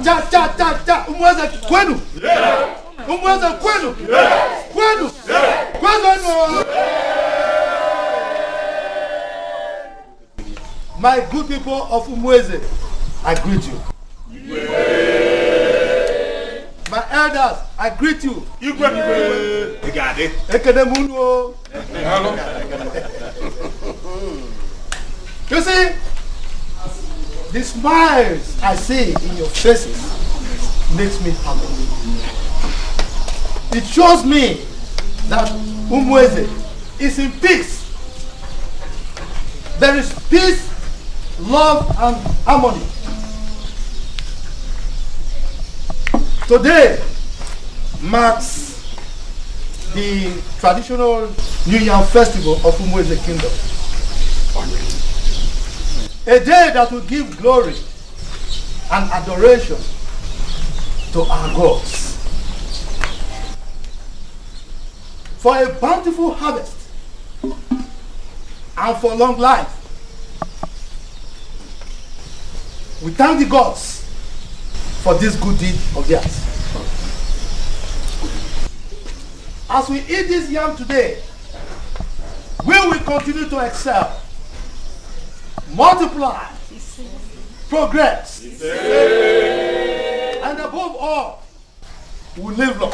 Cha cha cha cha. Umweze kwenu. Umweze kwenu. Kwenu. Kwenu. My good people of Umweze, I greet you. My elders, I greet you. You got it. You see, the smiles I see in your faces makes me happy. It shows me that Umweze is in peace. There is peace, love, and harmony. Today marks the traditional New Yam Festival of Umweze Kingdom. A day that will give glory and adoration to our gods. For a bountiful harvest and for long life. We thank the gods for this good deed of theirs. As we eat this yam today, we will continue to excel, multiply, progress, and above all, we live long.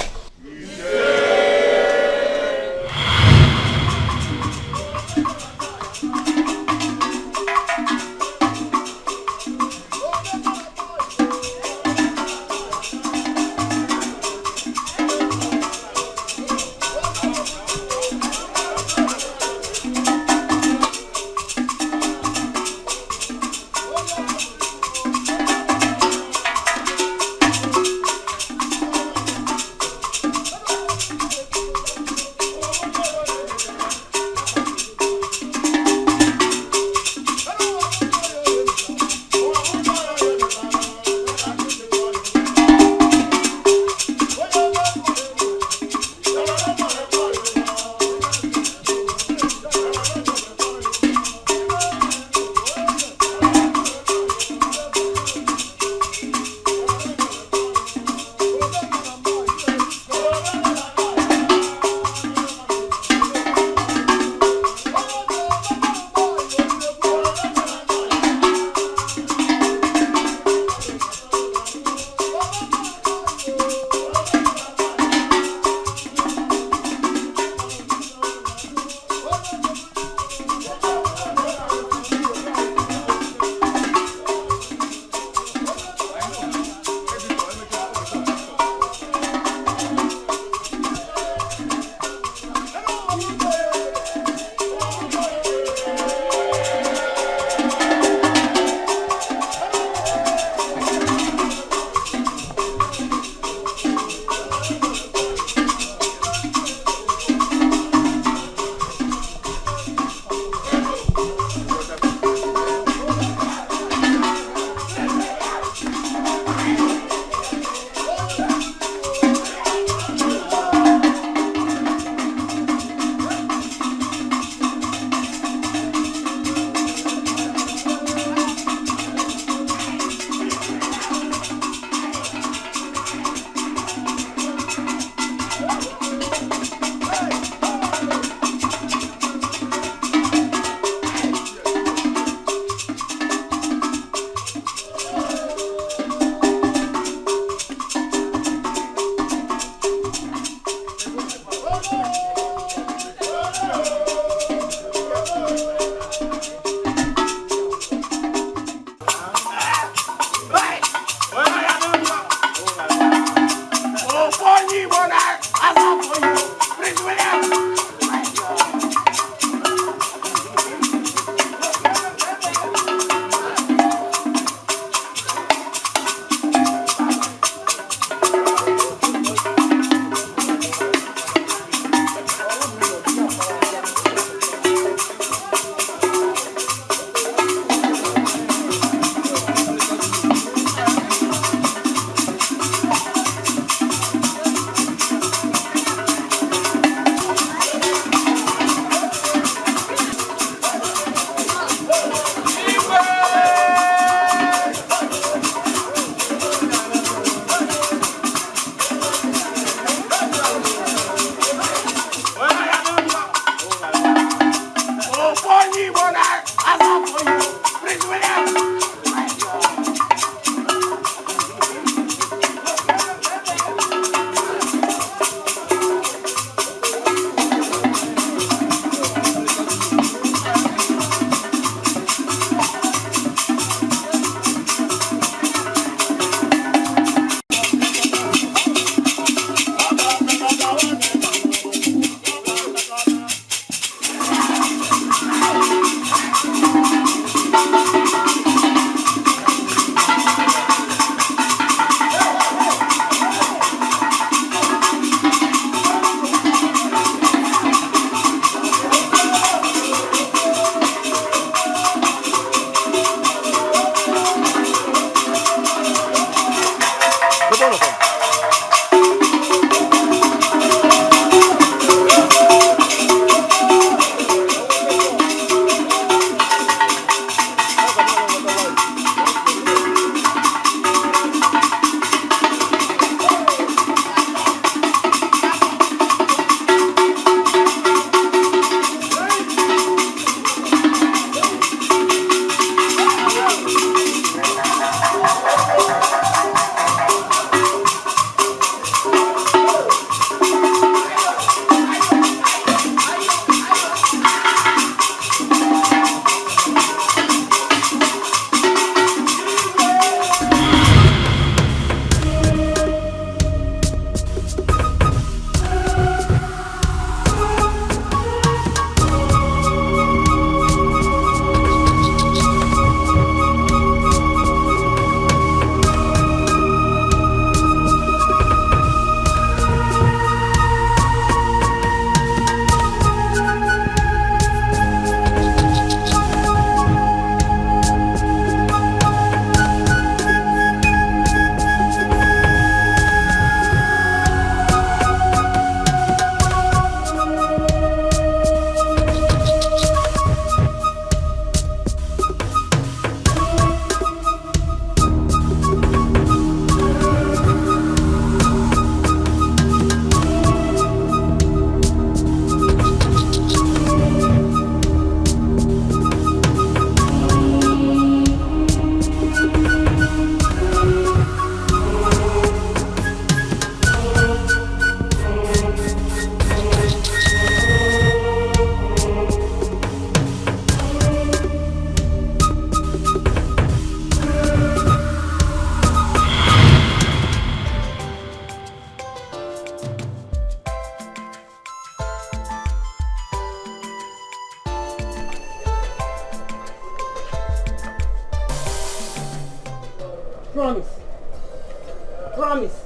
Promise.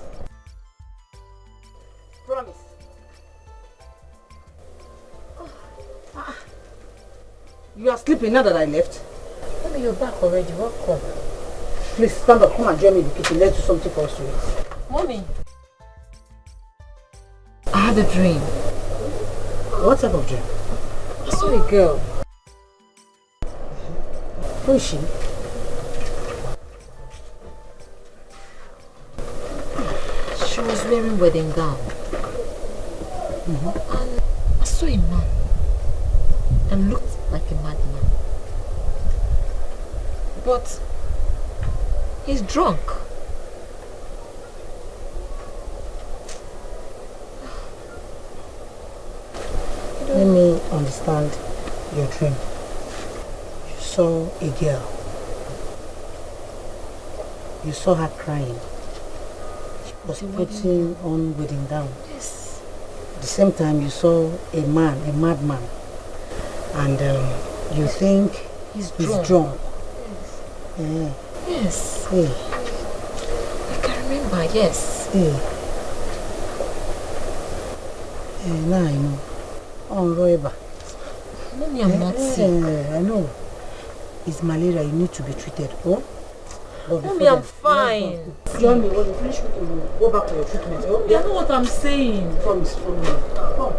Promise. You are sleeping now that I left? Mommy, you're back already. Welcome. Please stand up. Come and join me in the kitchen. Let's do something for us to eat. Mommy. I had a dream. What type of dream? I saw a girl. Who is she? She was wearing wedding gown. And I saw a man and looked like a madman. But he's drunk. Let me understand your dream. You saw a girl. You saw her crying. She was putting on wedding gown. Yes. At the same time, you saw a man, a madman. And you think he's drunk. Yes. Yeah. Yes. Hey. I can remember, yes. Hey. Now I know. Oh, Roeba. Mommy, I'm not sick. I know. It's malaria. You need to be treated. Oh? Mommy, I'm fine. Join me. When you finish cooking, you go back to your treatment. Oh? You know what I'm saying? Promise. Come.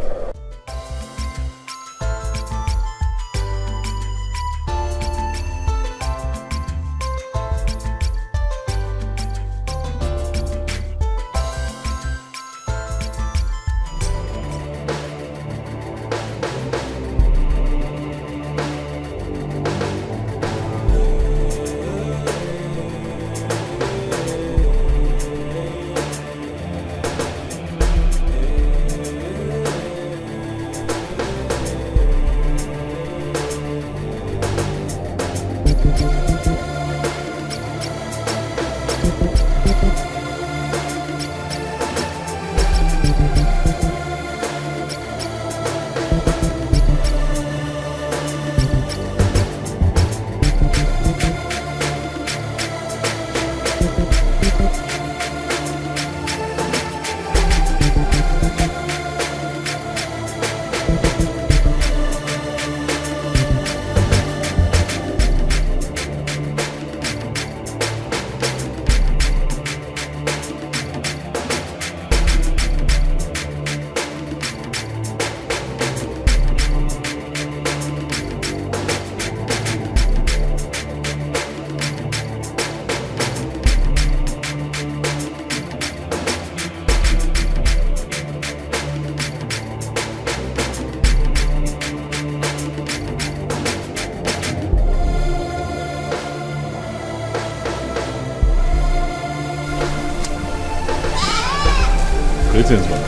Greetings, man.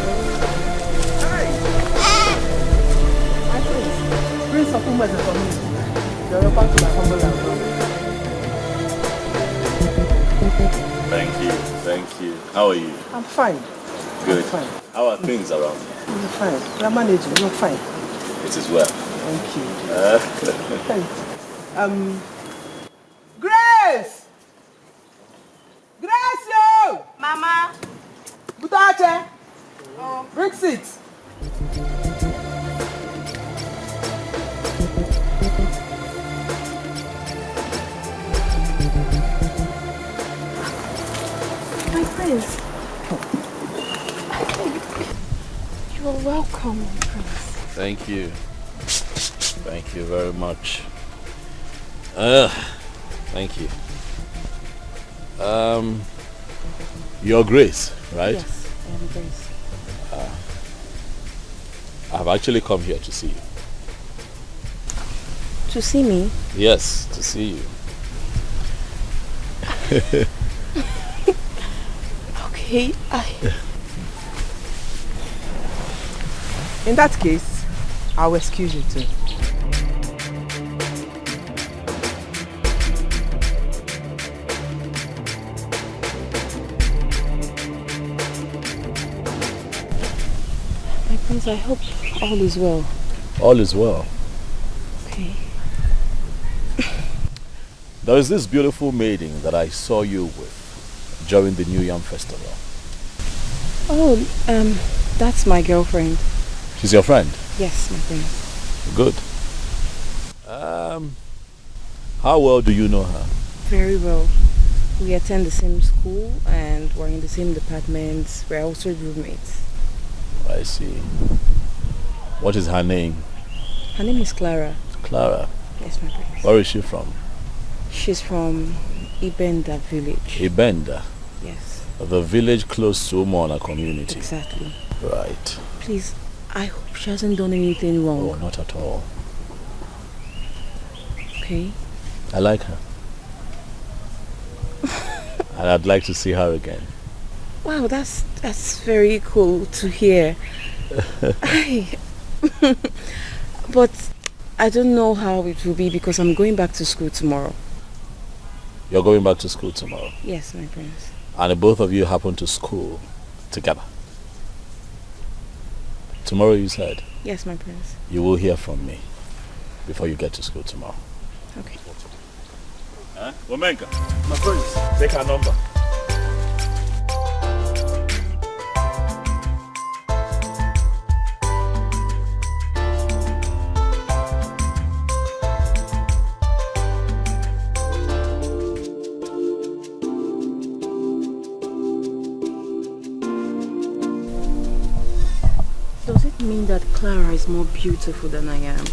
My Prince of Uma is a community. You're welcome to my humble land. Thank you. How are you? I'm fine. Good. I'm fine. How are things around? I'm fine. You're managing. You're fine. It is well. Thank you. Thanks. Grace! Grace, yo! Mama. Butache! Bring seats. My prince. You are welcome, prince. Thank you. Thank you very much. Thank you. Your Grace, right? Yes, I am Grace. I've actually come here to see you. To see me? Yes, to see you. Okay, In that case, I'll excuse you too. my prince, I hope all is well. All is well. Okay. There is this beautiful maiden that I saw you with during the New Yam Festival? Oh, that's my girlfriend. She's your friend? Yes, my friend. Good. How well do you know her? Very well. We attend the same school and we're in the same departments. We're also roommates. I see. What is her name? Her name is Clara. Clara? Yes, my friend. Where is she from? She's from Ibenda village. Ibenda? Yes. The village close to Umona community? Exactly. Right. Please, I hope she hasn't done anything wrong. Oh, not at all. Okay. I like her. And I'd like to see her again. Wow, that's very cool to hear. But I don't know how it will be because I'm going back to school tomorrow. You're going back to school tomorrow? Yes, my prince. And both of you happen to school together? Tomorrow, you said? Yes, my prince. You will hear from me before you get to school tomorrow. Okay. Womenka, my friends, take her number. Does it mean that Clara is more beautiful than I am?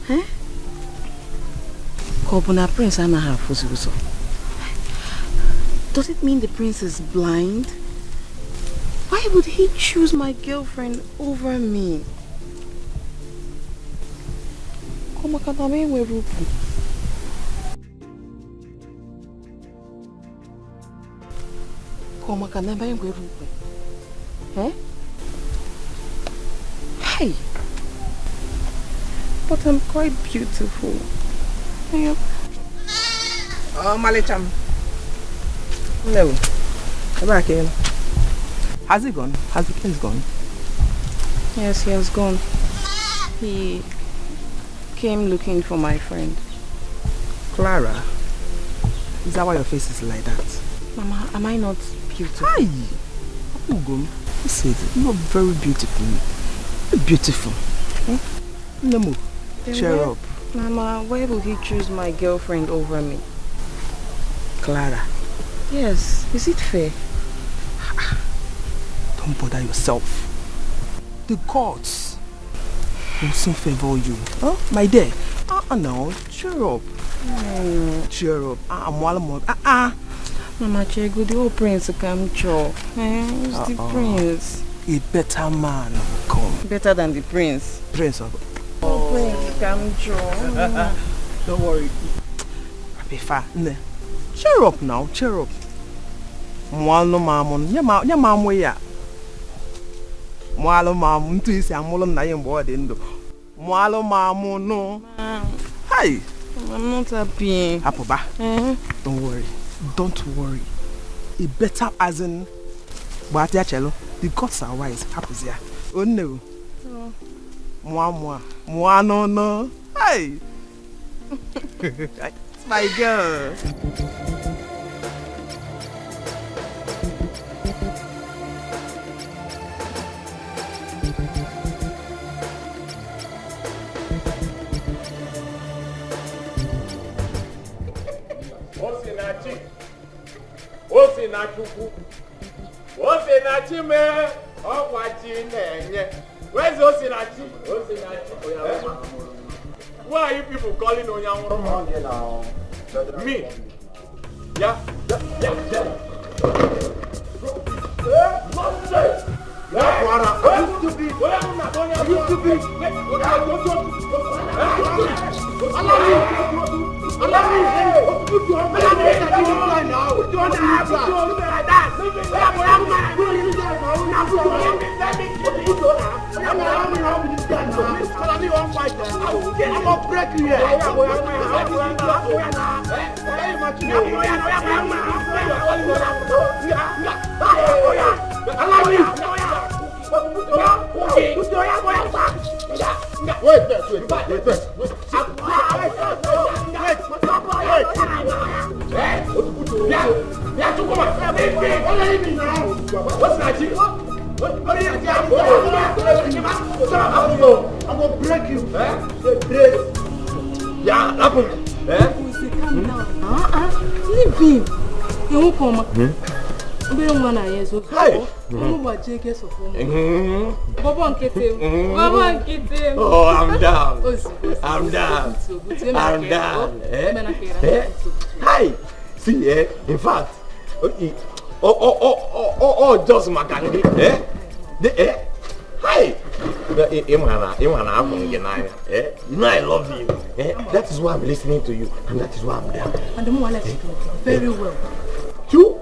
Huh? Prince Does it mean the prince is blind? Why would he choose my girlfriend over me? Huh? Hey! But I'm quite beautiful. Yep. Oh, Malicham. No. Come back in. Has he gone? Has the prince gone? Yes, he has gone. He came looking for my friend. Clara, is that why your face is like that? Mama, am I not beautiful? Hi! Ugum, I said, you're very beautiful. You're beautiful. Nemo, cheer up. Mama, why would he choose my girlfriend over me? Clara. Yes, is it fair? Don't bother yourself. The gods will soon favor you. Huh? My dear. No, cheer up. Cheer up. Mama Chego, the old prince come chop. Who's the prince? A better man will come. Better than the prince? Prince of... Oh, prince come chop. Don't worry. Cheer up now, cheer up. Mwalo mamun, nya mamu ya. Mwalo mamu, ntu isi amulo na yembo dendo. Mwalo mamu no. Hi. I'm not happy. Happy ba? Don't worry. Don't worry. A better as in Batia Cello. The gods are wise. Happy ya. Oh no. Mwa no. Hi. It's my girl. Ose na chukwu. Ose na chi me. Okwa chi na-enye. Where's Ose na chi? Ose na chi. Why are you people calling Onyanwuru? Me? Yeah. Nonsense! Wait. What's that? What are you doing? I'm gonna break you. Break. Yeah, happen. Calm down. Leave him. You won't come. We don't want to hear so. Hey. Oh, I'm down. I'm down. I'm down. Hi. See, in fact, just my candy. Hi. You know I love you. That is why I'm listening to you, and that is why I'm there. And the more I let you go, very well. You?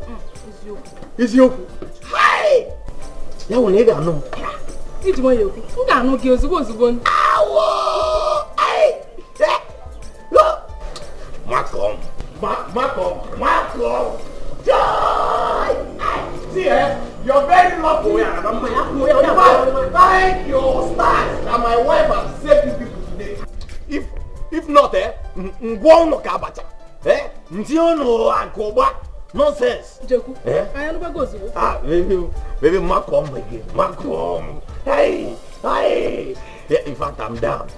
It's you. Hi. You will need no. It's my you. You can't no girls. What's one? Hey. Look. Macom. Joy. See, you're very lucky. Thank your stars that my wife has saved you people today. If not, Ngwong Kabacha. Ntiono Akoba. Nonsense. Joku. I am not going to. Baby, Macom again. Macom. Hey. Yeah, in fact, I'm down.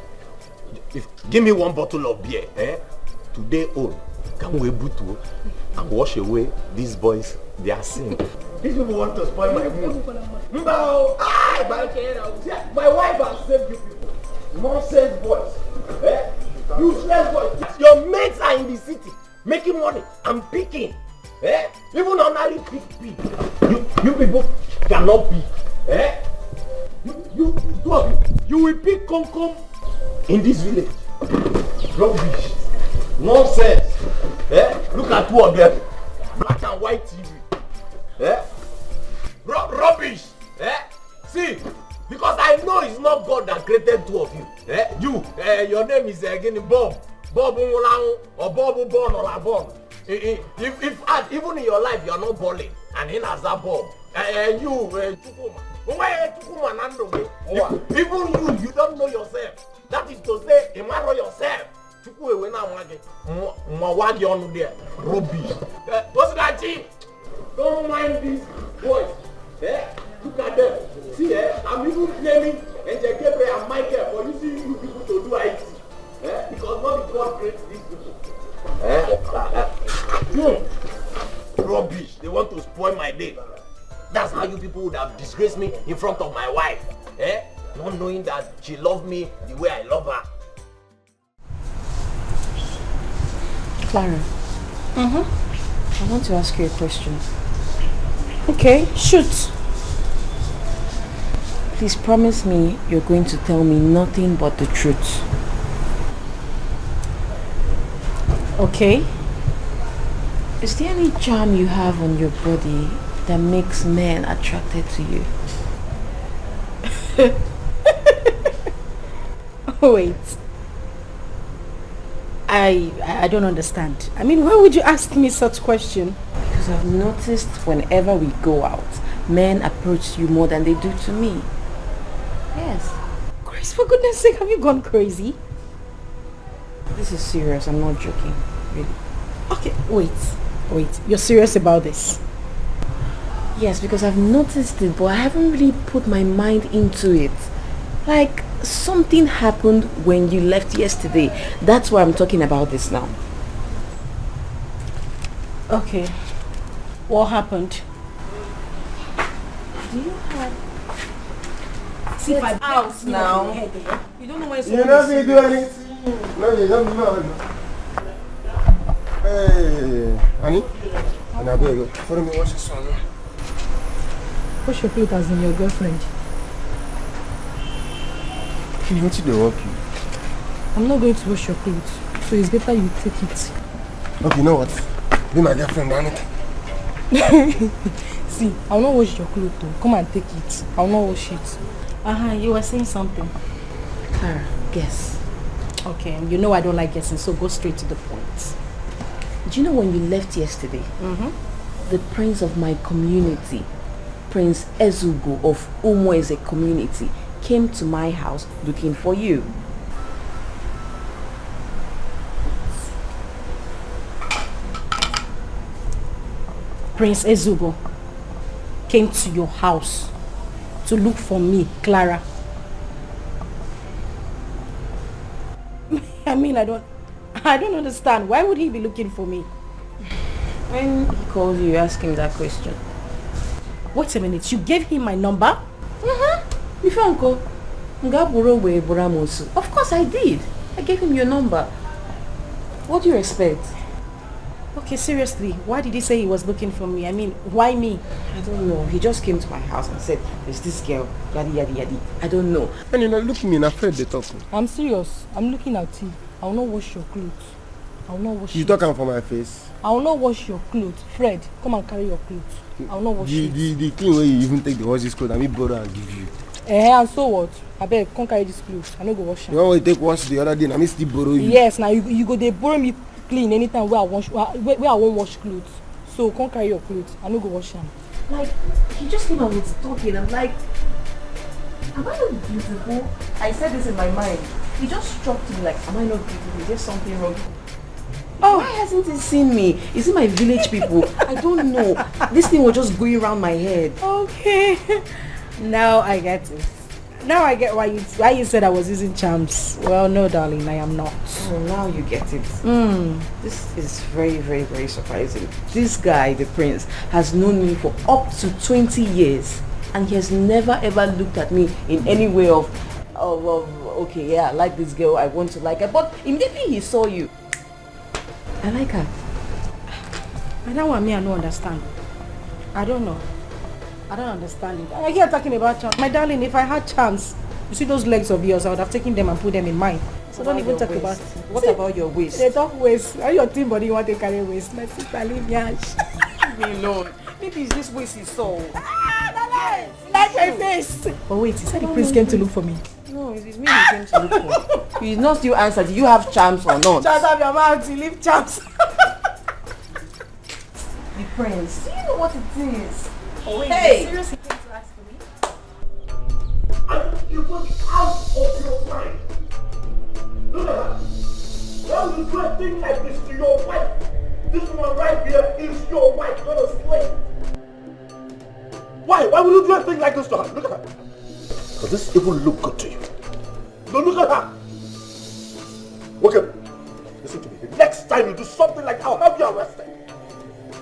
Give me one bottle of beer. Today on, can we butu and wash away these boys? They are sin. These people want to spoil my mood. No, my wife has saved you people. Nonsense boys. Useless boys. Your mates are in the city making money. I'm picking. Even on Ali pick. You people cannot pick. You will pick come in this village. Rubbish. Nonsense. Look at two of them. Black and white TV. Rubbish. See, because I know it's not God that created two of you. Your name is again Bob Umulang or Bob Ubon or Labon. If even in your life you are not balling, and in as a Bob, you Chukuma, even you don't know yourself. That is to say, you know yourself. Chukwu when I'm wagi on there. Rubbish. What's that, Chief? Don't mind these boys. Look at them. See, I'm even blaming Gabriel and Michael for using you people to do IT. Because not the God created these people. Rubbish. They want to spoil my day. That's how you people would have disgraced me in front of my wife. Not knowing that she loved me the way I love her. Clara. I want to ask you a question. Okay, shoot. Please promise me you're going to tell me nothing but the truth. Okay. Is there any charm you have on your body that makes men attracted to you? Wait. I don't understand. I mean, why would you ask me such question? Because I've noticed whenever we go out, men approach you more than they do to me. Yes. Grace, for goodness sake, have you gone crazy? This is serious, I'm not joking. Really. Okay, wait. You're serious about this? Yes, because I've noticed it, but I haven't really put my mind into it. Like, something happened when you left yesterday. That's why I'm talking about this now. Okay. What happened? Do you have... See, my house now. You don't know when you don't need to do anything. No, you don't know. Hey, Annie. And I go. Follow me, watch this one. Wash your plate as in your girlfriend. Can you to work you? I'm not going to wash your clothes, so it's better you take it. Okay, you know what? Be my girlfriend, Annie. See, I'll not wash your clothes though. Come and take it. I'll not wash it. You were saying something. Clara, guess. Okay, you know I don't like guessing, so go straight to the point. Do you know when you left yesterday? The prince of my community, Prince Ezugo of Umueze community, came to my house looking for you. Prince Ezugo came to your house to look for me, Clara. I mean, I don't understand. Why would he be looking for me? When he called you, ask him that question. Wait a minute, you gave him my number? Before Uncle, of course I did. I gave him your number. What do you expect? Okay, seriously, why did he say he was looking for me? I mean, why me? I don't know. He just came to my house and said, there's this girl, yadi yadi yadi. I don't know. And you're not looking me, I'm afraid they talk. I'm serious. I'm looking at you. I will not wash your clothes. I will not wash You talking for my face? I will not wash your clothes. Fred, come and carry your clothes. I will not wash it. The clean way you even take the horse's clothes, I mean borrow and give you. And so what? I beg, come carry this clothes. I no go wash them. You want to take wash the other day and I still borrow you? Yes, now you go they borrow me clean anytime where I won't wash clothes. So come carry your clothes. I no go wash them. Like, he just came and was talking. I'm like, am I not beautiful? I said this in my mind. He just struck me like, am I not beautiful? Is there something wrong? Oh, why hasn't he seen me? Is it my village people? I don't know. This thing was just going around my head. Okay. Now I get it. Now I get why you said I was using charms. Well, no, darling, I am not. Oh, now you get it. This is very, very, very surprising. This guy, the prince, has known me for up to 20 years. And he has never ever looked at me in any way of okay, yeah, I like this girl, I want to like her. But immediately he saw you. I like her. And that one, I don't understand. I don't know. I don't understand it. I hear talking about charms. My darling, if I had charms, you see those legs of yours, I would have taken them and put them in mine. So don't even talk about it. What about your waist? They talk waist. Are your team body you want to carry waist? My sister, leave me alone. Leave me alone. Maybe it's this waist he saw. Like my face. But wait, he said the prince came to look for me. No, it's me he came to look for. You did not still answer. Do you have charms or not? Shut up your mouth, you leave charms. The prince. Do you know what it is? Oh, wait, hey! Seriously came to ask for me? And you put out of your mind. Look at her. Why would you do a thing like this to your wife? This woman right here is your wife, not a slave. Why? Why would you do a thing like this to her? Look at her. Does this even look good to you? No, look at her. Okay, listen to me. The next time you do something like that, I'll have you arrested.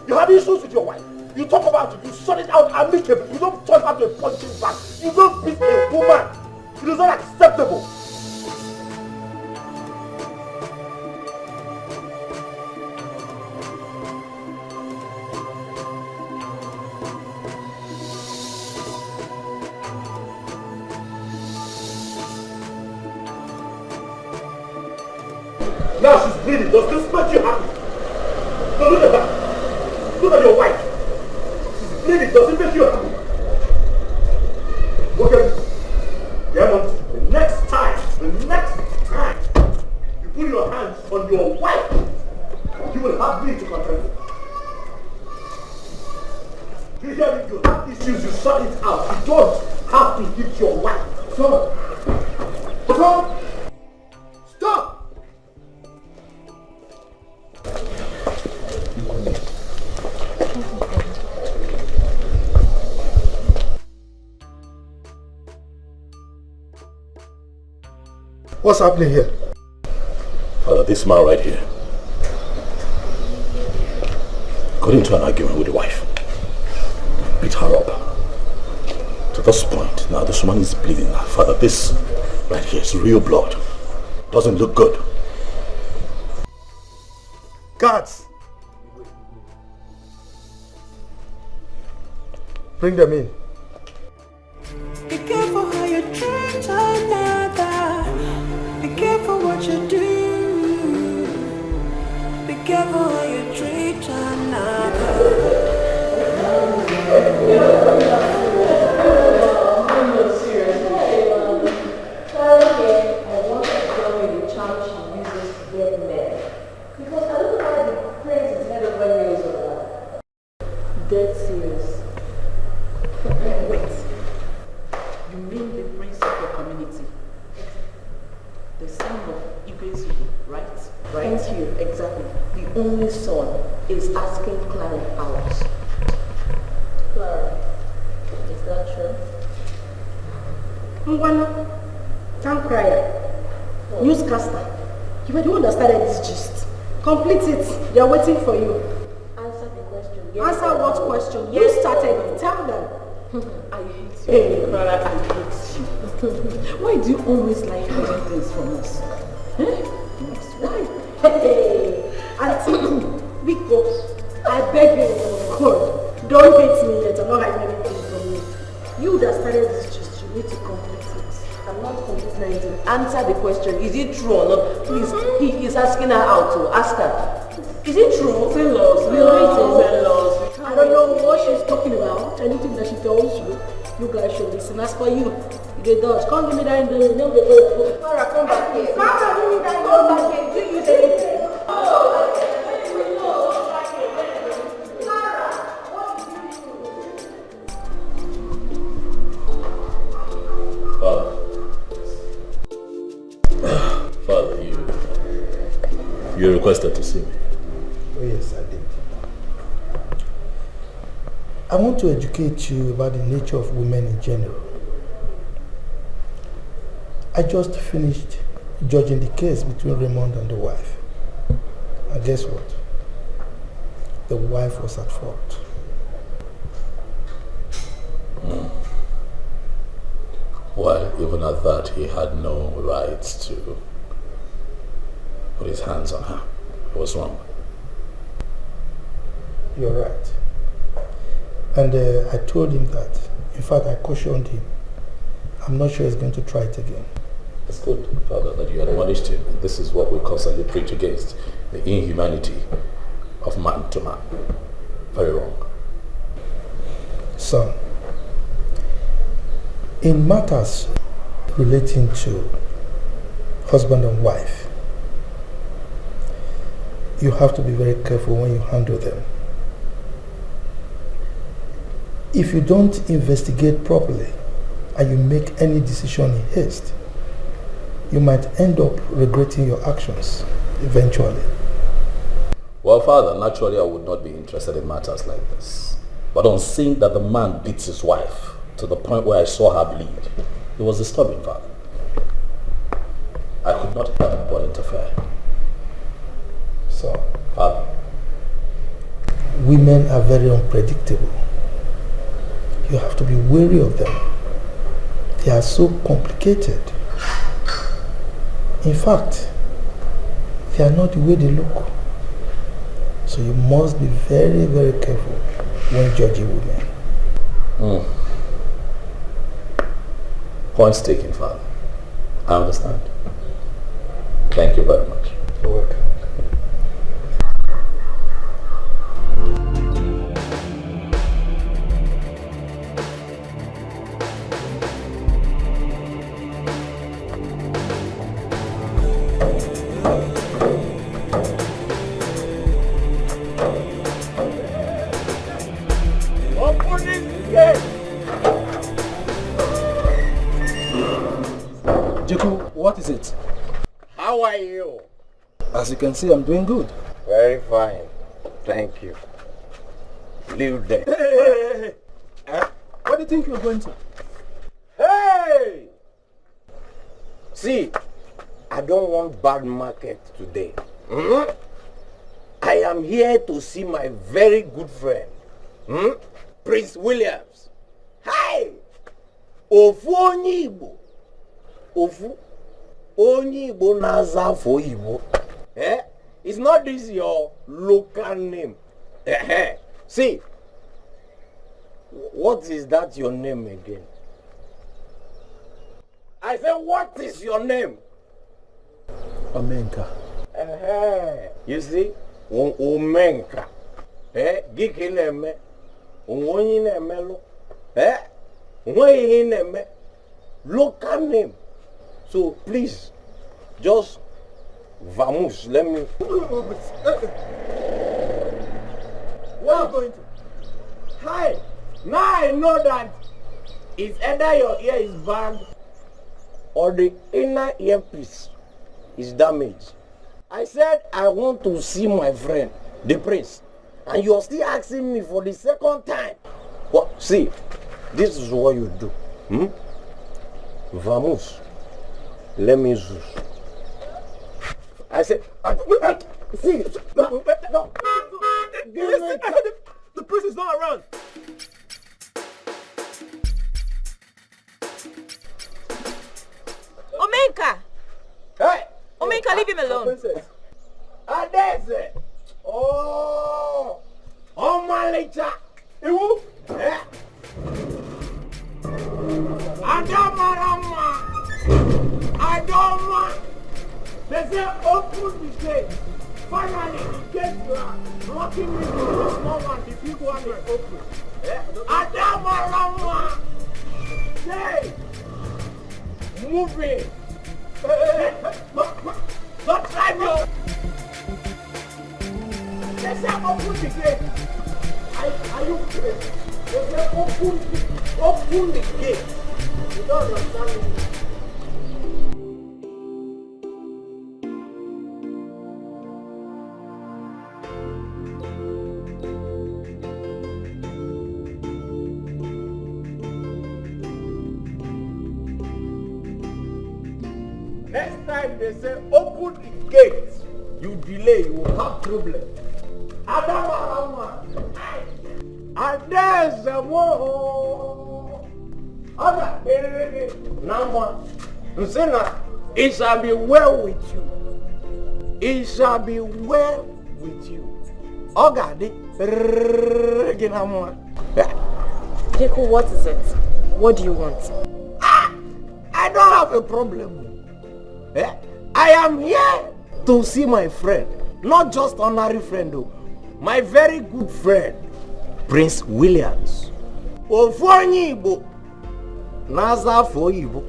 You have issues with your wife. You talk about it, you sort it out amicably. You don't turn her to a punching bag. You don't beat a woman. It is not acceptable. Now she's bleeding. Does this make you happy? No, look at that. Look at your wife. She's bleeding. Does it make you happy? Okay. Yeah, the next time you put your hands on your wife, you will have me to contend with. You hear me? You have issues, you sort it out. You don't have to hit your wife. Stop. Stop. Stop. What's happening here? Father, this man right here got into an argument with the wife, beat her up. To this point, now this woman is bleeding. Father, this right here is real blood. Doesn't look good. Guards! Bring them in. Be careful how you treat another. Be careful what you do. Be careful how you treat another. Dead serious. Wait. You mean the prince of your community? The son of Ibezu, right? Right. Thank you, exactly. The only son is asking Clara out. Town crier, newscaster. You were the one that started this gist. Complete it. They are waiting for you. Answer the question. Answer what question? You started it. Tell them. I hate you. Hey, Clara, I hate you. Why do you always like hiding things from us? Why? Hey, Auntie, because I beg you, God, don't hate me yet. I'm not hiding anything from you. You that started this gist, you need to complete it. I'm not completing anything. Answer the question. Is it true or not? Please, he is asking her out to ask her. Is it true? Say laws. I don't know what she's talking about. Anything that she tells you, you guys should listen. As for you, the does. Come give me that in the no, Clara, come back here. Clara, give me that. Come back here. Do you say anything? Father, you requested to see me. Oh yes, I did. I want to educate you about the nature of women in general. I just finished judging the case between Raymond and the wife. And guess what? The wife was at fault. Well, even at that, he had no rights to put his hands on her. He was wrong. You're right. And I told him that. In fact, I cautioned him. I'm not sure he's going to try it again. It's good, Father, that you admonished him. This is what we constantly preach against, the inhumanity of man to man. Very wrong. Son, in matters relating to husband and wife, you have to be very careful when you handle them. If you don't investigate properly and you make any decision in haste, you might end up regretting your actions eventually. Well, Father, naturally I would not be interested in matters like this. But on seeing that the man beats his wife to the point where I saw her bleed, it was disturbing, Father. I could not help but interfere. So, Father, women are very unpredictable. You have to be wary of them. They are so complicated. In fact, they are not the way they look. So you must be very, very careful when judging women. Points taken, Father. I understand. Thank you very much. You're welcome. What is it? How are you? As you can see, I'm doing good. Very fine. Thank you. Live there. Hey. What do you think you're going to? Hey! See, I don't want bad market today. I am here to see my very good friend, Prince Williams. Hi! Ofu onye Igbo. Ofu onye Igbo naza for Igbo. Is not this your local name? See, what is that your name again? I said, what is your name? Omenka. You see, Omenka. Dikeh neme, onyi neme lo. Onyi neme, local name. So please, just vamos. Let me. Where are you going to? Hi. Now I know that it's either your ear is bad or the inner earpiece is damaged. I said I want to see my friend, the prince, and you're still asking me for the second time. Well, see, this is what you do. Vamos. Let me zoom. I said, see, no. The prince is not around. Omenka! Hey! Omenka, leave him alone. There's it. Oh, my later. Who? Adama. They say open the gate. Finally, the gate you are blocking me from the small one. The big one is open. Adama. Hey, move it. Don't try me. They say open the gate. Are you crazy? They say open the gate. You don't understand me. Next time they say open the gate, you delay, you will have problem. Adama. And there's a more. Number. It shall be well with you. It shall be well with you. Dikeh, what is it? What do you want? I don't have a problem. I am here to see my friend. Not just honorary friend though. My very good friend, Prince Williams. Ofonyibo. Naza for Igbo.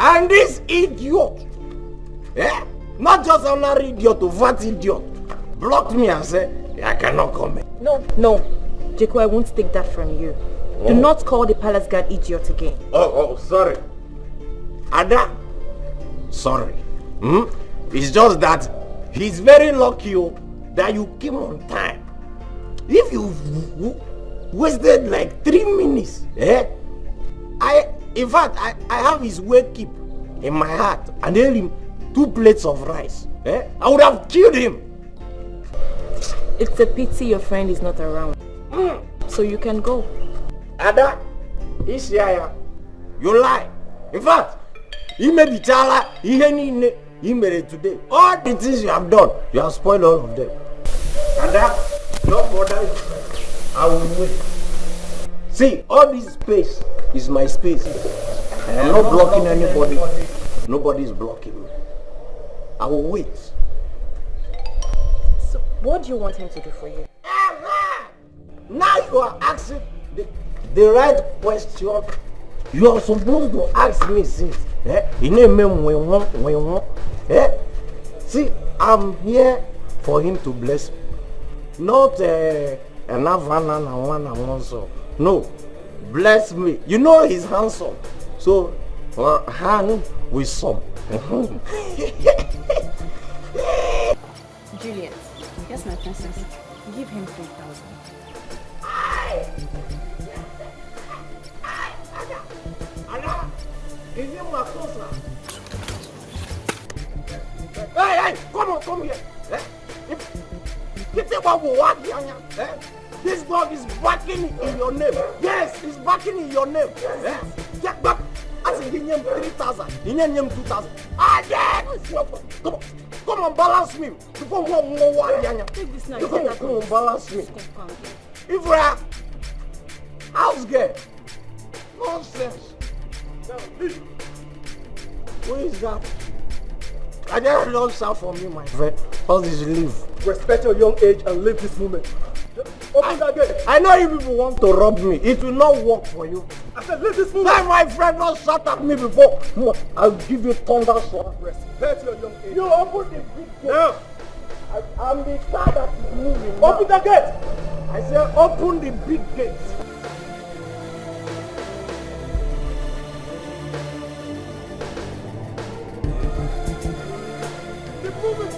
And this idiot, not just honorary idiot, a fat idiot, blocked me and said, I cannot come in. No, Dikeh, I won't take that from you. Do not call the palace guard idiot again. Oh, sorry. Ada, sorry. It's just that he's very lucky that you came on time. If you wasted like 3 minutes, in fact, I have his wake keep in my heart and gave him 2 plates of rice. I would have killed him. It's a pity your friend is not around. So you can go. Ada, Isiaya, you lie. In fact, he made the chala, he made it today. All the things you have done, you have spoiled all of them. Ada, don't bother your friend. I will wait. See, all this space is my space. I am not blocking anybody. Nobody is blocking me. I will wait. So, what do you want him to do for you? Now you are asking the right question. You are supposed to ask me since. See, I'm here for him to bless me. Not no, bless me. You know he's handsome. So, hand with some. Juliet, yes, my princess. Give him 3,000. Anna, is it my closer? Hey, come here. This dog is barking in your name. Yes, he's barking in your name. Get back. I said, he named 3,000. He named 2,000. Come on, balance me. Take this now. Come on, balance me. If we are house girl, nonsense. Who is that? I just don't sound for me, my friend. How did you leave? Respect your young age and leave this moment. Open that gate. I know you people want to rob me. It will not work for you. I said leave this moment. Let my friend not shut at me before. I'll give you thunder sword. Respect your young age. You open the big gate. Now. I'm the car that is moving. Open the gate. I said open the big gate. Keep moving.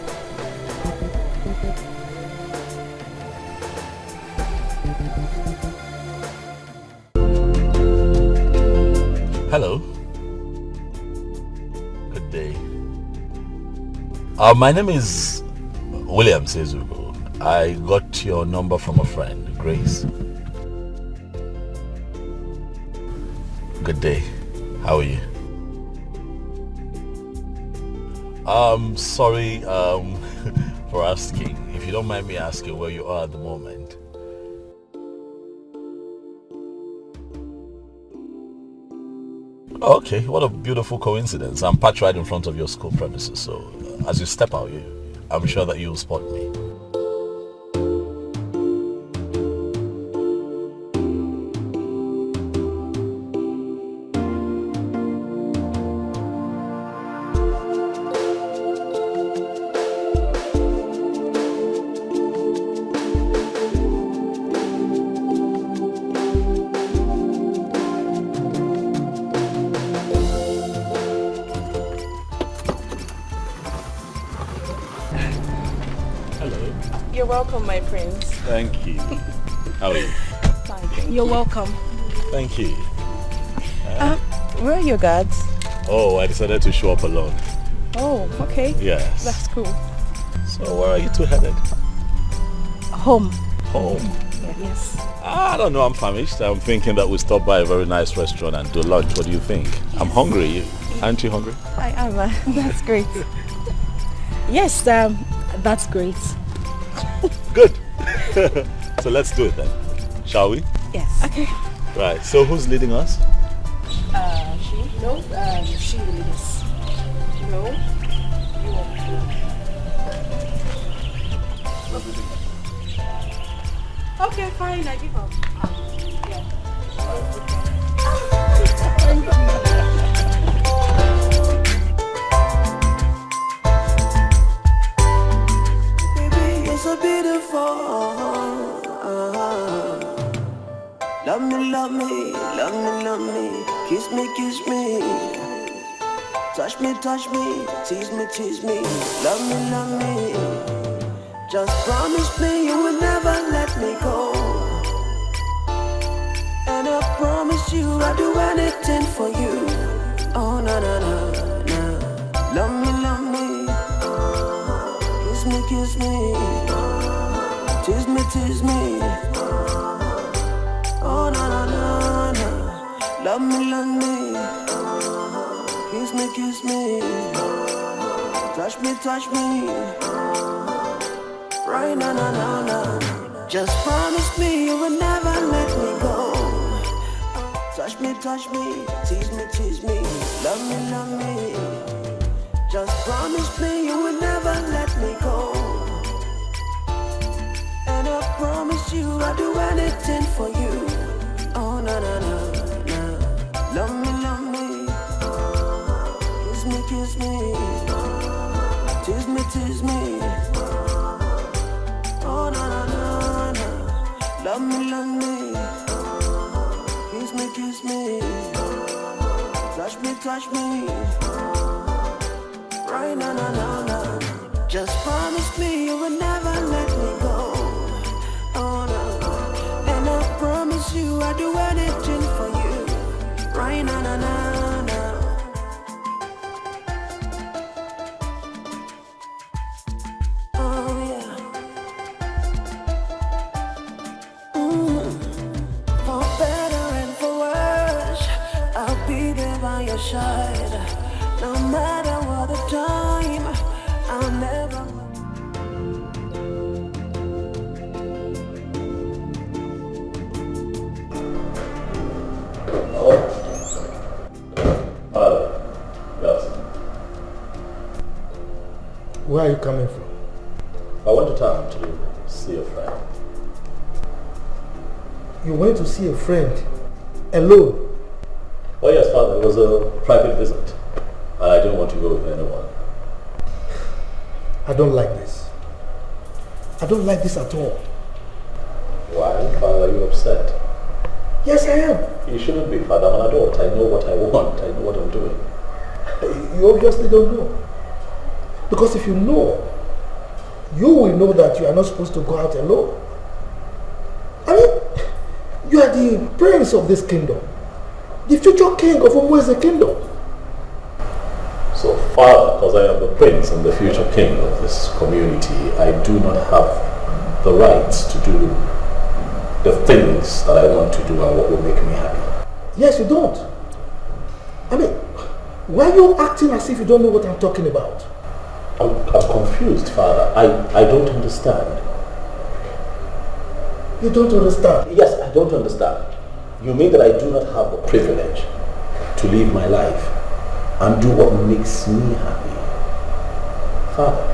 Hello. My name is William Sezugo. I got your number from a friend, Grace. Good day. How are you? Sorry for asking. If you don't mind me asking where you are at the moment. Okay, what a beautiful coincidence. I'm parked right in front of your school premises, so as you step out, I'm sure that you'll spot me. You're welcome, my prince. Thank you. How are you? Fine. You're welcome. Thank you. Where are your guards? Oh, I decided to show up alone. Oh, okay. Yes. That's cool. So where are you two headed? Home. Home? Yes. I don't know, I'm famished. I'm thinking that we stop by a very nice restaurant and do lunch. What do you think? Yes. I'm hungry. Aren't you hungry? I am. That's great. Yes, that's great. Good. So let's do it then. Shall we? Yes. Okay. Right. So who's leading us? She? No, she will lead us. No, you won't. Okay, fine, I give up. Yeah. Thank you. So beautiful. Love me, love me, love me, love me. Kiss me, kiss me. Touch me, touch me. Tease me, tease me. Love me, love me. Just promise me you will never let me go. And I promise you I'll do anything for you. Oh, na na na na. Love me, love me. Kiss me, kiss me. Tease me, tease me. Oh, na na na na. Love me, love me. Kiss me, kiss me. Touch me, touch me. Right, na na na na. Just promise me you will never let me go. Touch me, tease me, tease me. Love me, love me. Just promise me you will never let me go. And I promise you I'll do anything for you. Oh, na na na na. Love me, love me. Kiss me, kiss me. Tease me, tease me. Oh, na na na na. Love me, love me. Kiss me, kiss me. Touch me. Right, na na na na. Just promise me you will never let me go. Oh no. And I promise you I'll do anything for you. Right, na na na na. Oh yeah. For better and for worse, I'll be there by your side. No matter what the time, I'll never. Where are you coming from? I went to town to see a friend. You went to see a friend? Alone? Oh yes, Father, it was a private visit. I didn't want to go with anyone. I don't like this. I don't like this at all. Why, Father, are you upset? Yes, I am. You shouldn't be, Father. I'm an adult. I know what I want. I know what I'm doing. You obviously don't know. Because if you know, you will know that you are not supposed to go out alone. I mean, you are the prince of this kingdom. The future king of almost a kingdom. So far, because I am the prince and the future king of this community, I do not have the right to do the things that I want to do and what will make me happy. Yes, you don't. I mean, why are you acting as if you don't know what I'm talking about? I'm confused, Father. I don't understand. You don't understand? Yes, I don't understand. You mean that I do not have the privilege to live my life and do what makes me happy? Father.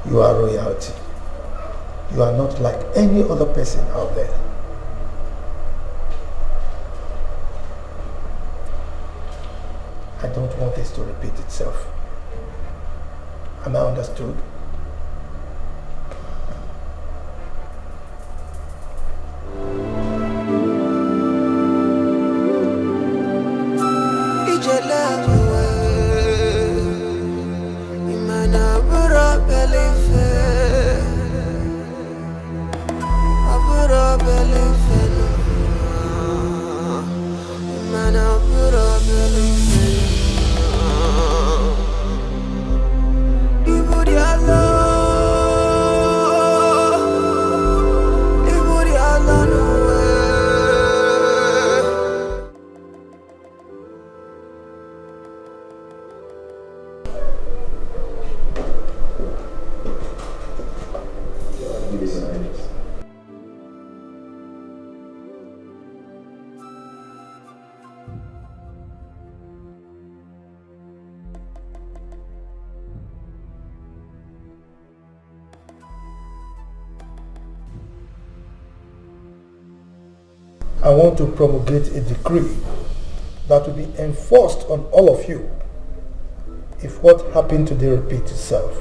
You are royalty. You are not like any other person out there. I don't want this to repeat itself. Am I understood? I want to promulgate a decree that will be enforced on all of you if what happened today repeats itself.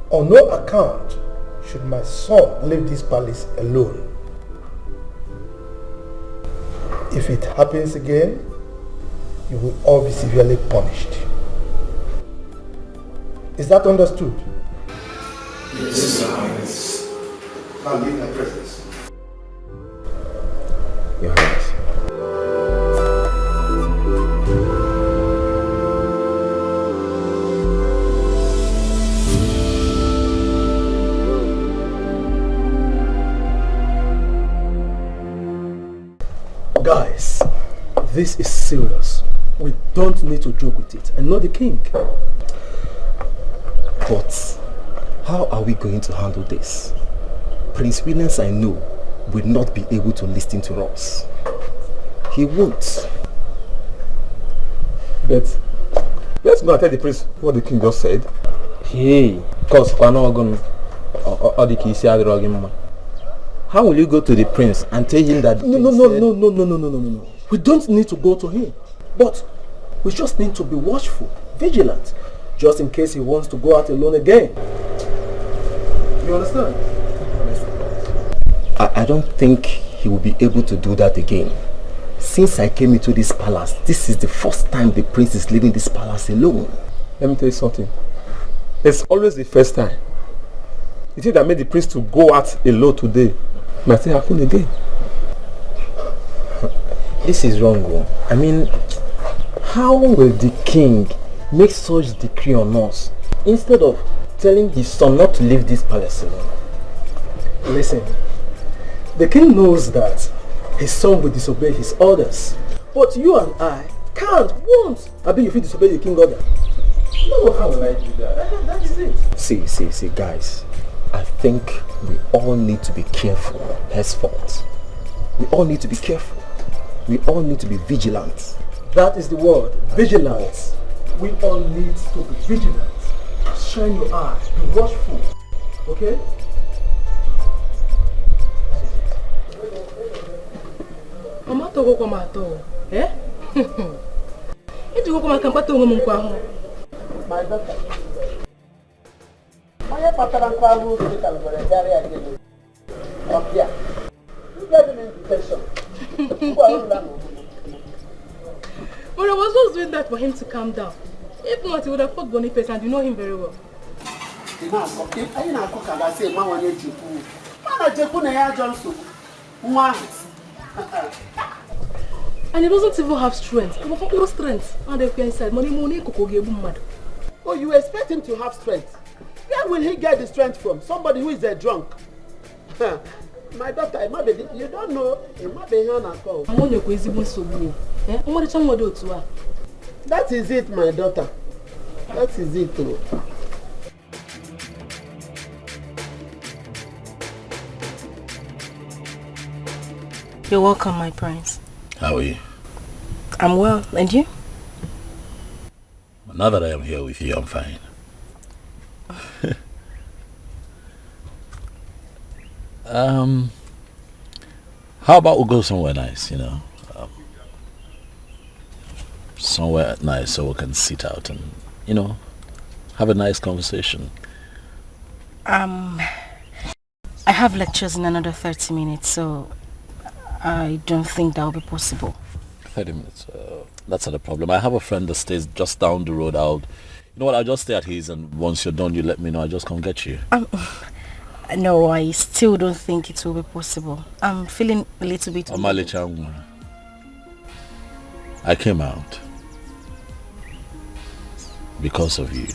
On no account should my son leave this palace alone. If it happens again, you will all be severely punished. Is that understood? Yes, Your Highness. Now leave my presence. Your Highness. Guys, this is serious. We don't need to joke with it, and not the king. But how are we going to handle this? Prince Williams, I know, will not be able to listen to us. He won't. But let's go and tell the prince what the king just said. Hey, cause we're not going to. How will you go to the prince and tell him that? No. We don't need to go to him. But we just need to be watchful, vigilant, just in case he wants to go out alone again. You understand? I don't think he will be able to do that again. Since I came into this palace, this is the first time the prince is leaving this palace alone. Let me tell you something. It's always the first time. The thing that made the prince to go out alone today might still happen again. This is wrong. I mean, how will the king make such decree on us instead of telling his son not to leave this palace alone? Listen, the king knows that his son will disobey his orders. But you and I can't, won't. I mean, if you disobey the king's order. No, how will I do that? That is it. See, guys. I think we all need to be careful henceforth. We all need to be careful. We all need to be vigilant. That is the word, vigilance. We all need to be vigilant. Shine your eye, be watchful. Okay? Mama togo kwa mato. Eh? Iti go kwa kampato ngo mkwa ho. My daughter. My patara kwa ru to the calvary gari again. Okay. You get an invitation. But I was just doing that for him to calm down. If not, he would have fought Boniface, and you know him very well. And he doesn't even have strength. No strength. And if you're inside, oh, you expect him to have strength? Where will he get the strength from? Somebody who is a drunk. My daughter, you don't know. That is it, my daughter. That is it. Oh. You're welcome, my prince. How are you? I'm well, and you? Now that I am here with you, I'm fine. How about we go somewhere nice, you know? Somewhere nice so we can sit out and, you know, have a nice conversation. I have lectures in another 30 minutes, so I don't think that will be possible. 30 minutes? That's not a problem. I have a friend that stays just down the road. You know what, I'll just stay at his, and once you're done, you let me know. I'll just come get you. No, I still don't think it will be possible. I'm feeling a little bit... I came out because of you.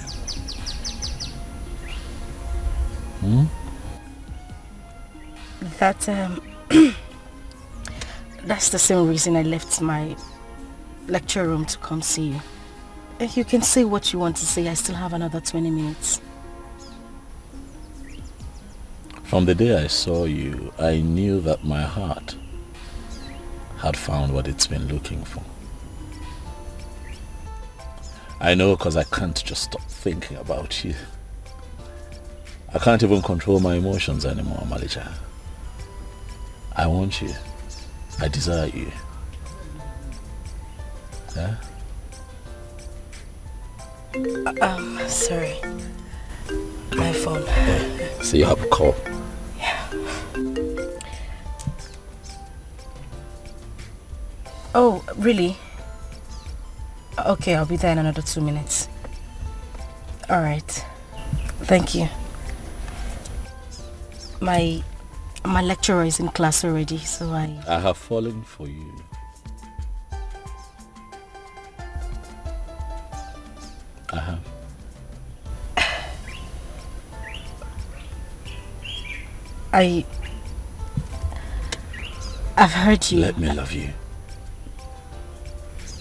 That's the same reason I left my lecture room to come see you. If you can say what you want to say, I still have another 20 minutes. From the day I saw you, I knew that my heart had found what it's been looking for. I know, because I can't just stop thinking about you. I can't even control my emotions anymore, Malicha. I want you. I desire you. Yeah? Sorry. My phone. So you have a call? Yeah. Oh, really? Okay, I'll be there in another 2 minutes. Alright. Thank you. My lecturer is in class already, so I have fallen for you. I have. I've heard you. Let me love you.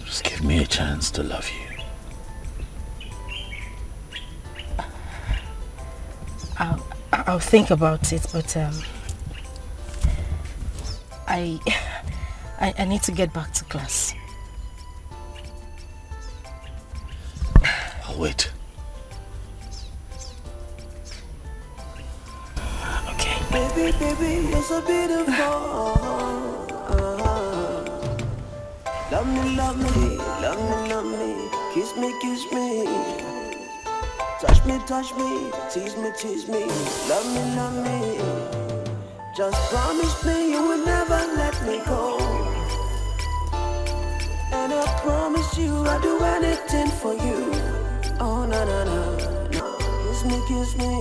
Just give me a chance to love you. I'll think about it, but I need to get back to class. I'll wait. Okay. Baby, baby, you're so beautiful. Love me, love me, love me, love me. Kiss me, kiss me. Touch me, tease me, tease me. Love me, love me. Just promise me you will never let me go. And I promise you I'll do anything for you. Oh, no, no, no, no. Kiss me, kiss me.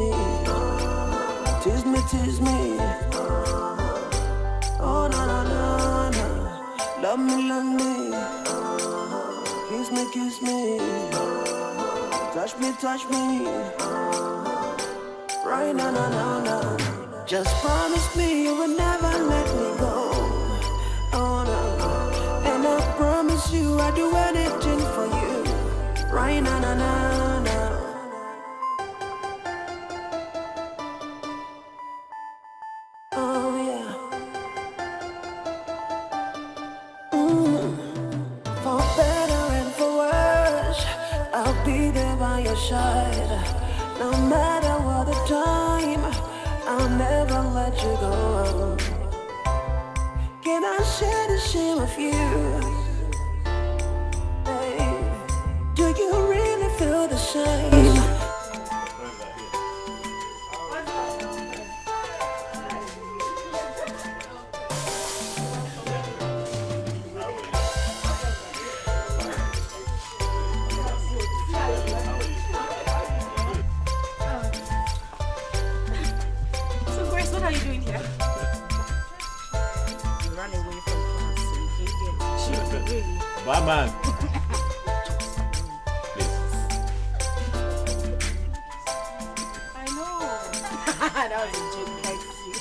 Tease me, tease me. Oh, no, no, no, no. Love me, love me. Kiss me, kiss me. Touch me. Right now, no, no, no. Just promise me you will never let me go. Oh, no. And I promise you I'll do anything for you. Right now, no, no, no. Oh, yeah. For better and for worse, I'll be there by your side. No matter what the time, I'll never let you go. Can I share the shame with you? Hey, do you really feel the same? Bye, man. I know. That was a joke, I see.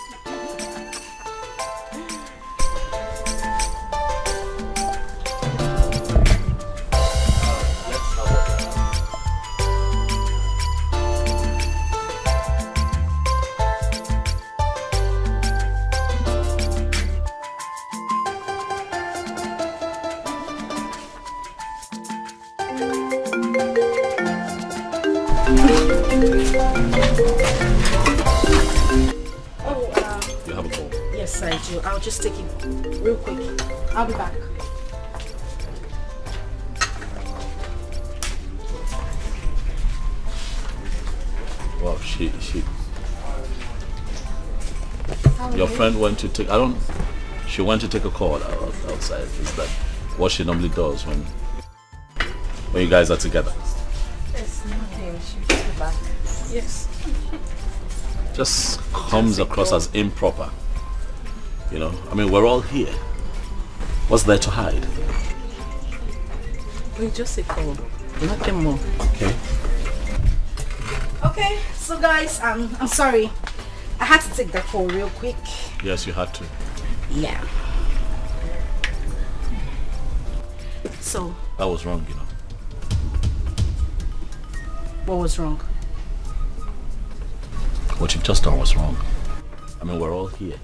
You have a call? Yes, I do. I'll just take it real quick. I'll be back. Well, your friend went to take, she went to take a call outside. Is that what she normally does when you guys are together? It's nothing. She'll just be back. Yes. Just comes across as improper. You know, I mean, we're all here. What's there to hide? It's just a call. Nothing more. Okay. Okay, so guys, I'm sorry. I had to take that call real quick. Yes, you had to. Yeah. So. That was wrong, you know. What was wrong? What you've just done was wrong. I mean, we're all here.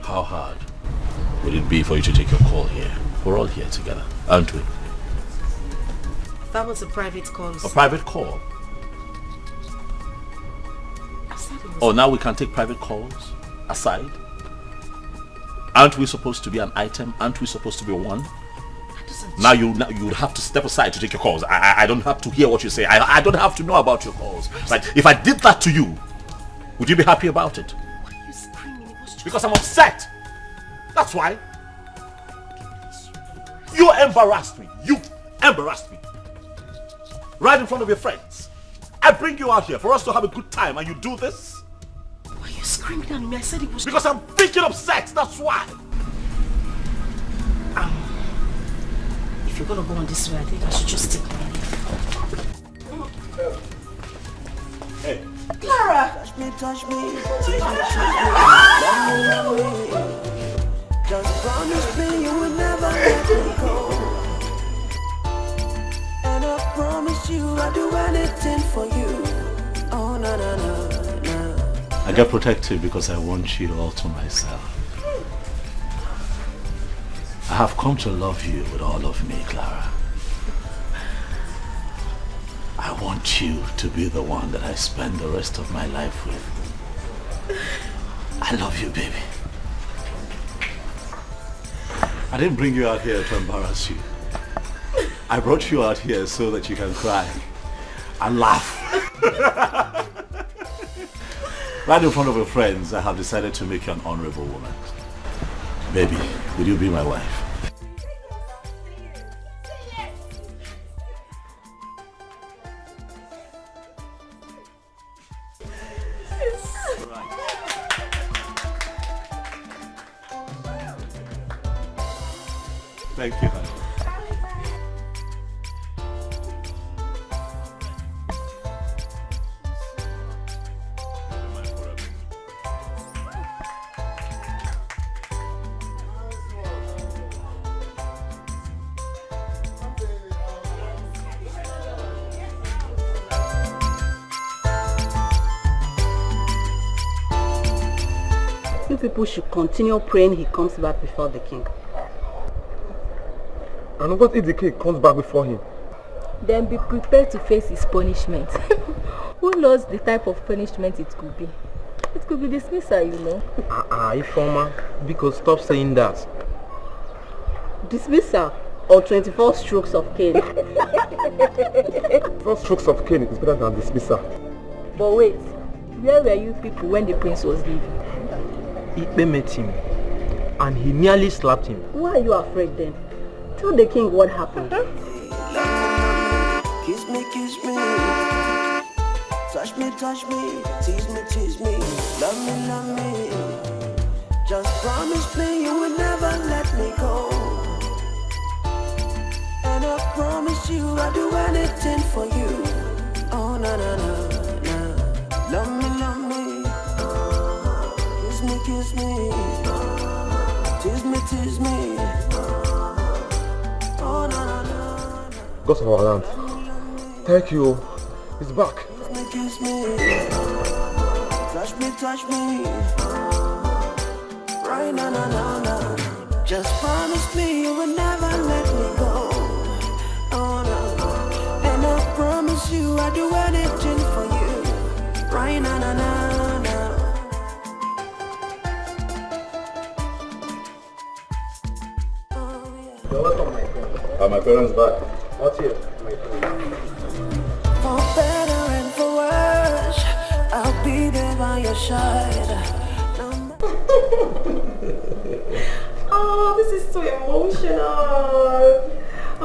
How hard would it be for you to take your call here? We're all here together, aren't we? That was a private call. A private call? Oh, now we can take private calls aside? Aren't we supposed to be an item? Aren't we supposed to be one? Now you would have to step aside to take your calls. I don't have to hear what you say. I don't have to know about your calls. Like, if I did that to you, would you be happy about it? Why are you screaming? It was just... Because I'm upset. That's why. You embarrassed me. You embarrassed me. Right in front of your friends. I bring you out here for us to have a good time and you do this? Why are you screaming at me? I said it was... Because I'm thinking of sex, that's why. If you're gonna go on this way, I think I should just take my leave. Hey. Clara! Touch me, tease me, love me. Just promise me you will never let me go. And I promise you I'll do anything for you. Oh, no, no, no, no. I get protective because I want you all to myself. I have come to love you with all of me, Clara. I want you to be the one that I spend the rest of my life with. I love you, baby. I didn't bring you out here to embarrass you. I brought you out here so that you can cry and laugh. Right in front of your friends, I have decided to make you an honorable woman. Baby, will you be my wife? Thank you, honey. You people should continue praying he comes back before the king. And what if the king comes back before him? Then be prepared to face his punishment. Who knows the type of punishment it could be? It could be dismissal, you know. Ifeoma, because stop saying that. Dismissal or 24 strokes of cane. 4 strokes of cane is better than dismissal. But wait, where were you people when the prince was leaving? Ipe met him and he nearly slapped him. Why are you afraid then? Tell the king what happened. Kiss me, touch me, tease me, love me. Just promise me you will never let me go. And I promise you I'll do anything for you. Oh, na na na na. Love me, love me. Kiss me, kiss me. Tease me, tease me. Oh, na na na. God of our land. Thank you. He's back. Kiss me, kiss me. Touch me, touch me. Right, na na na na. Just promise me you will never let me go. Oh no. And I promise you I'll do anything for you. Right, na na na na. You're welcome, my friend. Are my parents back? Not here, my friend. For better and for worse, I'll be there by your side. Oh, this is so emotional.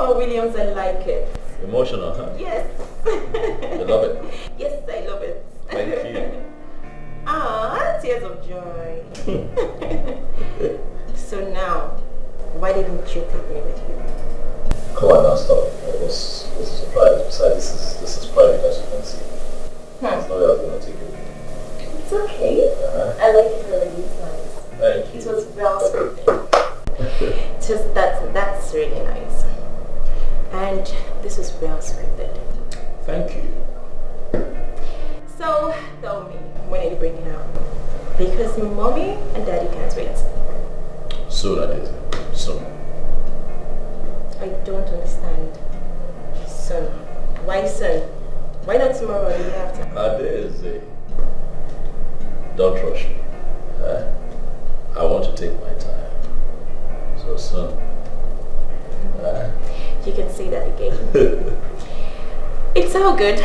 Oh, Williams, I like it. Emotional, huh? Yes. You love it? Yes, I love it. Thank you. Ah, tears of joy. So now, why didn't you take me with you? Come on now, stop. It was a surprise. Besides, this is private, as you can see. There's no way I was going to take it. It's okay. I like it really. It's nice. Thank you. It was well scripted. Just that's really nice. And this was well scripted. Thank you. So tell me, when are you bringing it out? Because mommy and daddy can't wait. Soon, I did. Soon. I don't understand. Soon. Why soon? Why not tomorrow or the day after? Don't rush me. I want to take my time. So soon. You can say that again. It's all good.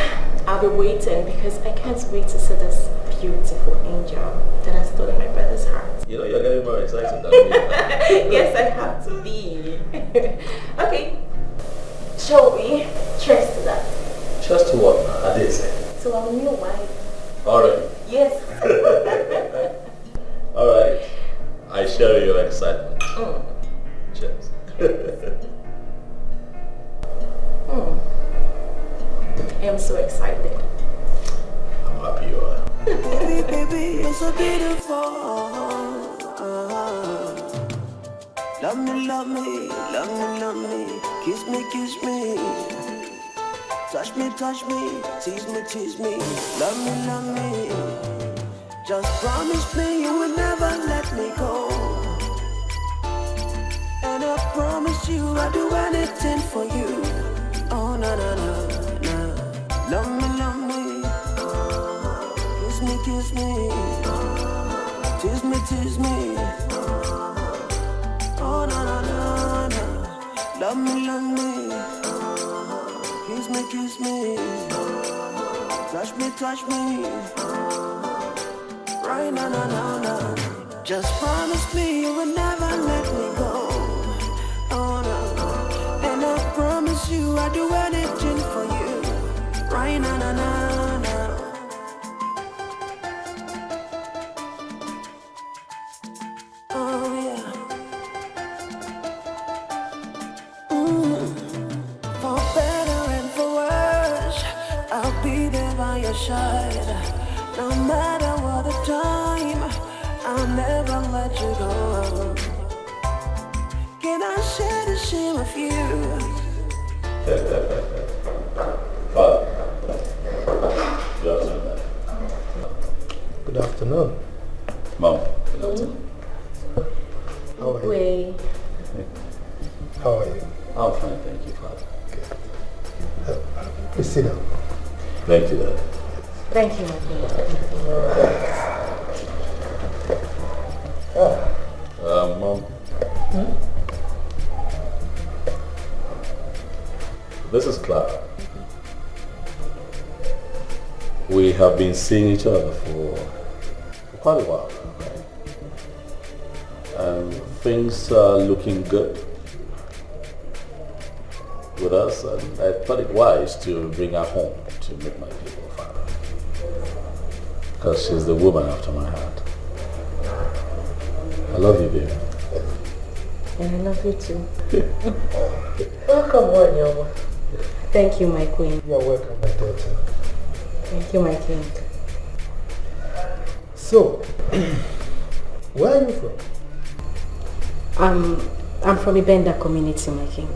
I'll be waiting because I can't wait to see this beautiful angel that has stolen my brother's heart. You know, you're getting more excited than me. Yes, I have to be. Okay. Shall we? Cheers to that. Cheers to what? I did say. To our new wife. Alright. Yes. Alright. I share your excitement. Cheers. I am so excited. I'm happy you are. Baby, baby, you're so beautiful. Love me, love me, love me, love me. Kiss me, kiss me. Touch me, tease me, tease me. Love me, just promise me you will never let me go. And I promise you I'll do anything for you. Oh, na na na na. Love me, kiss me, kiss me. Tease me, tease me. Oh, na na na na. Love me, kiss me, kiss me. Touch me. Right, na na na na. Just promise me you will never let me go. Oh no. And I promise you I'll do anything for you. Right, na na na na. Oh yeah. For better and for worse, I'll be there by your side. No matter what the time, I'll never let you go. Can I share the shame with you? Father. Good afternoon. Good afternoon. Mom. Good afternoon. How are you? Wait. How are you? I'm fine, thank you, Father. Please sit down. Thank you, Dad. Thank you, my Mom. This is Clara. We have been seeing each other for quite a while now, right? And things are looking good with us, and I thought it wise to bring her home to meet my people, Father. Because she's the woman after my heart. I love you, baby. And I love you too. Welcome, Wanyama. Thank you, my queen. You are welcome, my daughter. Thank you, my king. So, where are you from? I'm from Ibenda community, my king.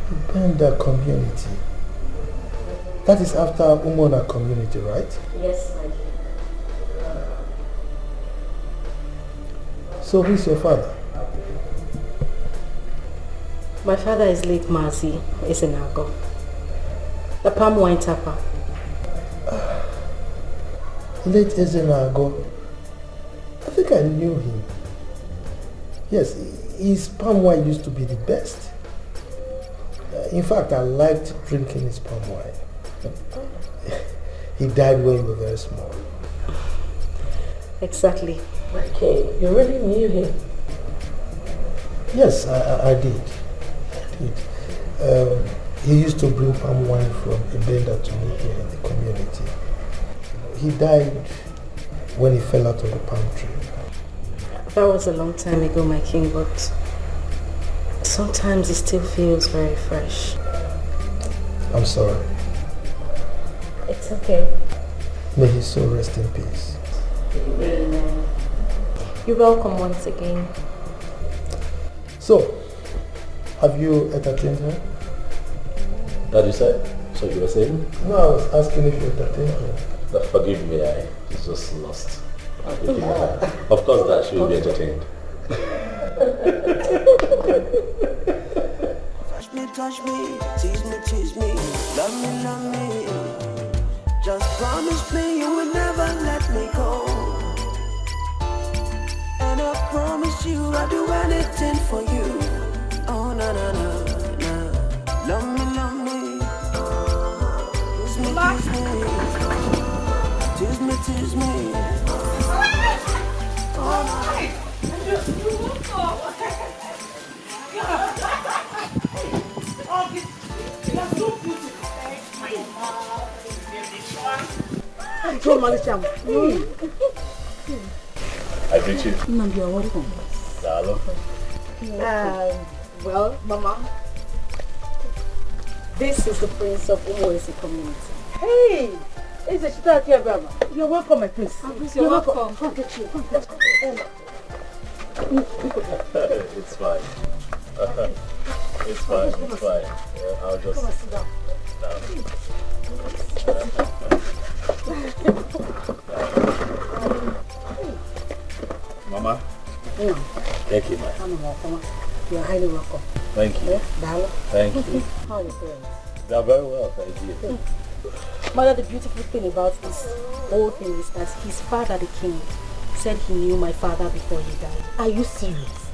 Ibenda community? That is after Umona community, right? Yes, my king. So who's your father? My father is late Mazi Ezenago, a palm wine tapper. Late Ezenago? I think I knew him. Yes, his palm wine used to be the best. In fact, I liked drinking his palm wine. He died when we were very small. Exactly. Okay, you really knew him? Yes, I did. He used to bring palm wine from Ibenda to me here in the community. He died when he fell out of the palm tree. That was a long time ago, my king, but sometimes it still feels very fresh. I'm sorry. It's okay. May his soul rest in peace. Amen. You're welcome once again. So, have you entertained her? That you said? So you were saying? No, I was asking if you entertained her. Forgive me, I just lost. Of course that she will be entertained. Touch me, tease me, love me. Just promise me you will never let me go. And I promise you I'll do anything for you. Oh, no. Love me. Tease me. I greet you. Mom, you are welcome. Hello. Well, Mama, this is the prince of Umuwesi community. Hey! It's a shita here, Mama. You're welcome, my prince. You're welcome. Come get you. It's fine. It's fine. Yeah, I'll just come and sit down. Mama. Thank you, man. You're highly welcome. Thank you. Thank you. How are your parents? They're very well, thank you. Mother, the beautiful thing about this whole thing is that his father, the king, said he knew my father before he died. Are you serious?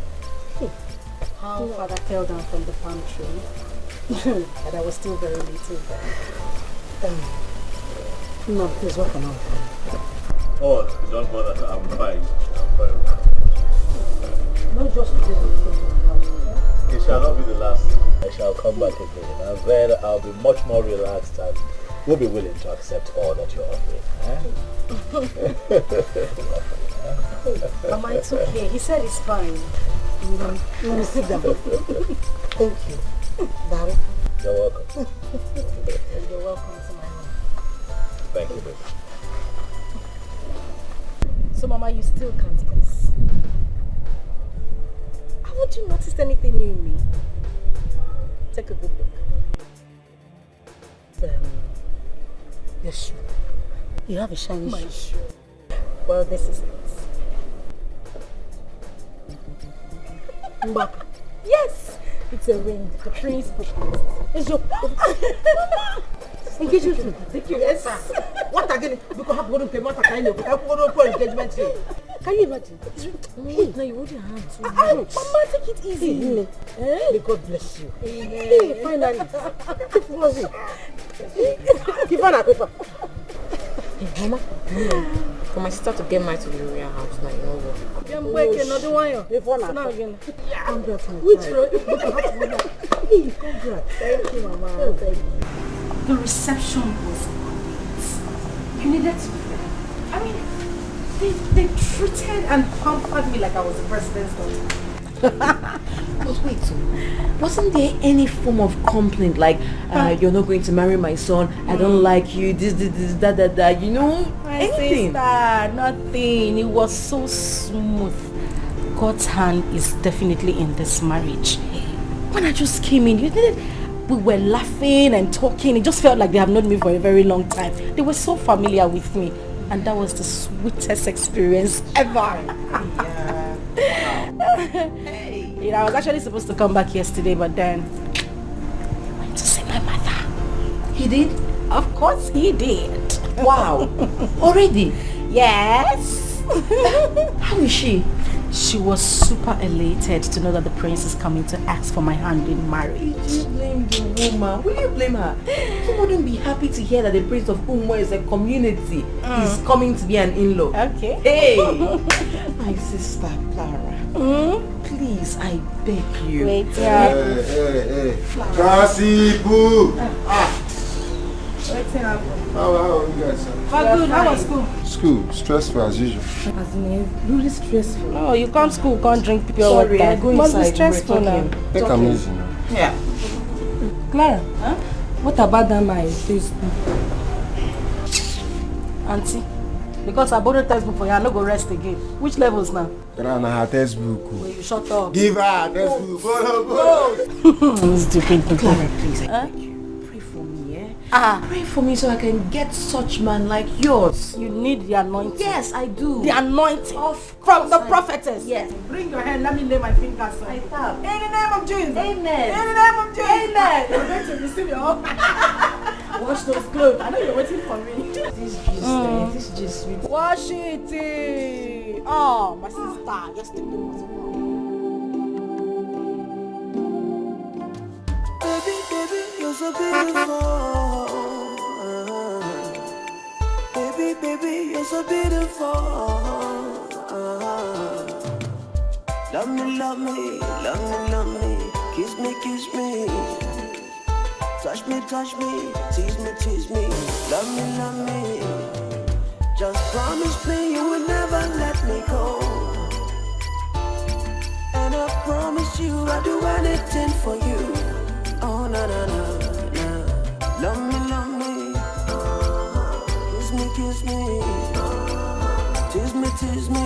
How father fell down from the palm tree. And I was still very little. No, please, what can I do? Oh, don't bother. I'm fine. I'm very well. Not just to do It shall not be the last. I shall come back again. And then I'll be much more relaxed and will be willing to accept all that you're offering. Mama, it's okay. He said it's fine. Sit down. Thank you. Darling. You're welcome. You're welcome to my home. Thank you, baby. So, Mama, you still can't guess. Haven't you noticed anything new in me? Take a good look. Your shoe. You have a shiny My shoe. shoe. Well, this is it. Mbaka. Yes! It's a ring. The prince proposed. It's your engagement ring. Thank you. Yes. What again? Because have to pay what kind of engagement ring. Can you imagine? Hey, now you hold your hand too. Mama, take it easy. May God bless you. Amen. Hey, finally. Give her a paper. Hey, Mama. For my sister to get married to the royal house, now you know what? I'm breaking another one. So now again. Congrats, my Which child. Hey, congrats. Thank you, Mama. Thank you. The reception was great. You needed to be there. I mean, they treated and pampered me like I was the president's daughter. But wait, so wasn't there any form of complaint like you're not going to marry my son, I don't like you, this, that, you know? Anything? Sister, nothing. It was so smooth. God's hand is definitely in this marriage. When I just came in, we were laughing and talking. It just felt like they have known me for a very long time. They were so familiar with me. And that was the sweetest experience ever. You know, I was actually supposed to come back yesterday, but then I went to see my mother. He did? Of course he did. Wow. Already? Yes. How is she? She was super elated to know that the prince is coming to ask for my hand in marriage. You blame the woman. Will you blame her? You wouldn't be happy to hear that the prince of Umwa is a community. He's coming to be an in-law. Okay. Hey, my sister Clara. Please, I beg you. Wait, Hey. Kasibu! What's happening? How are you guys? Good. How was school? School, stressful as usual. Really stressful. Oh, you come school, can't drink pure Sorry, water. I go Must be inside. stressful now. Take them easy now. Yeah. Clara, what about that my Facebook? Auntie, because I borrowed textbook for you, I no go rest again. Which levels now? Get her textbook. Will you shut up? Give her textbook. Go. I'm stupid. Clara, please, I beg you. Pray for me, Pray for me so I can get such man like yours. You need the anointing. Yes, I do. The anointing from the prophetess. Yes. Bring your hand, let me lay my fingers on. I have. In the name of Jesus. Amen. In the name of Jesus. Amen. You're going to receive your own. Wash those clothes. I know you're waiting for me. This is just sweet. Wash it. Oh, my sister. Just take the most. Baby, you're so beautiful. Baby, you're so beautiful. Love me, kiss me, touch me, tease me, love me. Just promise me you will never let me go. And I promise you I'll do anything for you. Oh, no. Love me. Kiss me. Tease me.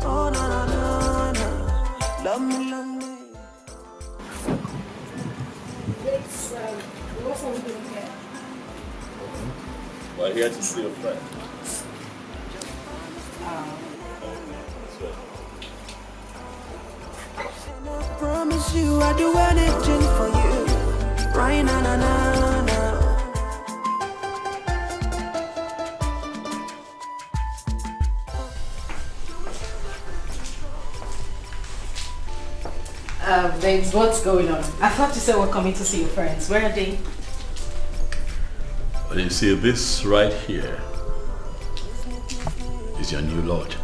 Oh, no. Love me. What's on doing here? We're here to see your friend. And I promise you I'll do anything for you. Right now. Babes, what's going on? I thought you said we're coming to see your friends. Where are they? Well, you see, this right here is your new lord.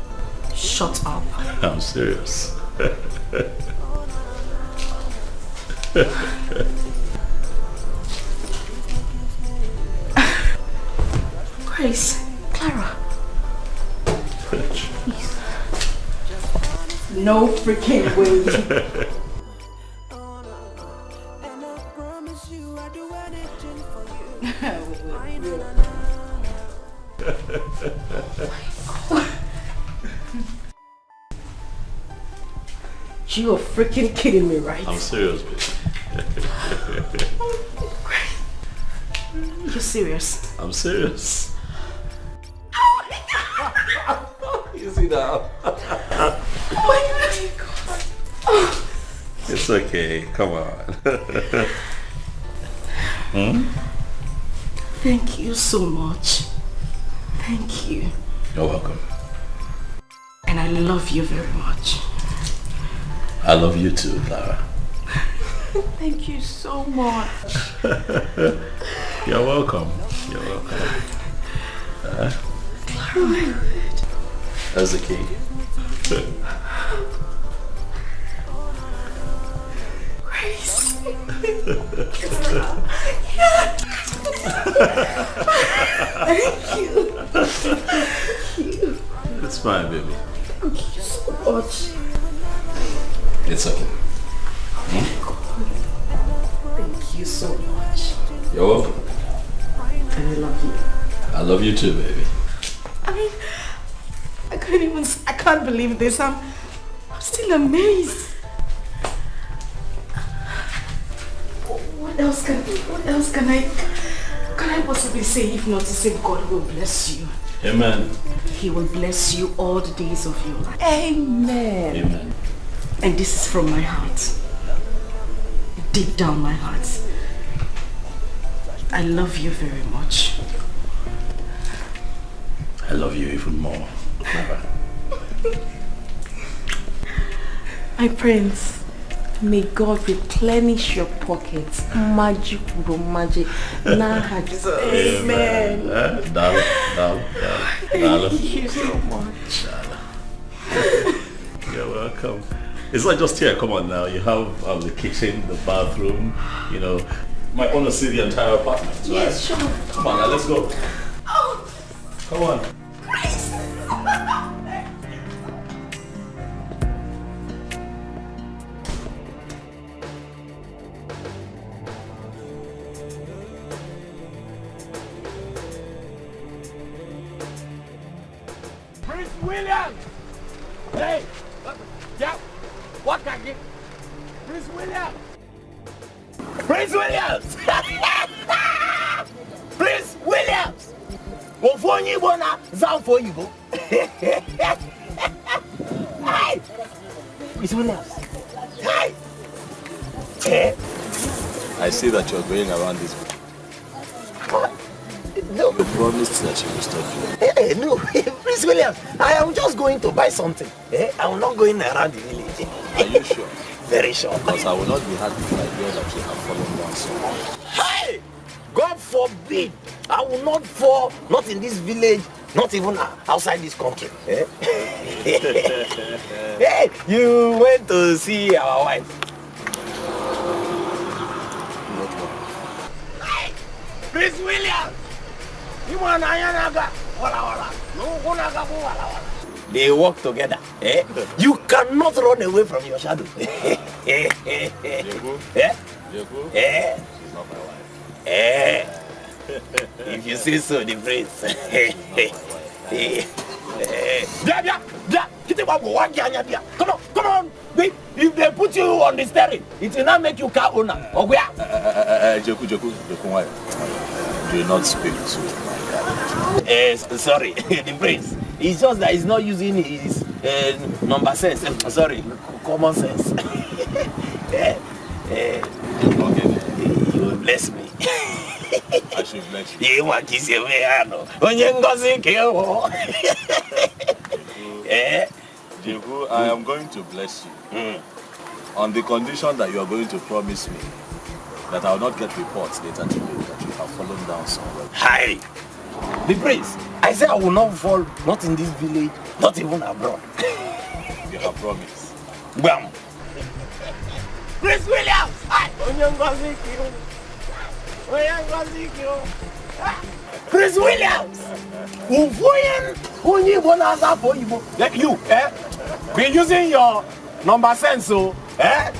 Shut up. I'm serious. Grace, Clara. Jeez. No freaking way. You are freaking kidding me, right? I'm serious, bitch. You're serious? I'm serious. Oh my god! Easy now. Oh my god! Oh. It's okay, come on. Thank you so much. Thank you. You're welcome. And I love you very much. I love you too, Clara. Thank you so much. You're welcome. You're welcome. Clara. That's the key. Grace. Thank you. Thank you. It's fine, baby. Thank you so much. It's okay. Thank you so much. You're welcome. And I love you. I love you too, baby. I mean, I can't believe this. I'm still amazed. What else can I possibly say if not to say God will bless you? Amen. He will bless you all the days of your life. Amen. Amen. And this is from my heart. Deep down my heart. I love you very much. I love you even more. My prince, may God replenish your pockets. Magic, Amen. Darling. Thank you so much. You're welcome. It's not just here. Come on now. You have the kitchen, the bathroom. You know, might want to see the entire apartment, right? Yes, sure. Come on now, let's go. Oh. Come on. Prince William! Hey! Yeah! What can you? Prince William! Prince Williams! Prince Williams! Ofonyi bona Zamfo Yibo. Hey! Prince Williams! Hey! Hey! I see that you're going around this. No. You promised that you will stop you. Hey, no, Prince Williams, I am just going to buy something. I'm not going around the village. Are you sure? Very sure. Because I will not be happy if I hear that you have fallen down somewhere. Hey! God forbid! I will not fall, not in this village, not even outside this country. Hey, you went to see our wife. Hey! Prince William! They work together. You cannot run away from your shadow. Jeku? She's not my wife. If you say so, the prince. Come on. Wait, if they put you on the steering, it will not make you car owner. Jeku, do not speak to my God. Sorry, the prince. It's just that he's not using his number sense. Sorry, common sense. You will bless me. I should bless you. You want to kiss your man? Jeku, I am going to bless you. On the condition that you are going to promise me that I will not get reports later today that you have fallen down somewhere. Hi! The prince, I say I will not fall, not in this village, not even abroad. You have promised. Bam! Prince Williams! Hi! Prince Williams! You, be using your number sense, so, Hey,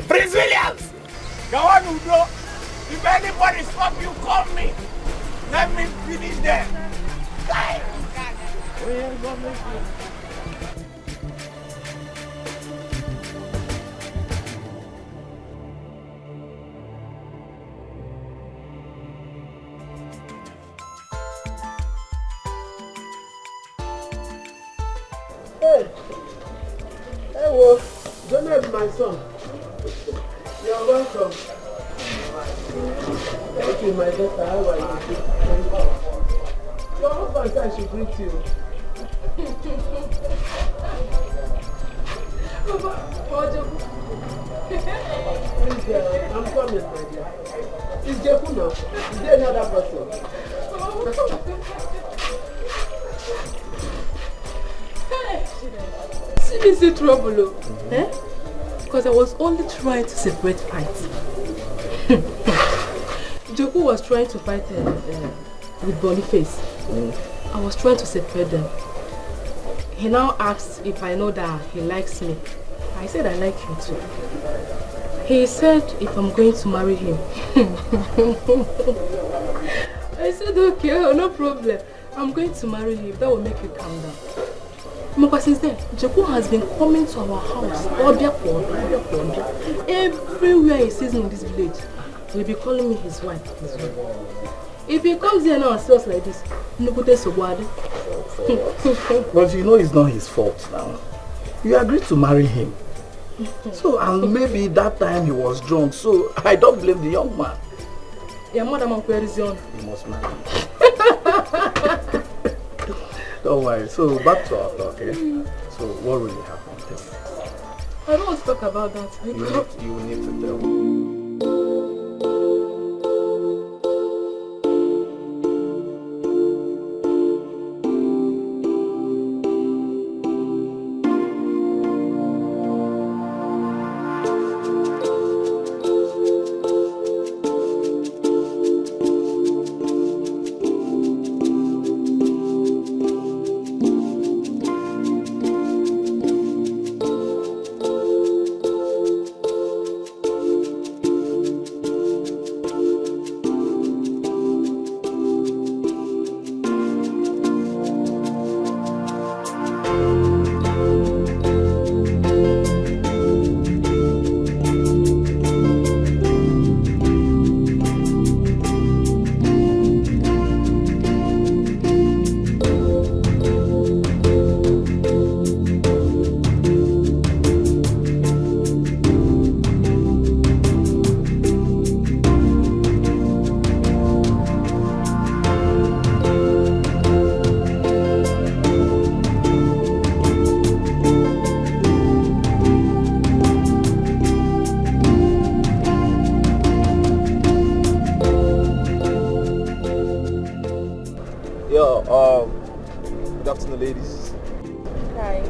Prince Williams! Go on, bro. If anybody stop you, call me. Let me finish them. Hey! Hey, well, Jonah, my son. You're welcome. Thank you, my daughter. How are you? Your husband said I should greet you. I'm coming, my dear. It's Jeku now. Is there another person? See me see trouble, because I was only trying to separate fights. Jeku was trying to fight with Boniface. I was trying to separate them. He now asks if I know that he likes me. I said I like him too. He said if I'm going to marry him. I said okay, no problem. I'm going to marry him. That will make you calm down. Because since then, CHUKWU has been coming to our house. Everywhere he sees me in this village, he'll be calling me his wife. If he comes here now and sees us like this, but you know it's not his fault now. You agreed to marry him. So, and maybe that time he was drunk, so I don't blame the young man. Your mother is young. He must marry. Don't worry. So, back to our talk, okay? So, what really happened? I don't want to talk about that. You need to tell me. Good afternoon, ladies. Hi.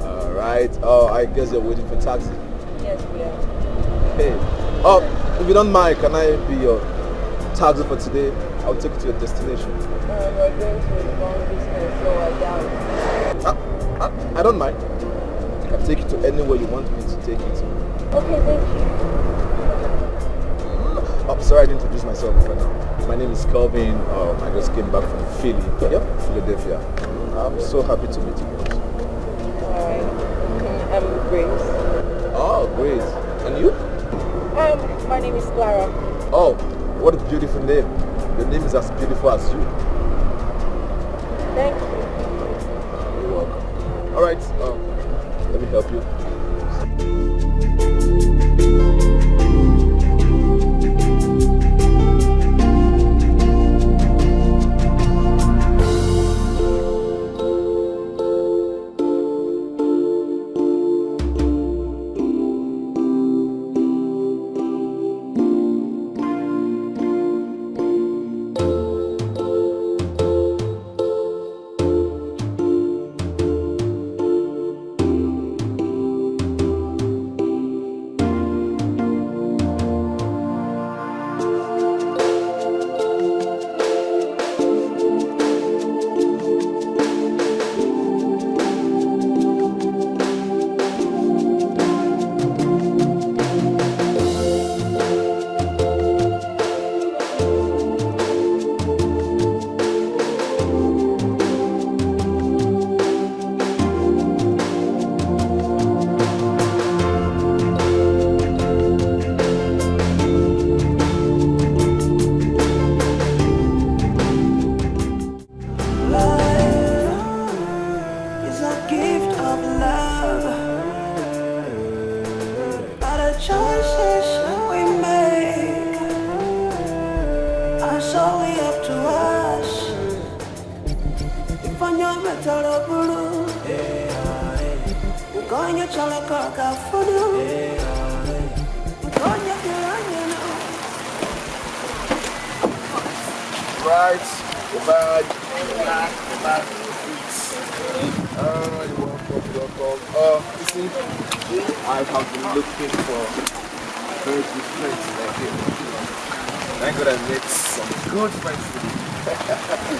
Alright, I guess you're waiting for taxi. Yes, we are. Hey, if you don't mind, can I be your taxi for today? I'll take you to your destination. We're going to the long distance, so I doubt. I don't mind. I'll take you to anywhere you want me to take you to. Okay, thank you. Oh, sorry I didn't introduce myself before now. My name is Kelvin. I just came back from Philly. Yep, Philadelphia. I'm so happy to meet you guys. Alright. I'm Grace. Oh, Grace. And you? My name is Clara. Oh, what a beautiful name. Your name is as beautiful as you. Thank you. You're welcome. Alright, let me help you.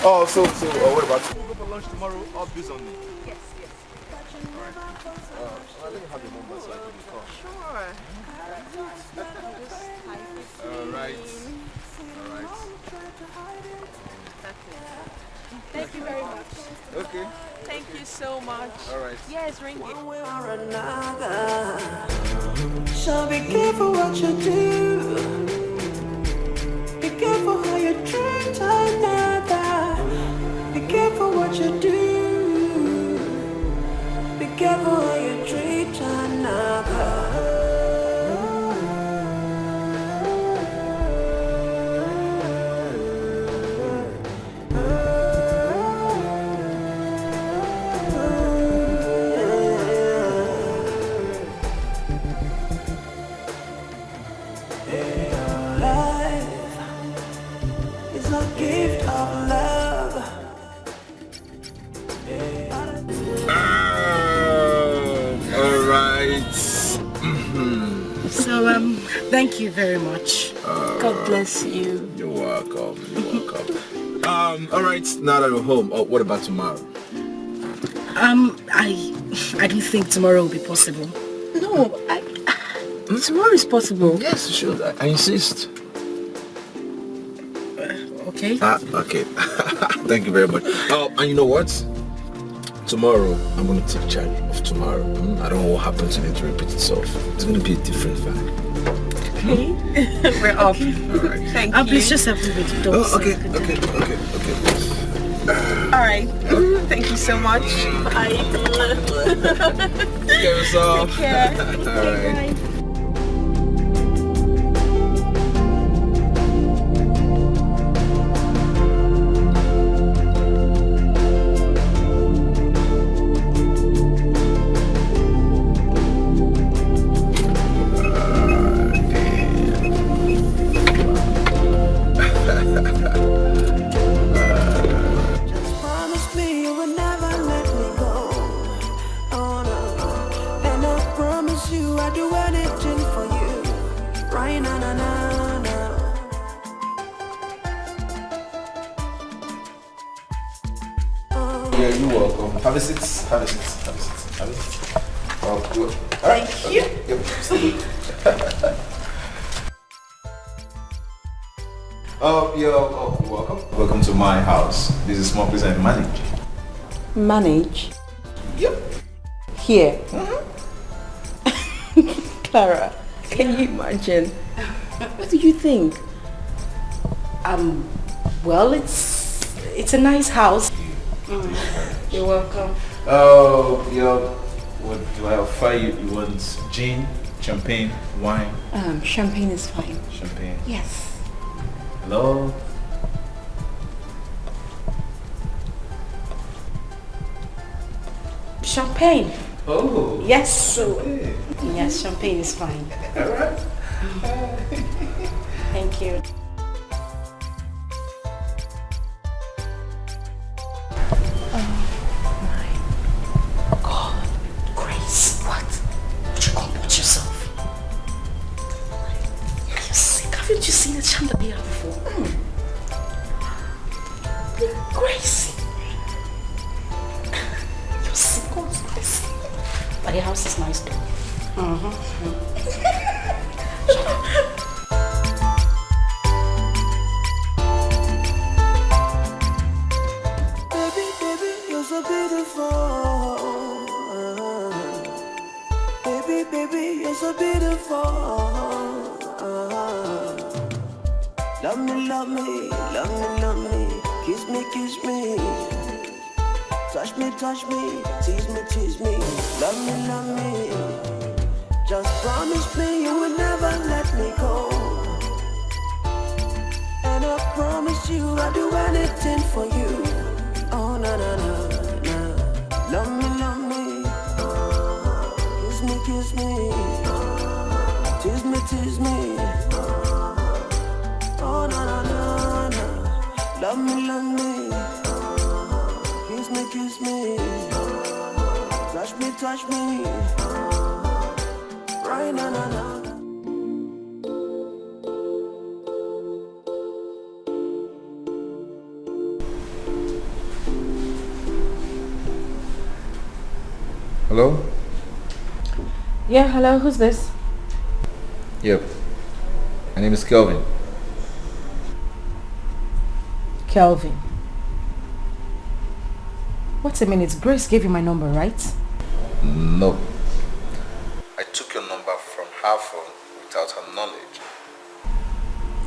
Oh, so what about you? We'll go for lunch tomorrow. All biz on me. Yes. Alright. Let me have your number so I can call. Sure. Alright. Thank you very much. Okay. Thank you so much. Alright. Yes, ring it. One way or another. So be careful what you do. Be careful how you treat another. Be careful what you do. Be careful how you treat another. Thank you very much. God bless you. You're welcome. All right. Now that we're home, what about tomorrow? I don't think tomorrow will be possible. No, tomorrow is possible. Yes, sure. I insist. Okay. Okay. Thank you very much. And you know what? Tomorrow, I'm going to take charge of tomorrow. I don't know what happens in it to repeat itself. It's going to be a different vibe. Okay. We're off. All right. Thank you. Please just have to be the door. Okay. All right. Thank you so much. Bye. Take care of yourself. Take care. All right. Have a seat. Oh, good. Thank you. Yep. Welcome. Welcome to my house. This is a small place I manage. Manage? Yep. Here? Clara, can you imagine? What do you think? Well, it's a nice house. You're welcome. What do I offer you? You want gin, champagne, wine? Champagne is fine. Champagne? Yes. Hello? Champagne. Oh. Yes. Champagne. Yes, champagne is fine. All right. Thank you. Haven't you seen a chandelier before? Gracie! You're sick, what's this? But the house is nice though. Baby, you're so beautiful. Baby, you're so beautiful. Love me, kiss me, touch me, tease me, love me, just promise me you will never let me go, and I promise you I'll do anything for you, oh na, love me, kiss me, tease me, oh na, love me, kiss me, touch me, right na. Hello? Yeah, hello, who's this? Yep. My name is Kelvin. Kelvin. Wait a minute, Grace gave you my number, right? No. I took your number from her phone without her knowledge.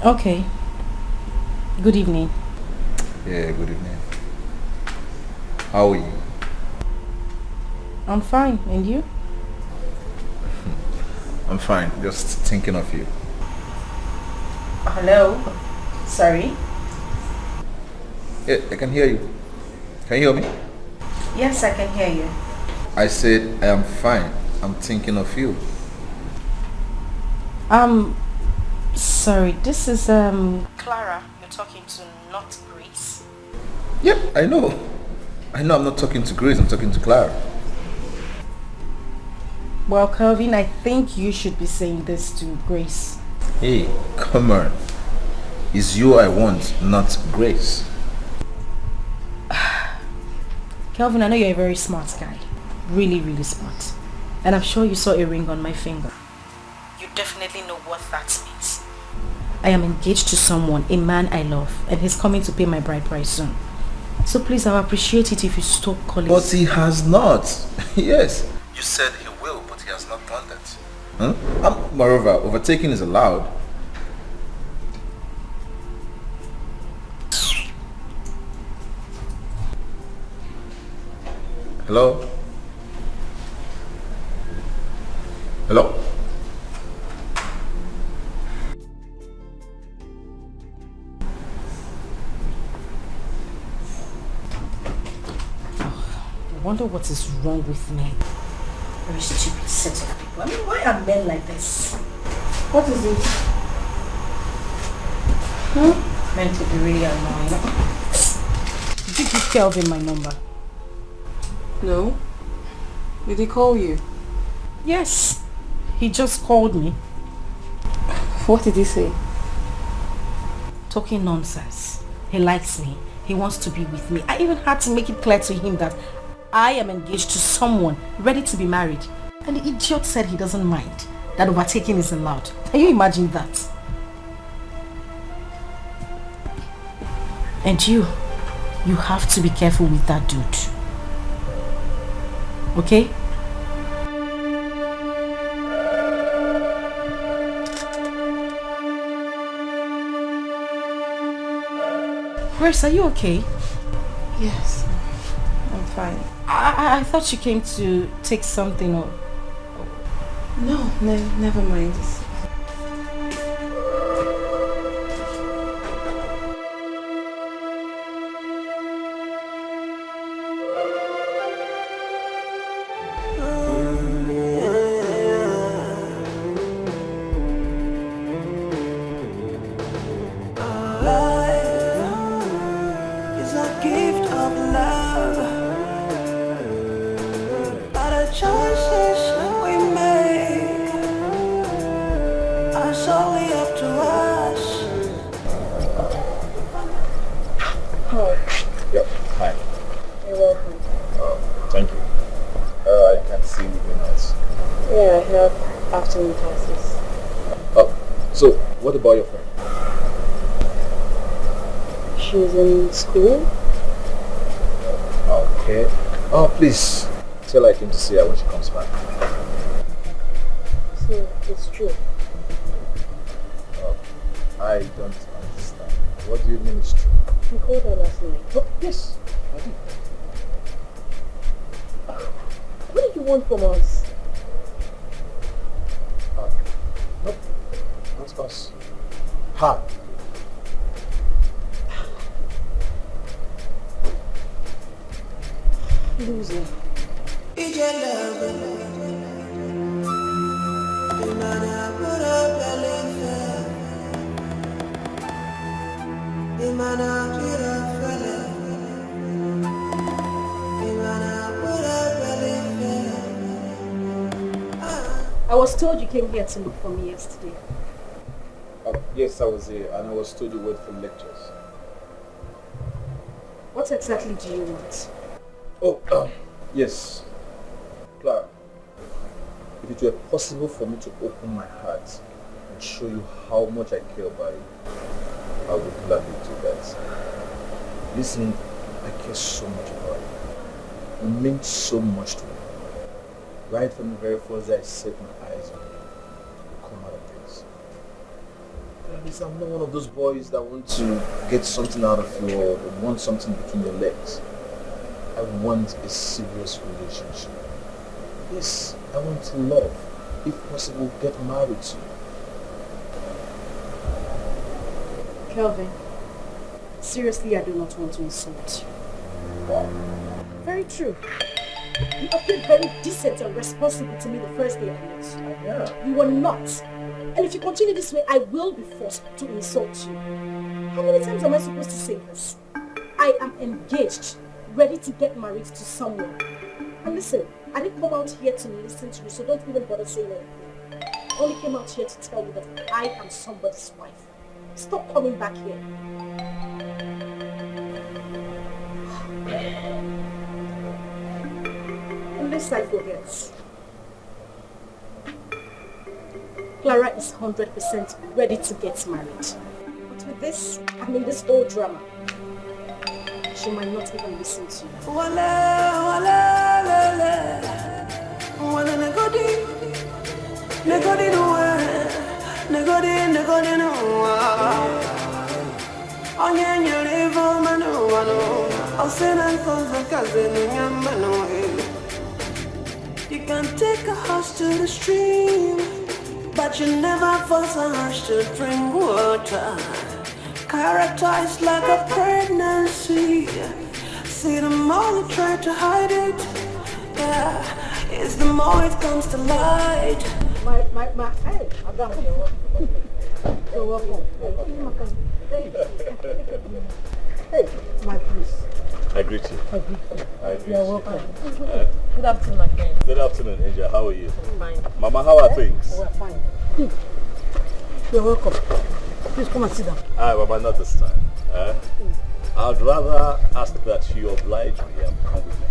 Okay. Good evening. Yeah, good evening. How are you? I'm fine, and you? I'm fine, just thinking of you. Hello? Sorry? Yeah, I can hear you. Can you hear me? Yes, I can hear you. I said I am fine. I'm thinking of you. Sorry, this is Clara you're talking to, not Grace. Yep, I know. I'm not talking to Grace, I'm talking to Clara. Well, Kelvin, I think you should be saying this to Grace. Hey, come on. It's you I want, not Grace. Kelvin, I know you're a very smart guy. Really, really smart. And I'm sure you saw a ring on my finger. You definitely know what that means. I am engaged to someone, a man I love, and he's coming to pay my bride price soon. So please, I'll appreciate it if you stop calling. But he has not. Yes. You said he will, but he has not done that. Huh? Moreover, overtaking is allowed. Hello? Hello? I wonder what is wrong with me. Very stupid set of people. I mean, why are men like this? What is it? Meant to be really annoying. Did you give Kelvin my number? No. Did he call you? Yes. He just called me. What did he say? Talking nonsense. He likes me. He wants to be with me. I even had to make it clear to him that I am engaged to someone ready to be married. And the idiot said he doesn't mind. That overtaking is allowed. Can you imagine that? And you have to be careful with that dude. Okay? Grace, are you okay? Yes, I'm fine. I thought you came to take something or... No, never mind. Classes. So what about your friend? She's in school. Okay. Oh, please tell her I came to see her when she comes back. So it's true. I don't understand. What do you mean it's true? You called her last night. Oh, yes, I did. What did you want from us? Nope, not us. Her. Loser. I was told you came here to look for me yesterday. Yes, I was here and I was told you wait for lectures. What exactly do you want? Oh, yes. Clara, If it were possible for me to open my heart and show you how much I care about you, I would gladly do that. Listen, I care so much about you. You mean so much to me. Right from the very first day I set my eyes on you, you come out of this. At least I'm not one of those boys that want to get something out of you or want something between your legs. I want a serious relationship. Yes, I want to love. If possible, get married to you. Kelvin, seriously, I do not want to insult you. Wow. Very true. You appeared very decent and responsible to me the first day I met you. Yeah. You were not. And if you continue this way, I will be forced to insult you. How many times am I supposed to say this? I am engaged, ready to get married to someone. And listen, I didn't come out here to listen to you, so don't even bother saying anything. I only came out here to tell you that I am somebody's wife. Stop coming back here. Unless I forget. Clara is 100% ready to get married. But with this, I mean this whole drama, she might not even listen to you. You can take a horse to the stream, but you never force a horse to drink water. Character is like a pregnancy. See, the more you try to hide it, yeah, it's the more it comes to light. Hey, Adam, you're welcome. Hey, my priest. I greet you. I greet you. You're welcome. Good afternoon, my friend. Good afternoon, Angel. How are you? Fine. Mama, how are things? We're fine. You're welcome. Please come and sit down. Mama, not this time. I'd rather ask that you oblige me and come with me.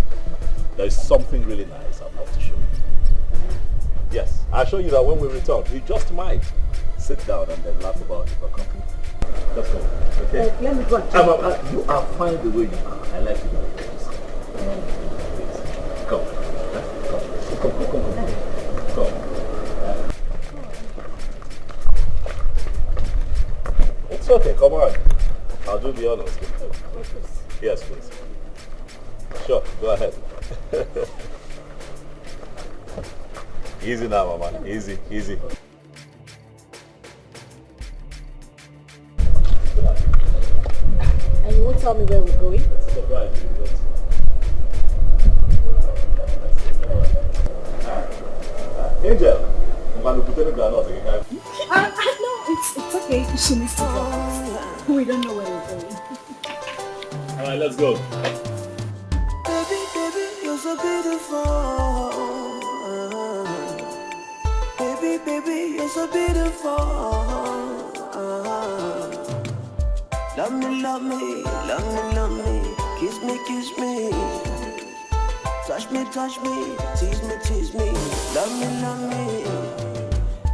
There is something really nice I'd love to show you. Yes, I'll show you that when we return. You just might sit down and then laugh about it for company. Let's go. Okay? Let me go and check. You are fine the way you are. I like you. Come. Come. It's okay, come on. I'll do the honors. Yes, please. Sure, go ahead. Easy now, Mama. Easy, easy. And you won't tell me where we're going? Surprise you. Angel, no, it's okay. She needs to go. We don't know where we're going. All right, let's go. Baby, baby, you're so beautiful. Baby, baby, you're so beautiful. Love me, love me, love me, love me. Kiss me, kiss me. Touch me, tease me, tease me. Love me,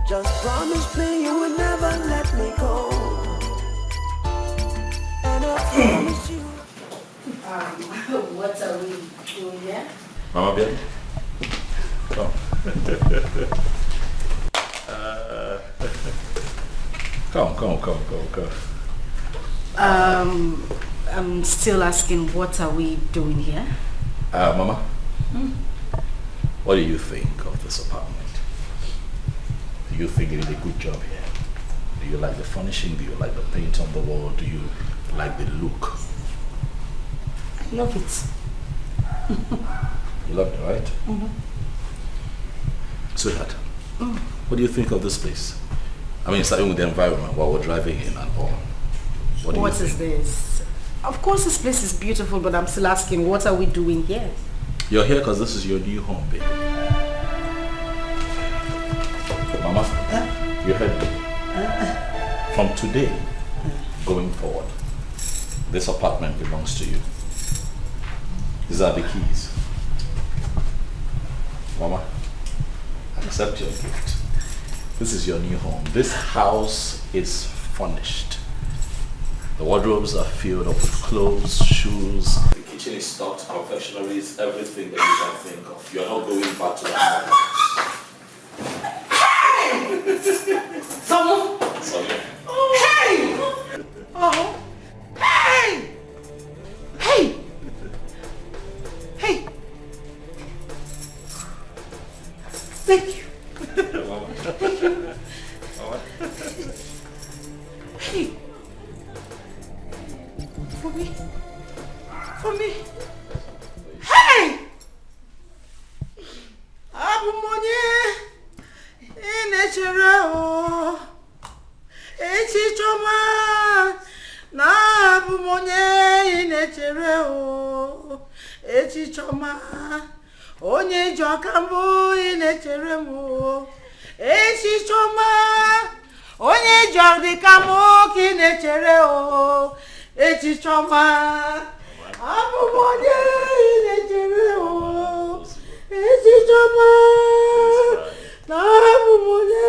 just promise me you will never let me go. And I promise you. What are we doing here? Mama, baby. Come. Come. I'm still asking, what are we doing here? Mama, what do you think of this apartment? Do you think you did a good job here? Do you like the furnishing? Do you like the paint on the wall? Do you like the look? I love it. You love it, right? Mm-hmm. Sweetheart, what do you think of this place? I mean, starting with the environment while we're driving in and all. What is this? Of course this place is beautiful, but I'm still asking, what are we doing here? You're here because this is your new home, baby. Mama, you heard me. From today, going forward, this apartment belongs to you. These are the keys. Mama, Accept your gift. This is your new home. This house is furnished. The wardrobes are filled up with clothes, shoes. The kitchen is stocked, confectionaries, everything that you can think of. You're not going back to that house. Someone? Hey! Oh! Hey! Hey! Hey! Thank you. Thank you. Hey! For me? For me? Hey! Abumonye! Inechere o! Echichoma! Na abumonye inechere o! Echichoma! Onye jokambo inechere mo! Echichoma! Onye jodikamo kinechere o! Echichoma! Abumonye inechere o! Echichoma! Na abumonye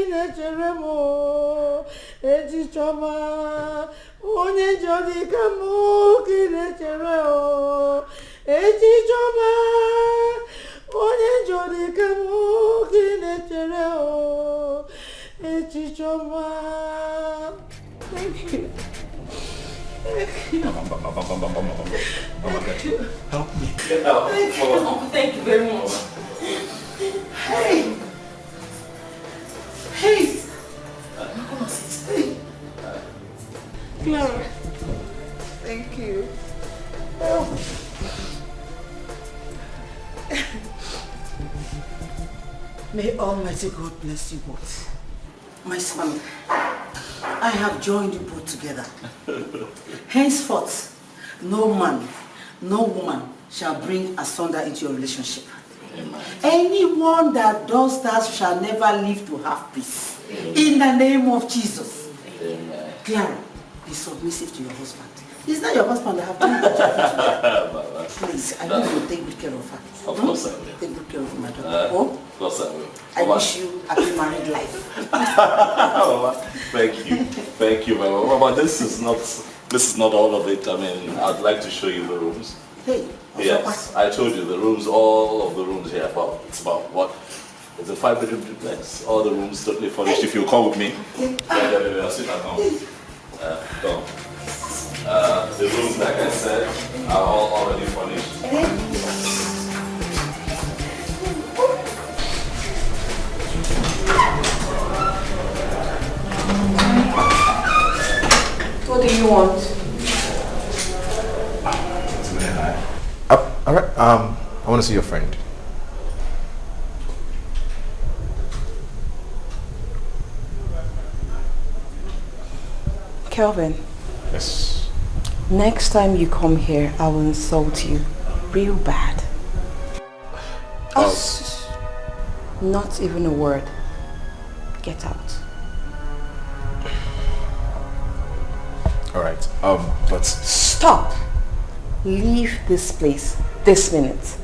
inechere mo! Echichoma! Onye jodikamo kinechere o! Echichoma! Onye jodikamo kinechere o! Echichoma! Thank you. Mama, get you. Help me. Thank you. Thank you very much. Hey! Hey! Hey! Clara, thank you. Oh. May Almighty God bless you both. My son, I have joined you both together. Henceforth, no man, no woman shall bring asunder into your relationship. Amen. Anyone that does that shall never live to have peace. Amen. In the name of Jesus. Amen. Clara, be submissive to your husband. Is that your husband that have done that? Please, I need you to take good care of her. Of course I will. Take good care of my daughter. Of course I will. I wish you a happy married life. Mama, thank you. Thank you, Mama. Mama, this is not all of it. I mean, I'd like to show you the rooms. Hey. Yes, I told you the rooms, all of the rooms here, it's about what? It's a 5-bedroom duplex. All the rooms totally furnished. If you come with me, I'll sit at home. Come. The rooms, like I said, are all already furnished. What do you want? Alright, I want to see your friend. Kelvin. Yes. Next time you come here, I will insult you real bad. Not even a word. Get out. Alright, but... Stop! Leave this place this minute.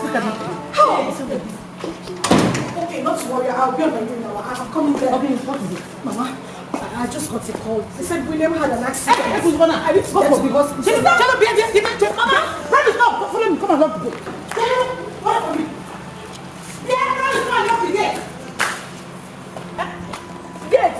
Look at me. How? Okay, not to worry. I'll be on my way now. I'm coming there. Okay, what is it? Mama, I just got a call. They said William had an accident. I need to go to the hospital. Shut up, Mama! Run it up! Follow me. Come on, lock the gate. Follow me. Yeah, run it. Come on, lock the gate. Gate!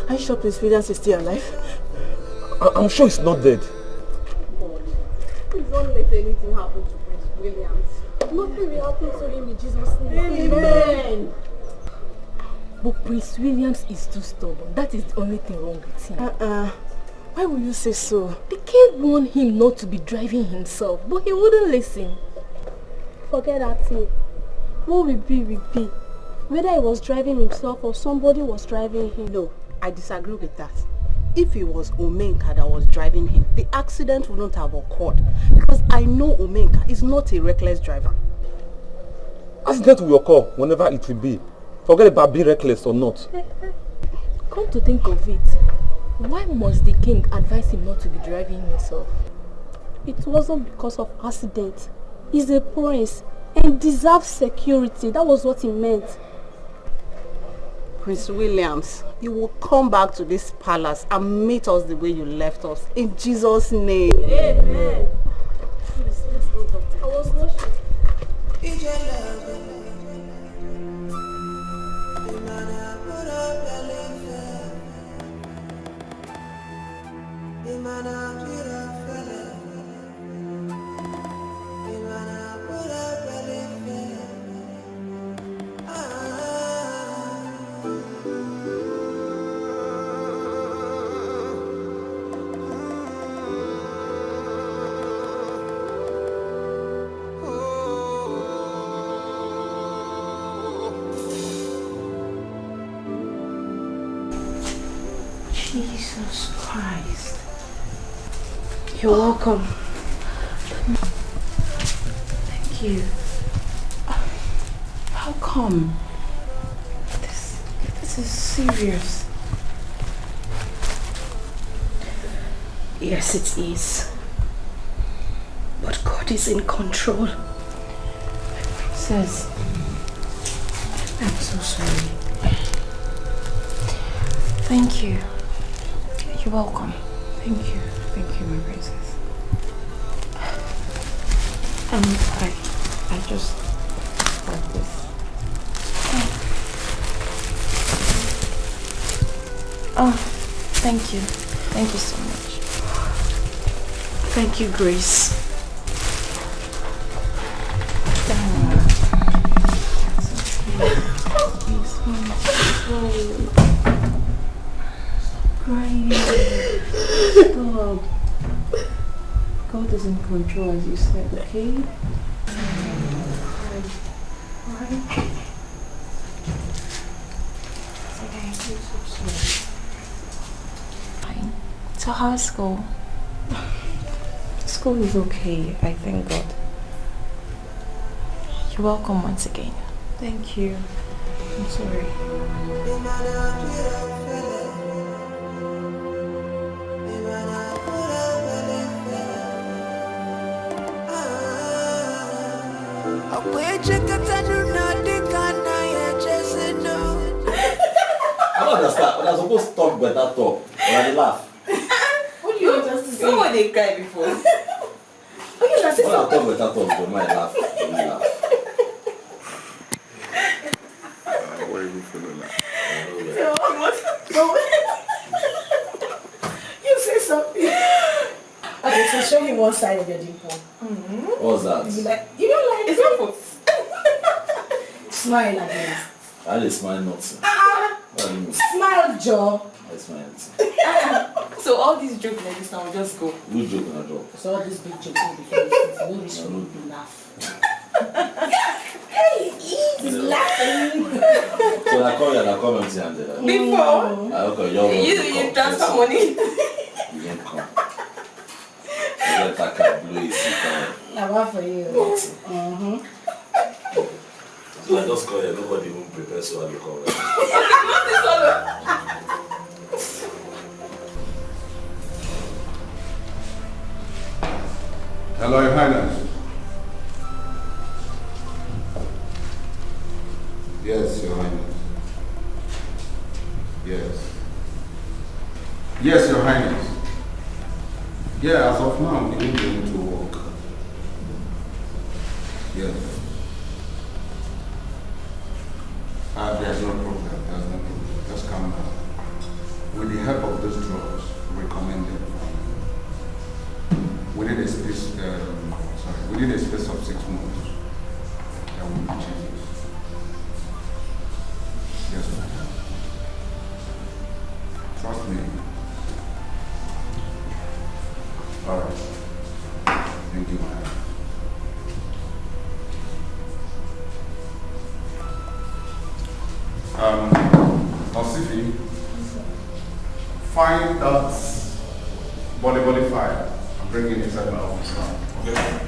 Are you sure Prince Williams is still alive? I'm sure he's not dead. Please don't let anything happen to Prince Williams. Nothing will happen to him in Jesus' name. Amen. But Prince Williams is too stubborn. That is the only thing wrong with him. Why would you say so? The king warned him not to be driving himself, but he wouldn't listen. Forget that thing. What will be will be. Whether he was driving himself or somebody was driving him. No, I disagree with that. If it was Omenka that was driving him, the accident wouldn't have occurred. Because I know Omenka is not a reckless driver. Accident will occur whenever it will be. Forget about being reckless or not. Come to think of it, why must the king advise him not to be driving himself? It wasn't because of accident. He's a prince and deserves security. That was what he meant. Prince Williams, you will come back to this palace and meet us the way you left us. In Jesus' name. Amen. Please, let's go, doctor. I was watching. Jesus Christ. You're welcome. Thank you. How come? This is serious. Yes, it is. But God is in control. Princess, I'm so sorry. Thank you. You're welcome. Thank you. Thank you, my princess. I just got this. Oh, thank you. Thank you so much. Thank you, Grace. Stop. God is in control, as you said, okay? Alright. Fine. So how's school? School is okay, I thank God. You're welcome once again. Thank you. I'm sorry. I don't understand. When I was supposed to talk better talk, when I laugh. What do you want us to say? Someone they cry before. When I talk better talk, when I laugh, when I laugh. Where are we from? You say something. Okay, so show me one side of your dimple. What's that? You don't like it? Smile like this. I just smile not. Smile, Joe. I smile. So all these jokes like this now will just go. Who joke and a joke? So all these big jokes will be finished. You will laugh. Hey, he's laughing. So I call you and I come empty handed. Before. You transfer money. You didn't come. I can't blow it. Now what for you? So I just call you, nobody will prepare, so I will call you. Hello, Your Highness. Yes, Your Highness. Yes. Yes, Your Highness. Yeah, as of now, we didn't be able to work. Yes. There's no problem. There's no problem. Just calm down. With the help of those drugs recommended, within a space, within a space of 6 months, there will be changes. Yes, madam. Trust me. All right. Thank you, madam. Nasifi, find that body file and bring it inside my office now. Okay?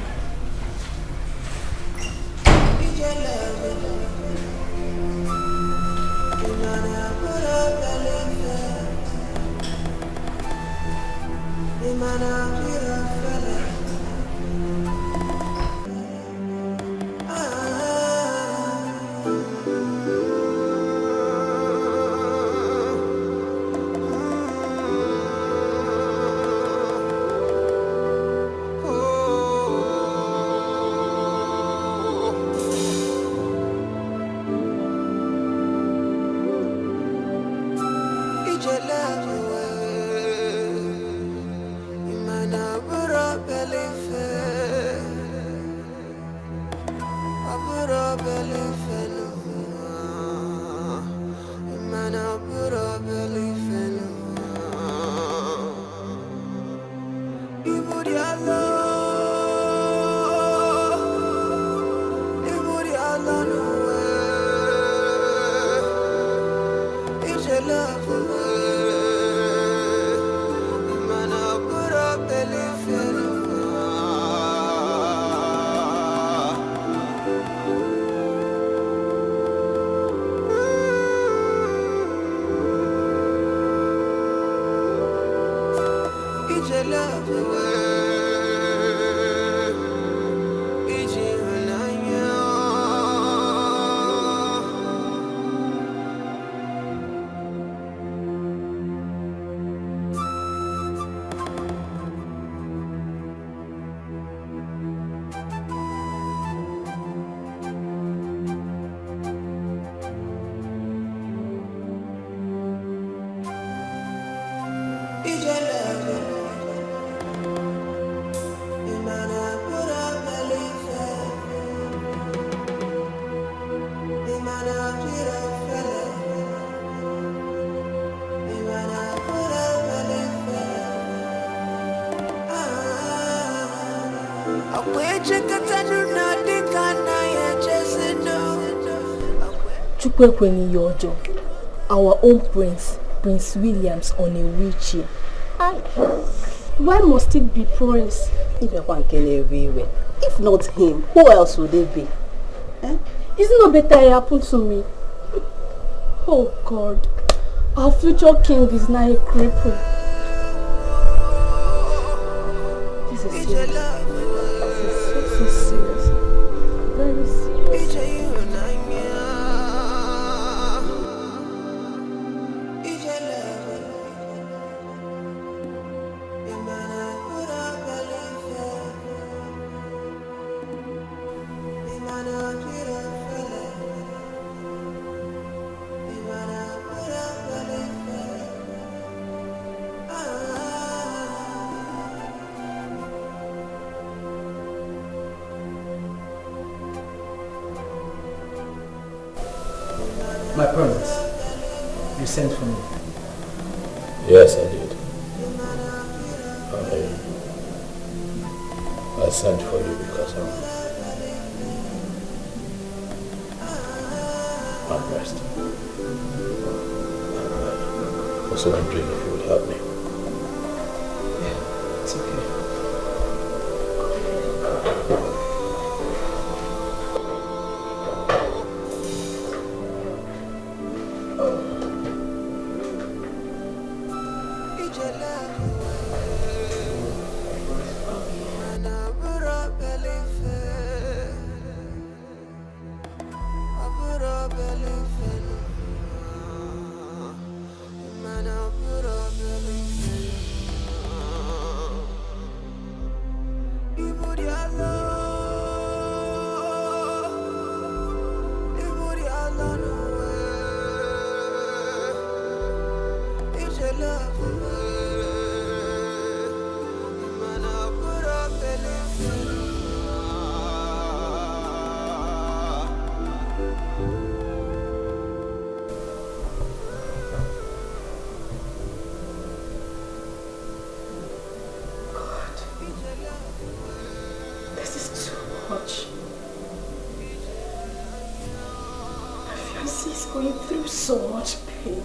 CHUKWU, our own Prince Williams on a wheelchair. Why must it be Prince? If not him, who else would it be? Isn't it better it happened to me? Oh God, our future king is now a cripple. This is serious. This is so serious. Very serious. My parents, you sent for me. Yes, I did. I sent for you because I'm pressed. I was wondering if you would help me. Yeah, it's okay. So much pain.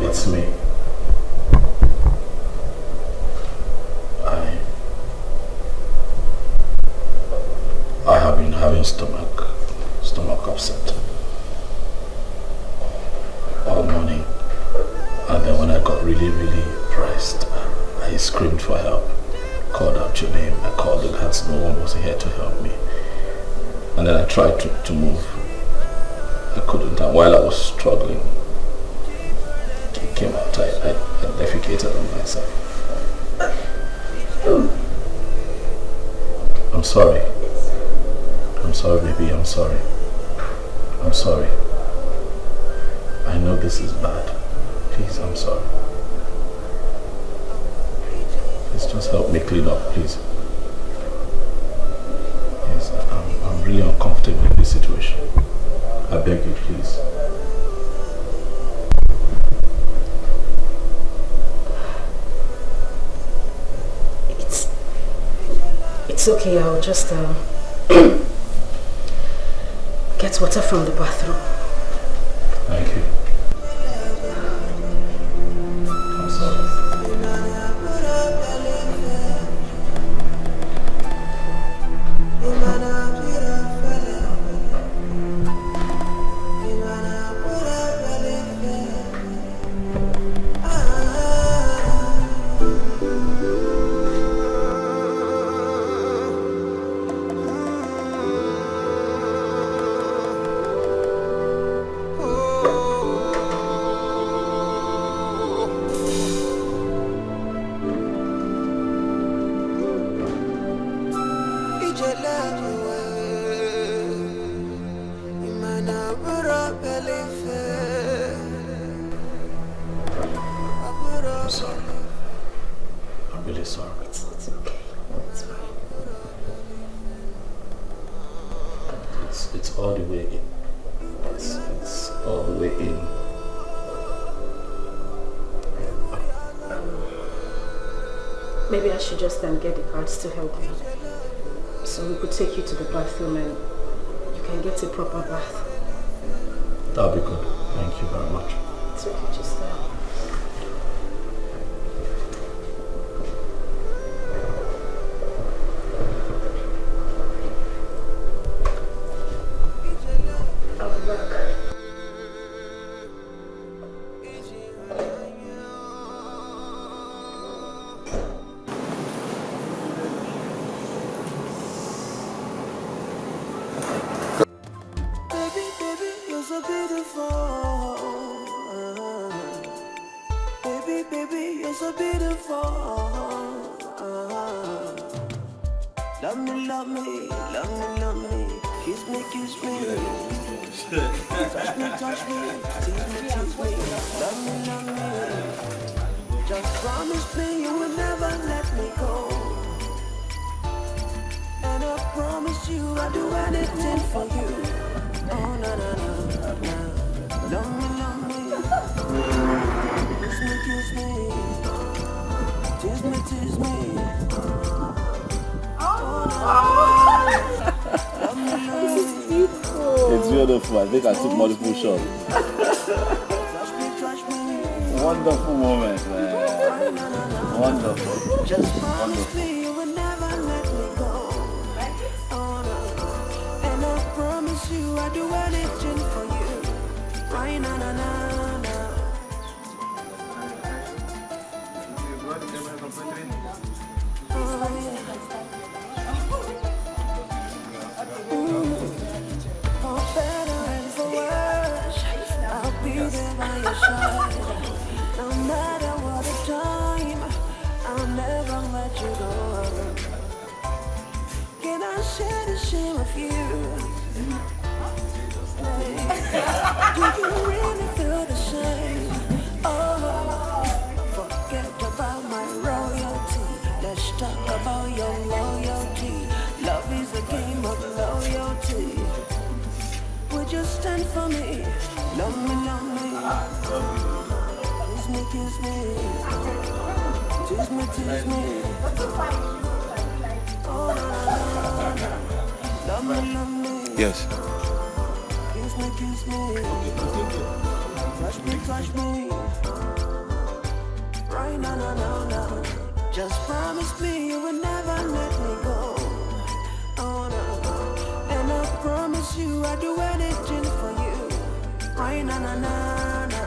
It's me. I have been having stomach upset all morning, and then when I got really pressed, I screamed for help, called out your name. I called the guards, no one was here to help me, and then I tried to move. I couldn't, and while I was struggling, it came out. I defecated on myself. I'm sorry. I'm sorry, baby. I'm sorry. I'm sorry. I know this is bad. Please, I'm sorry. Please just help me clean up, please. Yes, I'm really uncomfortable in this situation. I beg you, please. It's okay, I'll just get water from the bathroom. Thank you. I'm sorry. I'm sorry. I'm really sorry. It's okay. It's fine. It's all the way in. It's all the way in. Maybe I should just get the guards to help you. So we could take you to the bathroom and you can get a proper bath. That'll be good. Thank you very much. It's okay, just I'll be back. It's beautiful. I think I took multiple shots. Wonderful moment, man. Wonderful. Just promise me you will never let me go. And I promise you I'll do anything for you. Right na na na na. For better and for worse, I'll be there by your side. No matter what the time, I'll never let you go. Can I share the shame of you? Do you really feel the same? Oh, forget about my royalty. Let's talk about your loyalty. Love is a game of loyalty. Would you stand for me? Love me, love me. Kiss me, kiss me. Tease me, tease me. Oh, na, na, na. Love me, love me. Yes. Kiss me, kiss me. Touch me, touch me. Right now, no, no, no. Just promise me you will never let me go. Oh, no. And I promise you I'll do anything for you. Right now, no, no, no.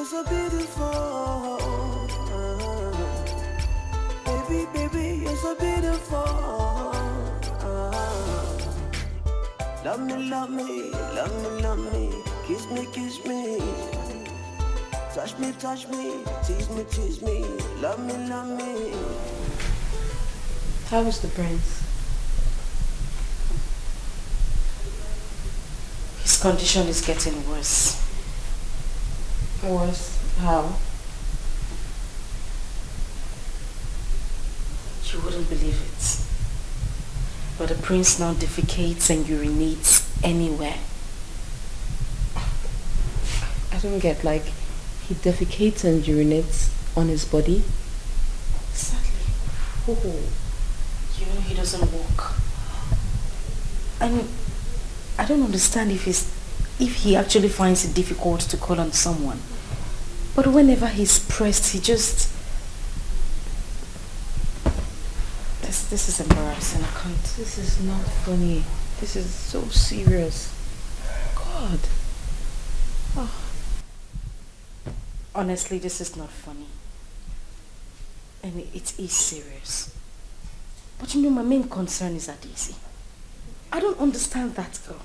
So beautiful, baby, baby, you're so beautiful. Love me, love me, love me, love me. Kiss me, kiss me. Touch me, tease me, tease me. Love me, love me. How is the prince? His condition is getting worse. Worse? How? You wouldn't believe it. But the prince now defecates and urinates anywhere. I don't get, like, he defecates and urinates on his body? Sadly. Oh, you know he doesn't walk. And I don't understand if he actually finds it difficult to call on someone. But whenever he's pressed, he just... This is embarrassing. I can't. This is not funny. This is so serious. God. Oh. Honestly, this is not funny. And it is serious. But you know, my main concern is Adisi. I don't understand that girl.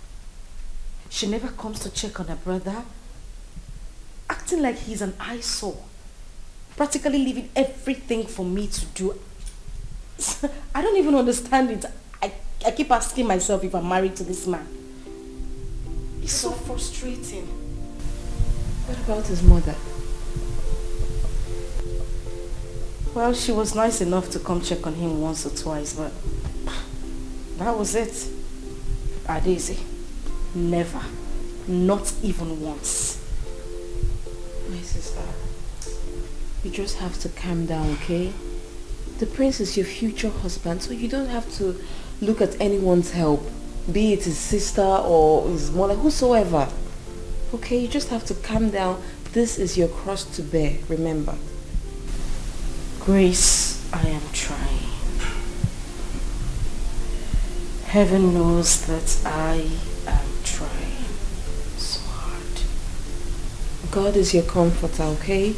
She never comes to check on her brother. acting like he's an eyesore. Practically leaving everything for me to do. I don't even understand it. I keep asking myself if I'm married to this man. It's so frustrating. What about his mother? Well, she was nice enough to come check on him once or twice, but that was it. Adeze, never. Not even once. My sister, you just have to calm down, okay? The prince is your future husband, so you don't have to look at anyone's help, be it his sister or his mother, whosoever. Okay, you just have to calm down. This is your cross to bear, remember. Grace, I am trying. Heaven knows that I am trying so hard. God is your comforter, okay?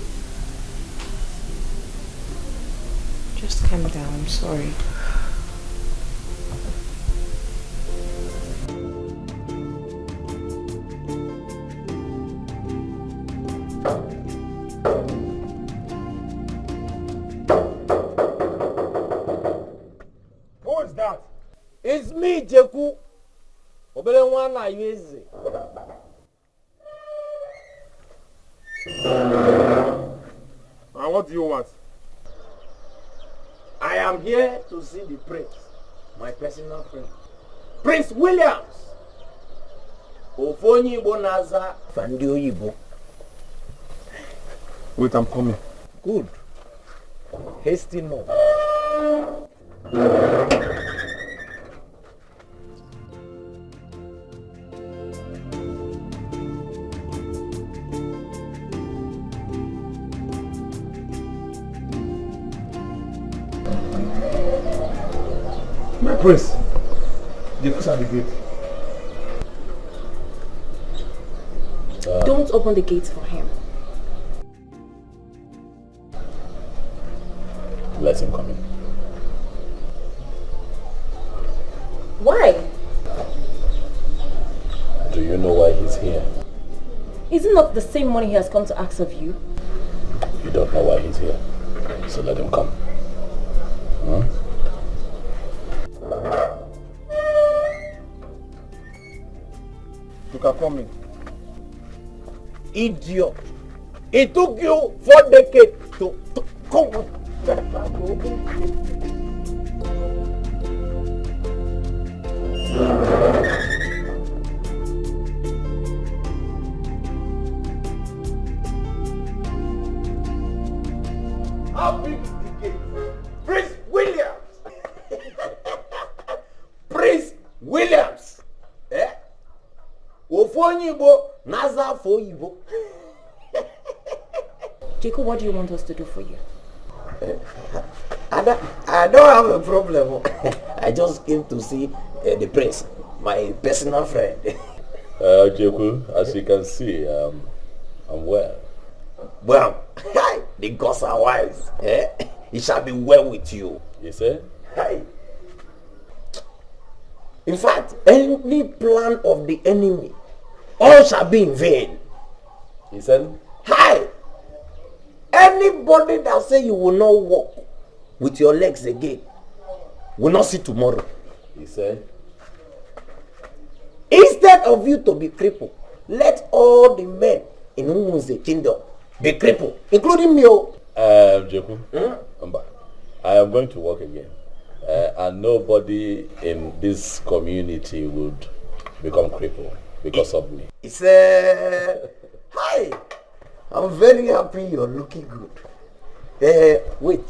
Just calm down, I'm sorry. Who is that? It's me, Jeku. And what do you want? I am here to see the prince, my personal friend. Prince Williams. Ofonyi Bonaza Fandio Yibo. Wait, I'm coming. Good. Hasty no. My prince, the close at the gate. Don't open the gates for him. Let him come in. Why? Do you know why he's here? Is it not the same money he has come to ask of you? You don't know why he's here, so let him come. Hmm? You can come in. Idiot. It took you 4 decades to come. How big is the gate? Prince Williams. Prince Williams. Eh? Ofonyibo, Naza Foyibo. Jacob, what do you want us to do for you? I don't have a problem. I just came to see the prince, my personal friend. Jacob, as you can see, I'm well. Well, the gods are wise. It shall be well with you. You say? In fact, any plan of the enemy, all shall be in vain. He said? Anybody that say you will not walk with your legs again will not see tomorrow. He said? Instead of you to be crippled, let all the men in whose kingdom be crippled, including me. Jacob, I am going to walk again. And nobody in this community would become crippled because of me. It's hi. I'm very happy you're looking good. Wait.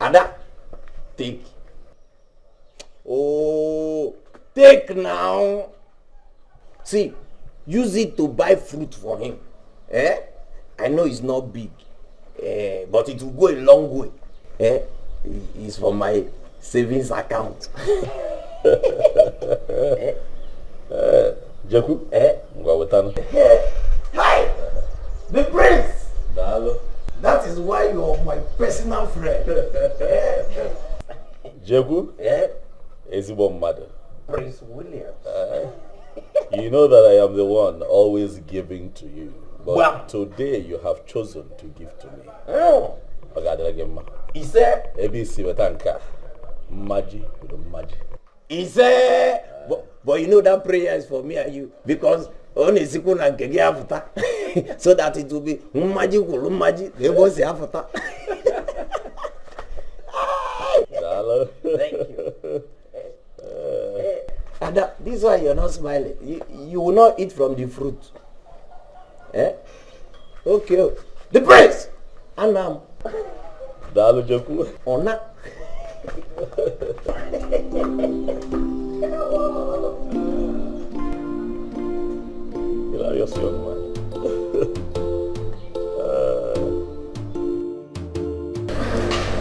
Ada, take. Oh, take now. See, use it to buy fruit for him. I know it's not big, but it will go a long way. It's for my savings account. Jacob, Hi, the prince. Dalo. That is why you are my personal friend. Jacob, is it one mother? Prince Williams. You know that I am the one always giving to you. But Well, today you have chosen to give to me. Oh. He said, ABC Watanka. Maji with a maji. He said, but you know that prayer is for me and you because only Sikun and Kegi after so that it will be Maji, they both say after. Thank you. Ada, this is why you're not smiling. You will not eat from the fruit. Eh? Okay. The praise! Anam. Dalu Joku. Ona. Hilarious young man.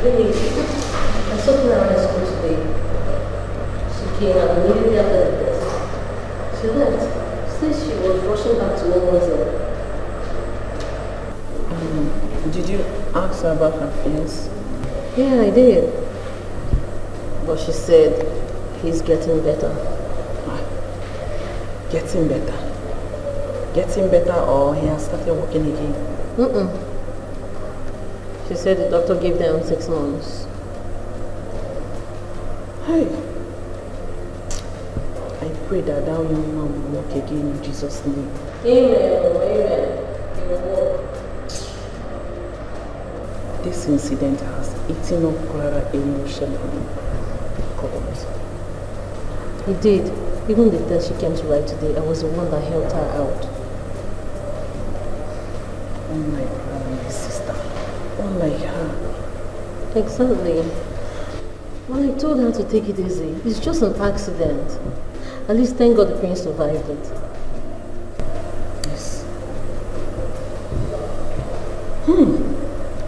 Really, I saw her around the school today. She came out immediately after the test. She left. Since she was rushing back to LONESON. Did you ask her about her feelings? Yeah, I did. But she said he's getting better. Getting better? Getting better or he has started working again? She said the doctor gave them 6 months. Hey. I pray that that young man will walk again in Jesus' name. Amen. Amen. He will walk. This incident has eaten up Clara emotionally. God. It did. Even the test she came to write today, I was the one that helped her out. Unlike her, my sister. Unlike her. Exactly. When I told her to take it easy, it's just an accident. At least thank God the prince survived it. Yes.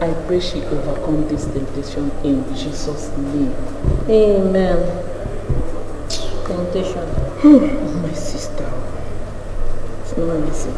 I pray she overcome this temptation in Jesus' name. Amen. Temptation. My sister. It's not easy.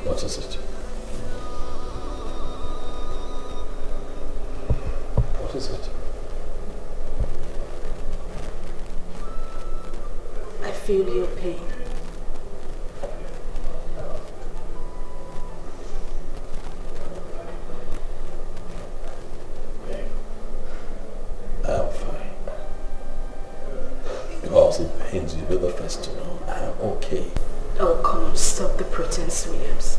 What is it? What is it? I feel your pain. I'm fine. Because it pains you, be the first to know I'm okay. Oh, come on, stop the pretense, Williams.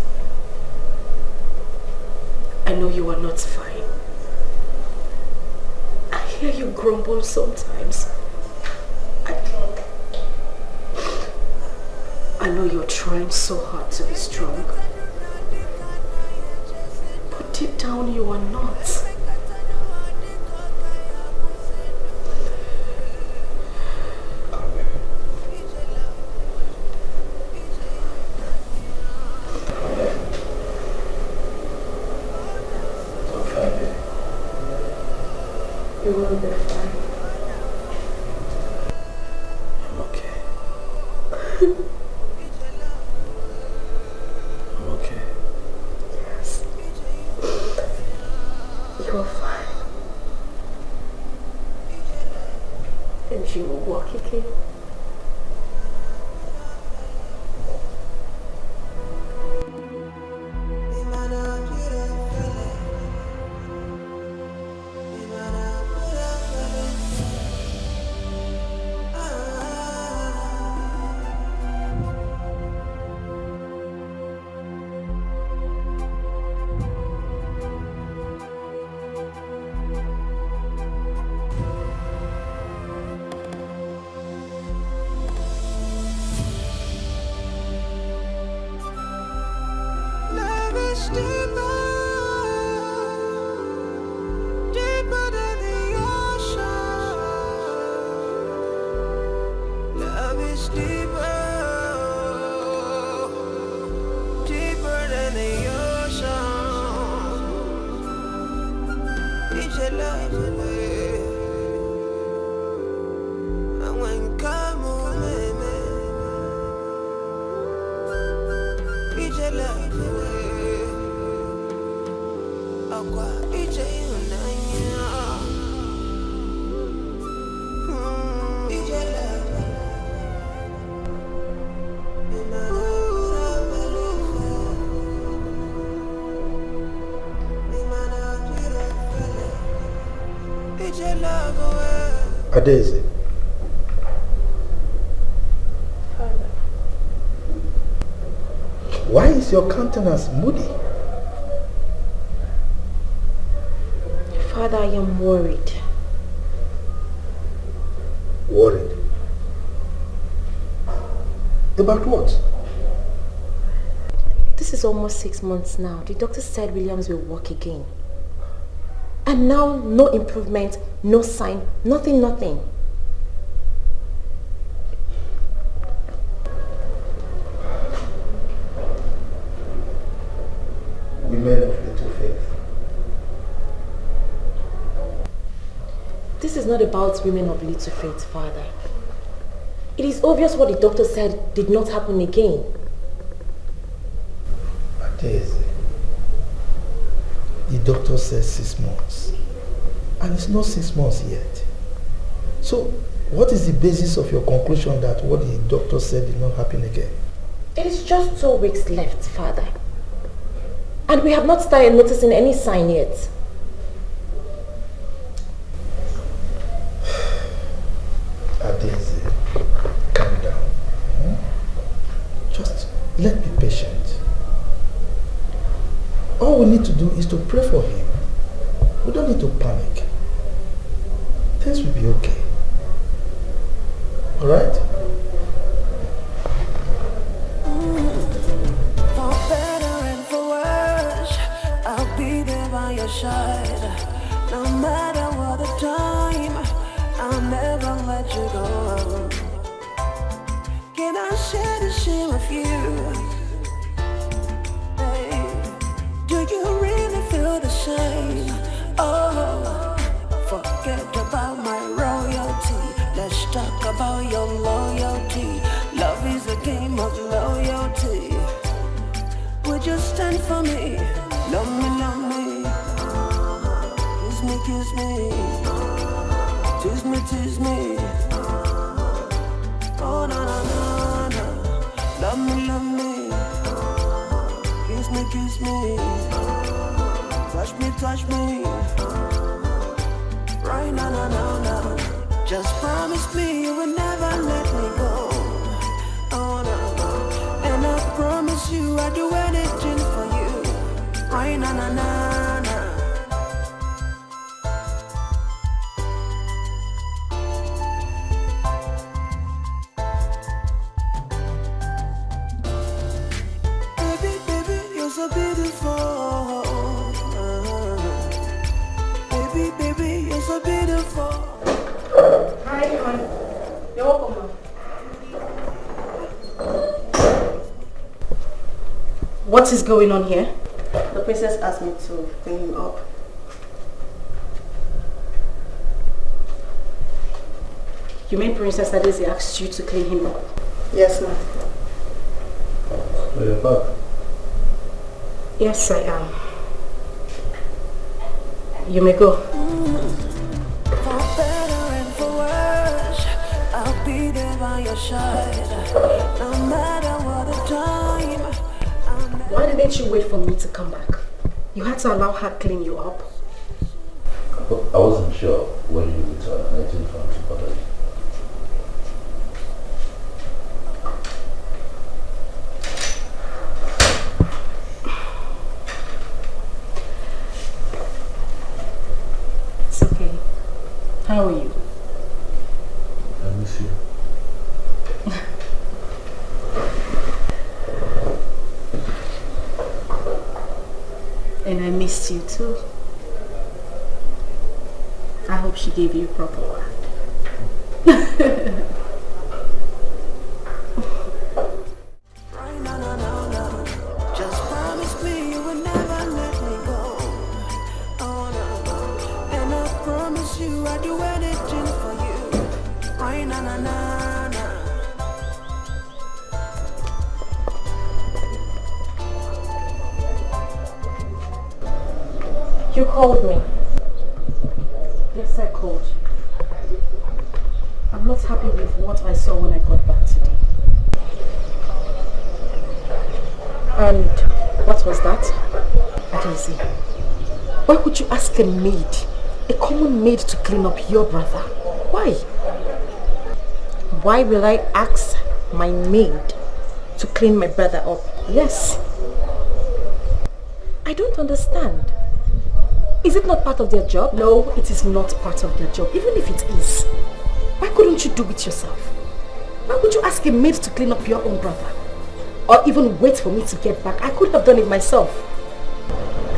I know you are not fine. I hear you grumble sometimes. I know you're trying so hard to be strong. But deep down you are not. You will be fine. Okay. Yes. You are fine. And you will walk again. Daisy. Why is your countenance moody? Father, I am worried. Worried? About what? This is almost 6 months now. The doctor said Williams will walk again. And now, no improvement, no sign, nothing. Women of little faith. This is not about women of little faith, Father. It is obvious what the doctor said did not happen again. Daisy, the doctor says 6 months. And it's not 6 months yet. So, what is the basis of your conclusion that what the doctor said did not happen again? It is just 2 weeks left, Father. And we have not started noticing any sign yet. Daisy, calm down. Just let's be patient. All we need to do is to pray for him. We don't need to panic. Things will be okay. Alright? For better and for worse, I'll be there by your side. No matter what the time, I'll never let you go. Can I share the shame with you? Do you really feel the same? Oh, forget about my royalty. Let's talk about your loyalty. Love is a game of loyalty. Would you stand for me? Love me, love me. Kiss me, kiss me. Tease me, tease me. Oh, na na na na. Love me, love me. Kiss me, kiss me. Touch me. Right now, no. Just promise me you will never let me go. Oh no. And I promise you I'll do anything for you. Right now, no. Baby, you're so beautiful. Baby, you're so beautiful. Hi, hon. You're welcome. What is going on here? The princess asked me to clean him up. You mean Princess Adesi asked you to clean him up? Yes, ma'am. So you're back? Yes, I am. You may go. For better and for worse, I'll be there by your side. No matter what the time. Why didn't you wait for me to come back? You had to allow her clean you up. I wasn't sure when you returned and I didn't want to bother you. It's okay. How are you? I miss you. And I missed you too. I hope she gave you a proper word. Just promise me you will never let me go. Oh no. And I promise you I'd do anything for you. Right na na na na. You called me. Yes, I called you. I'm not happy with what I saw when I got back today. And what was that? I didn't see. Why would you ask a maid, a common maid, to clean up your brother? Why? Why will I ask my maid to clean my brother up? Yes. I don't understand. Is it not part of their job? No, it is not part of their job. Even if it is, why couldn't you do it yourself? Why would you ask a maid to clean up your own brother? Or even wait for me to get back? I could have done it myself.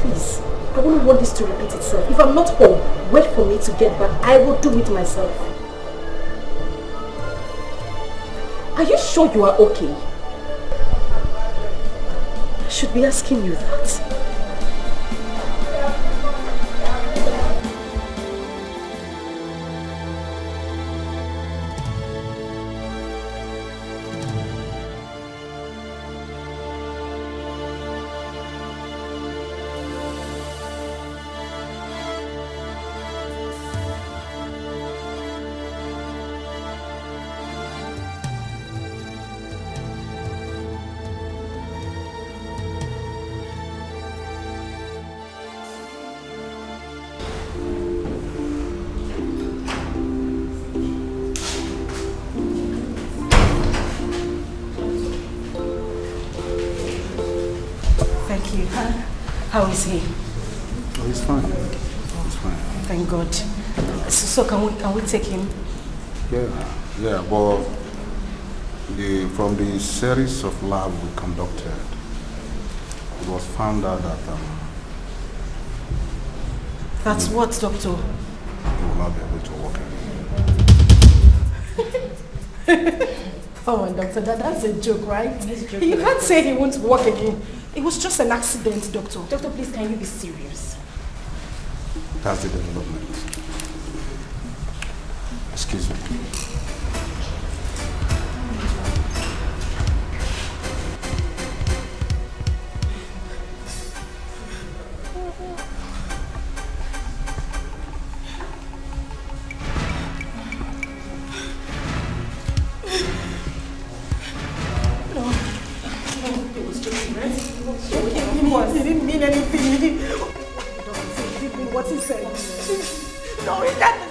Please, I wouldn't want this to repeat itself. If I'm not home, wait for me to get back. I will do it myself. Are you sure you are okay? I should be asking you that. How is he? Oh, he's fine. He's fine. Thank God. So can we take him? Yeah, but from the series of lab we conducted, it was found out that That's what, doctor? he will not be able to walk again. Oh, my doctor, that's a joke, right? You can't say he won't walk again. It was just an accident, doctor. Doctor, please, can you be serious? That's the development. Excuse me. He didn't mean anything. He didn't mean what he said. No, he didn't.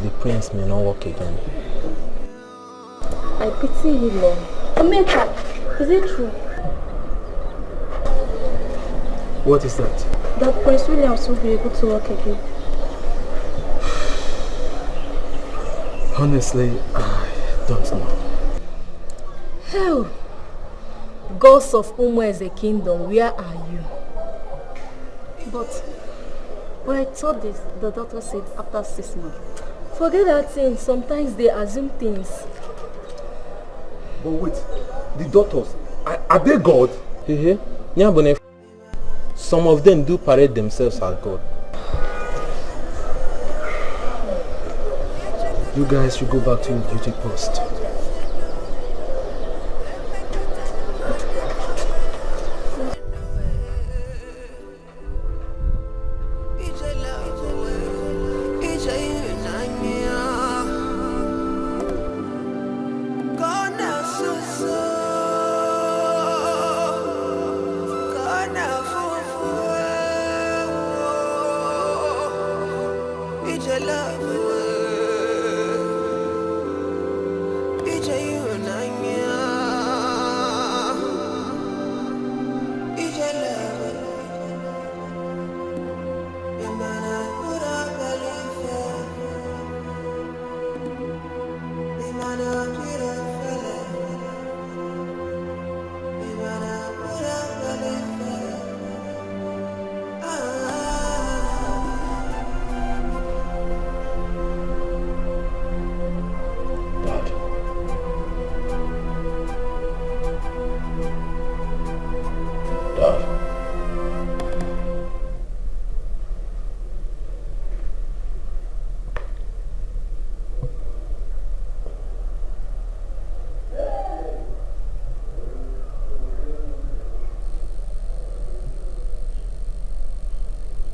the prince may not work again. I pity you, Lord. Omeka, is it true? What is that? That Prince Williams will be able to work again. Honestly, I don't know. Hell, gods of Umu as a kingdom, where are you? But when I told this, the doctor said after 6 months. Forget that thing, sometimes they assume things. But wait, the doctors, are they God? Yeah, some of them do parade themselves as God. You guys should go back to your duty post.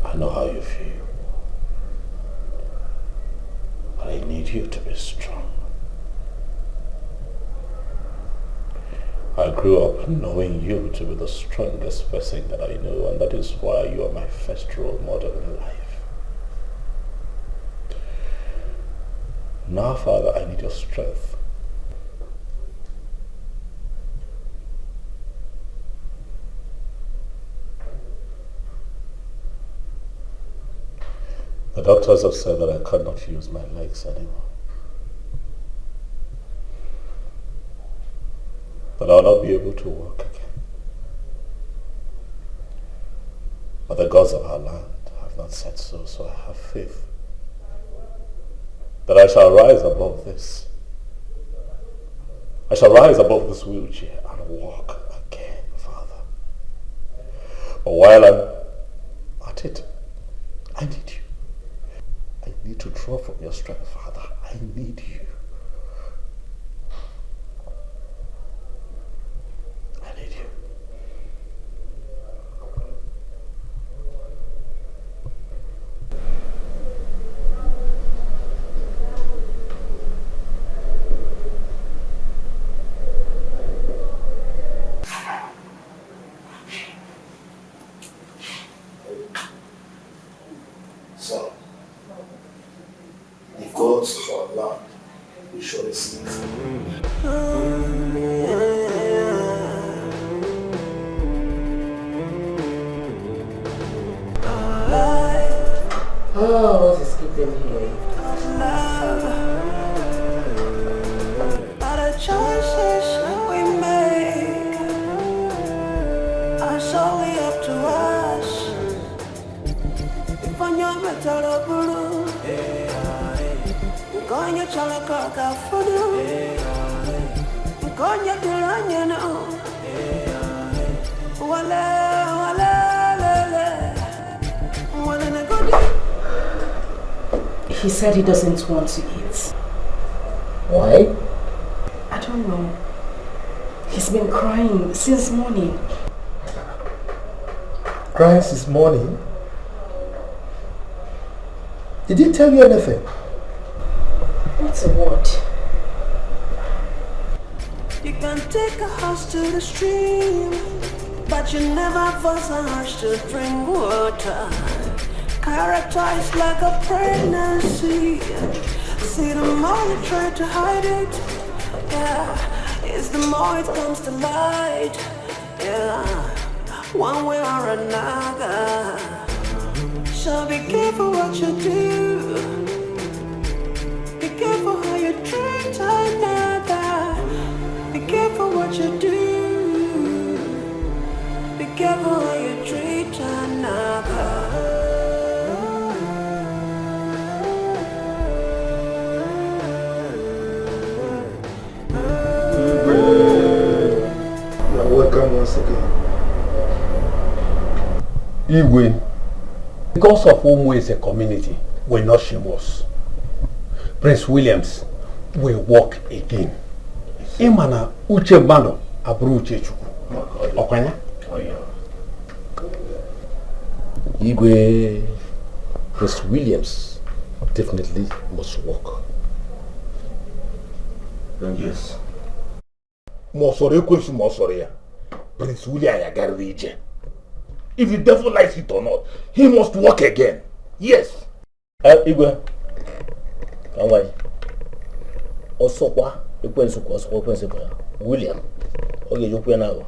I know how you feel. But I need you to be strong. I grew up knowing you to be the strongest person that I know, and that is why you are my first role model in life. Now, Father, I need your strength. The doctors have said that I cannot use my legs anymore. That I'll not be able to walk again. But the gods of our land have not said so, so I have faith that I shall rise above this. I shall rise above this wheelchair and walk again, Father. But while I'm at it, I need you. I need to draw from your strength, Father. I need you. I need you. So, the gods of our land will surely see it. Oh, what is keeping here? All the choices we make are solely up to us. If on your metal blue, going your chalaka for you, going your delanya now. He said he doesn't want to eat. Why? I don't know. He's been crying since morning. Crying since morning? Did he tell you anything? What's a word? You can take a horse to the stream, but you never force a horse to drink water. Character is like a pregnancy. See, the more you try to hide it, yeah, it's the more it comes to light, yeah, one way or another. So be careful what you do, be careful how you treat another, be careful what you do, be careful how you treat another. Welcome once again. Igwe, because of Umu is a community, will not shame us. Prince Williams will walk again. Imana uche bano abru uche chukwu. Okwanya? Igwe, Prince Williams definitely must walk. Yes. Mosore kwesu mosore ya. Prince William Ayagar region. If the devil likes it or not, he must walk again. Yes. Igwe. Kamwai. Osokwa, Osokwa, William. Okay, you pay now.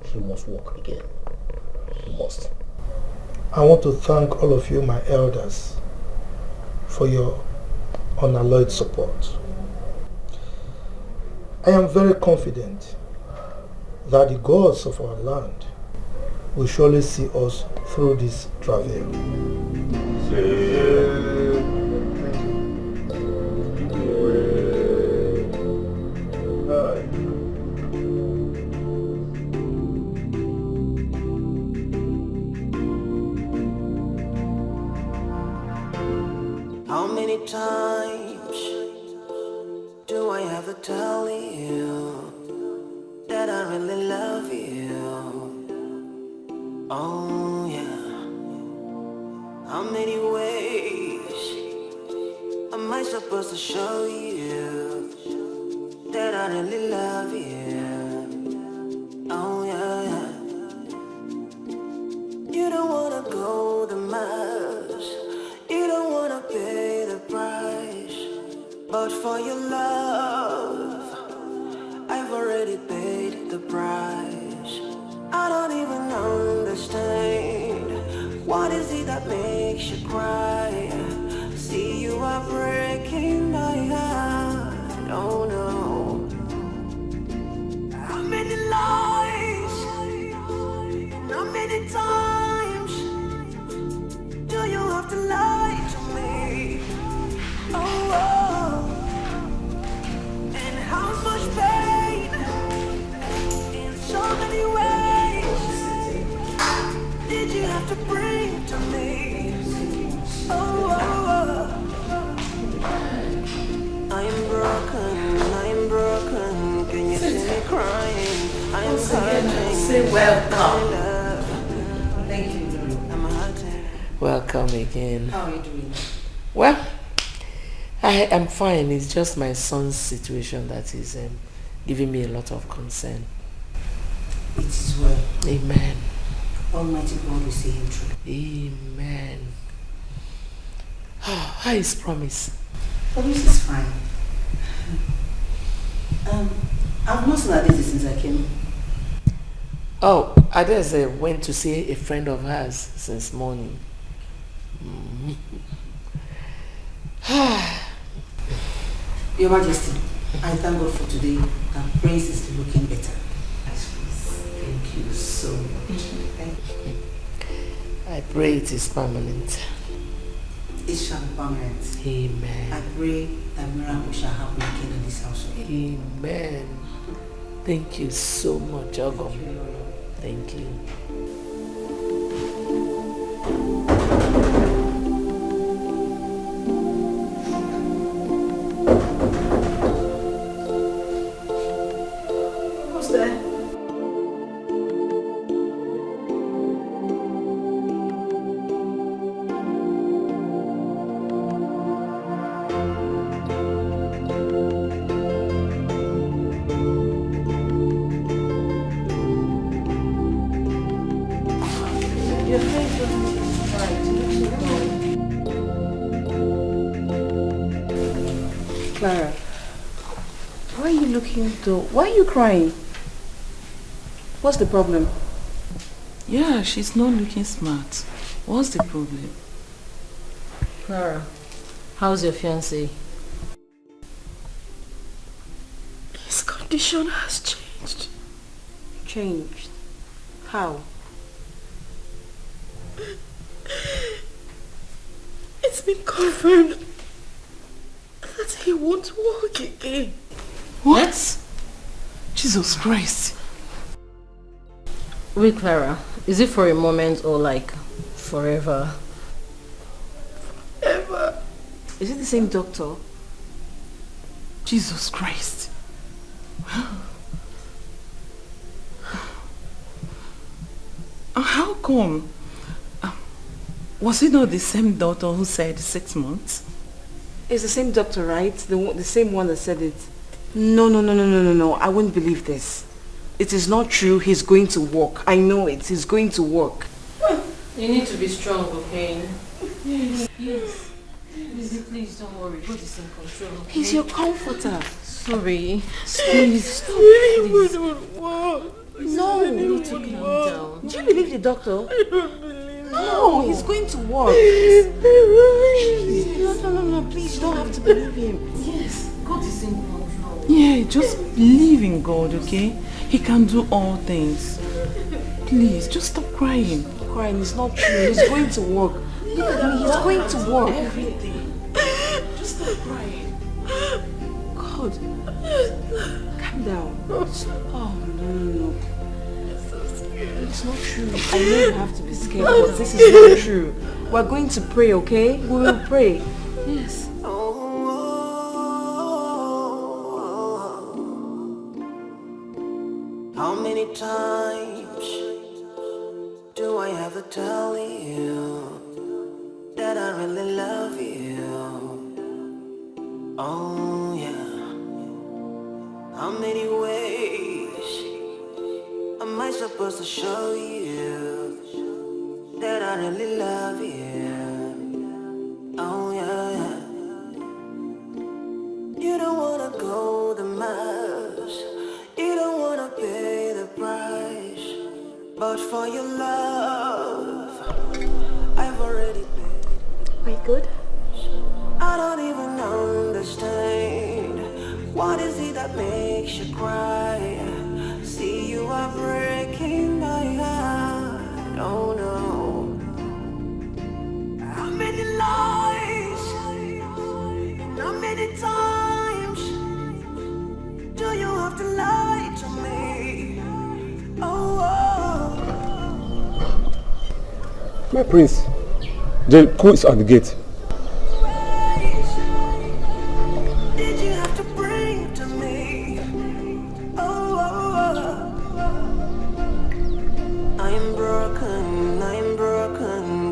He must walk again. He must. I want to thank all of you, my elders, for your unalloyed support. I am very confident that the gods of our land will surely see us through this travail. How many times do I have to tell you that I really love you? Oh yeah. How many ways am I supposed to show you that I really love you? Oh yeah. You don't wanna go the miles, you don't wanna pay the price, but for your love I've already paid the price. I don't even understand, what is it that makes you cry? See, you are breaking my heart, oh no. How many lies, how many times do you have to lie to me? Oh, and how much pain in so many ways did you have to bring to me? Oh, I'm broken, can you see me crying? I'm hurting. Say welcome. Thank you. I'm hurting. Welcome again. How are you doing? Well, I am fine. It's just my son's situation that is giving me a lot of concern. It is well. Amen. Almighty God will see him through. Amen. Oh, how is Promise? Promise is fine. I've not seen Adese since I came. Oh, Adese went to see a friend of hers since morning. Your Majesty, I thank God for today that Prince is looking better. Thank you so much. Thank you. I pray it is permanent. It shall be permanent. Amen. I pray that miracle shall happen again in this house. Amen. Thank you so much, Ogo. Thank you. Who's there? Clara, why are you looking though? Why are you crying? What's the problem? Yeah, she's not looking smart. What's the problem? Clara, how's your fiancé? His condition has changed. Changed? How? It's been confirmed that he won't walk again. What? Jesus Christ. Wait, Clara, is it for a moment or like forever? Ever. Is it the same doctor? Jesus Christ. How come? Was it not the same doctor who said 6 months? It's the same doctor, right? The same one that said it. No. I wouldn't believe this. It is not true. He's going to work. I know it. He's going to work. You need to be strong, okay? Yes. Please don't worry. God is in control. Okay? He's your comforter. Sorry. Please stop. Please. No. You need to calm down. Do you believe the doctor? I don't believe No, he's going to work. Please. No. Please, you don't have to believe him. Yes. God is in control. Yeah, just believe in God, okay? He can do all things. Please, just stop crying. Crying is not true. He's going to work. Look at me, he's going to work. Everything. Just stop crying. God. Calm down. Oh, no. It's not true. I know you have to be scared, but this is not true. We're going to pray, okay? We will pray. Yes. How many times do I have to tell you that I really love you? Oh yeah. How many ways am I supposed to show you that I really love you? Oh yeah. You don't wanna go the miles, you don't wanna pay the price, but for your love, I've already paid. We good? I don't even understand. What is it that makes you cry? See, you are breaking my heart. Oh no. How many lies? How many times do you have to lie to me? Oh. My prince, the CHUKWU is at the gate. Did you have to bring to me? Oh. I'm broken.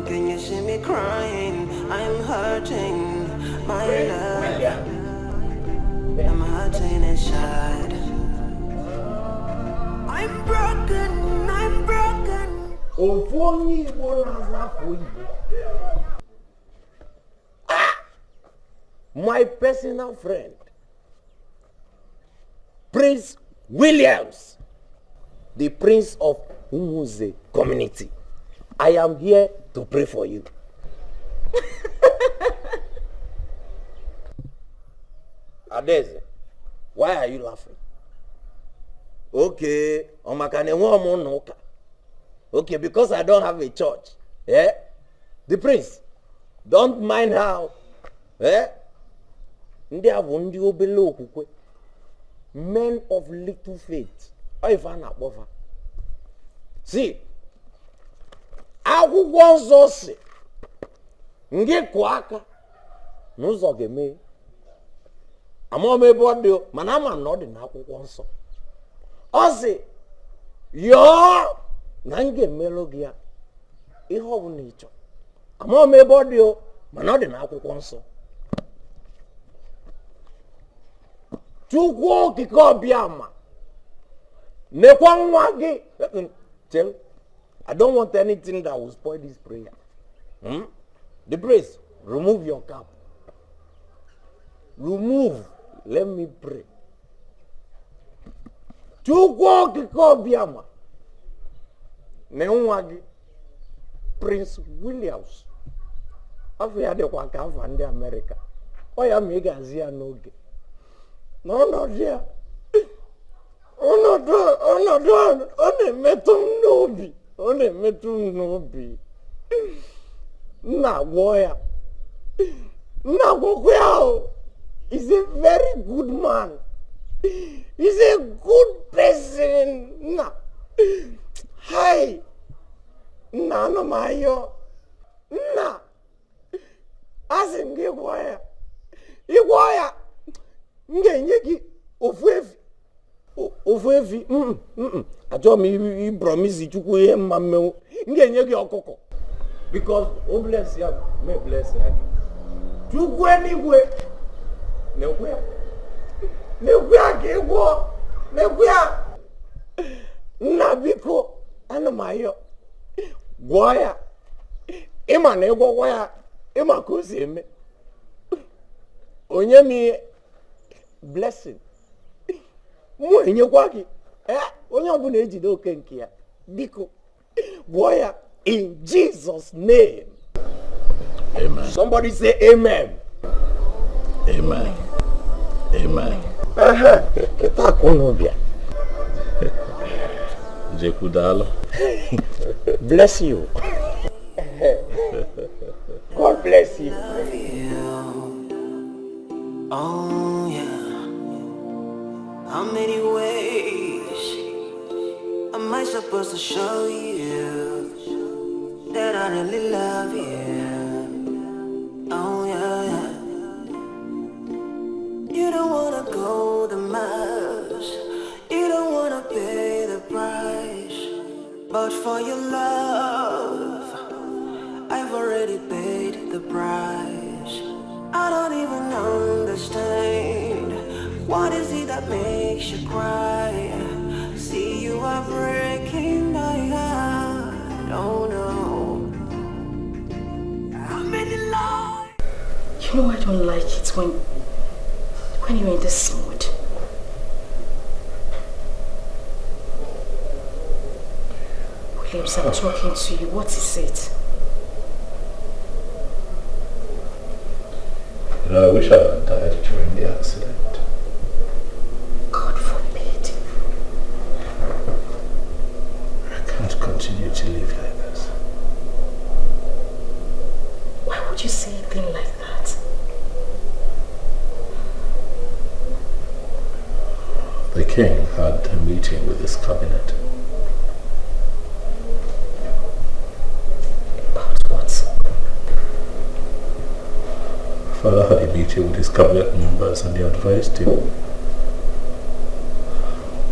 Can you see me crying? I'm hurting, my love. I'm hurting inside. I'm broken. My personal friend, Prince Williams, the Prince of Umuze community. I am here to pray for you. Adeze, why are you laughing? Okay, okay, because I don't have a church. Eh? The prince, don't mind how. Eh? Men of little faith. See, akwụkwọ nsọ si ngị kụọ aka n'ụzọ ga-eme. Ama m ebe ọ dị mana ama na ọ dị n'akwụkwọ nsọ. Ọ sị yọọ na m ga-emelụ gị ya ihe ọ bụla ị chọrọ. Ama m ebe ọ dị mana ọ dị n'akwụkwọ nsọ. Chukwu okike ọbịama nekwa nwa gị. Tell, I don't want anything that will spoil this prayer. The priest, remove your cap. Remove Let me pray. Chukwu Okoli Neunwagi Prince Williams afọ ya dịkwa ka afọ ndị America. Ọ ya ma ị ga-azị ya n'oge. N'ọnọdụ ya, ọnọdụ ọ na-emetụ m n'obi. Ọ na-emetụ m n'obi. Nna agwọ ya. Nna agwọkwa ya o. He's a very good man. He's a good person. Nna. Hi. Nna anọ m ayọ. Nna. Asị m gị gwọ ya. Ịgwọ ya. M ga-enye gị ofu efi. Ofu efi. Achọrọ m ipromise Chukwu ihe mma mmenwu. M ga-enye gị ọkụkọ. Because o bless ya, me bless ya gị. Chukwu eluigwe. Na-ekwe ya. Na-ekwe ya ka ịgwọ. Na-ekwe ya. Nna biko, ana m ayọ. Gwọ ya. Ịma na ịgwọkwa ya. Ịma ka o si eme. Onye m ihe. Blessing. Mụ enyekwa gị. Onye ọbụla ejide oke nke ya. Biko. Gwọ ya. In Jesus' name. Amen. Somebody say amen. Amen. Amen. Kita konobia. Jekudalo. Bless you. God bless you. Oh yeah. How many ways am I supposed to show you that I really love you? Oh yeah. You don't wanna go the miles, you don't wanna pay the price, but for your love, I've already paid the price. I don't even understand, what is it that makes you cry? See, you are breaking my heart, oh no. How many lies? You know I don't like it when you're in this mood. Williams, I'm talking to you. What is it? You know, I wish I had died during the accident. God forbid. I can't continue to live like this. Why would you say a thing like that? The king had a meeting with his cabinet. About what? Father had a meeting with his cabinet members and they advised him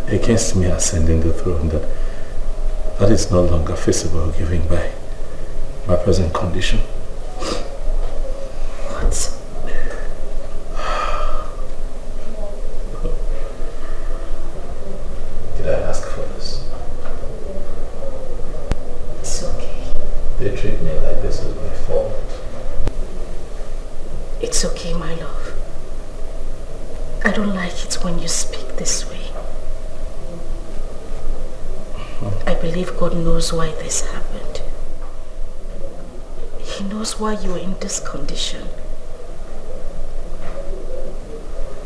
against me ascending the throne that is no longer feasible given by my present condition. What? Did I ask for this? It's okay. They treat me like this is my fault. It's okay, my love. I don't like it when you speak this way. I believe God knows why this happened. He knows why you are in this condition.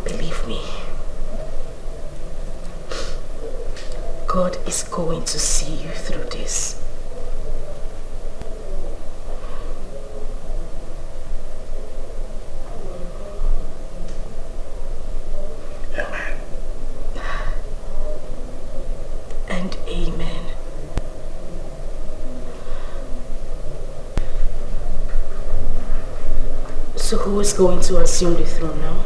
Believe me. God is going to see you through this. And amen. So who is going to assume the throne now?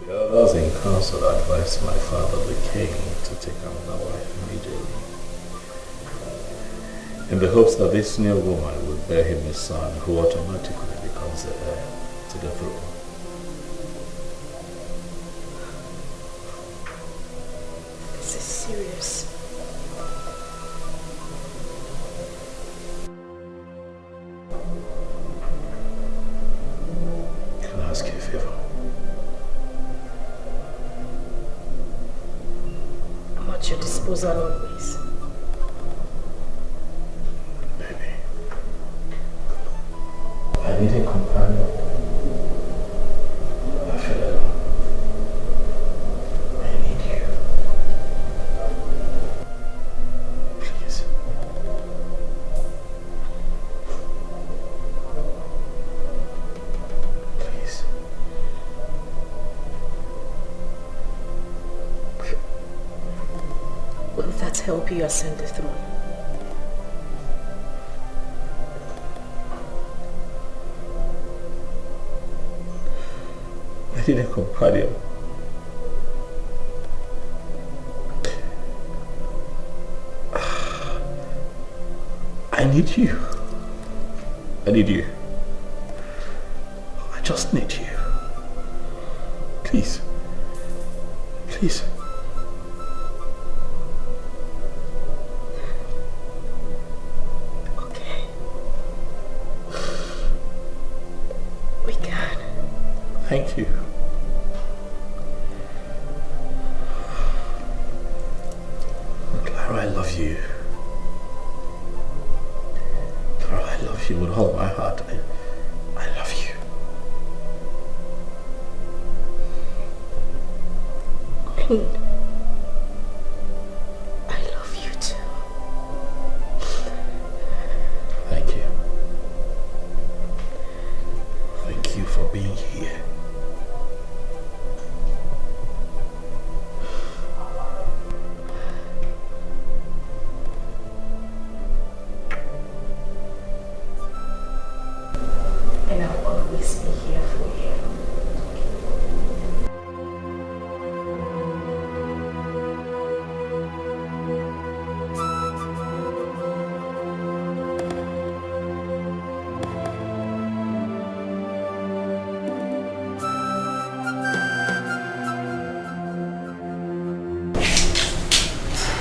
The others in council advised my father, the king, to take another wife immediately, in the hopes that this new woman would bear him a son who automatically becomes the heir to the throne. This is serious. favor. I'm at your disposal always. Baby, I need a companion. I feel alone. I need you. Please. Please. Will that help you ascend the throne? I need a companion. I need you. I need you. I just need you. Please. Please. Okay. We can. Thank you. Clara, I love you. Clara, I love you with all my heart. I love you. And I love you too. Thank you. Thank you for being here. And I'll always be here for you.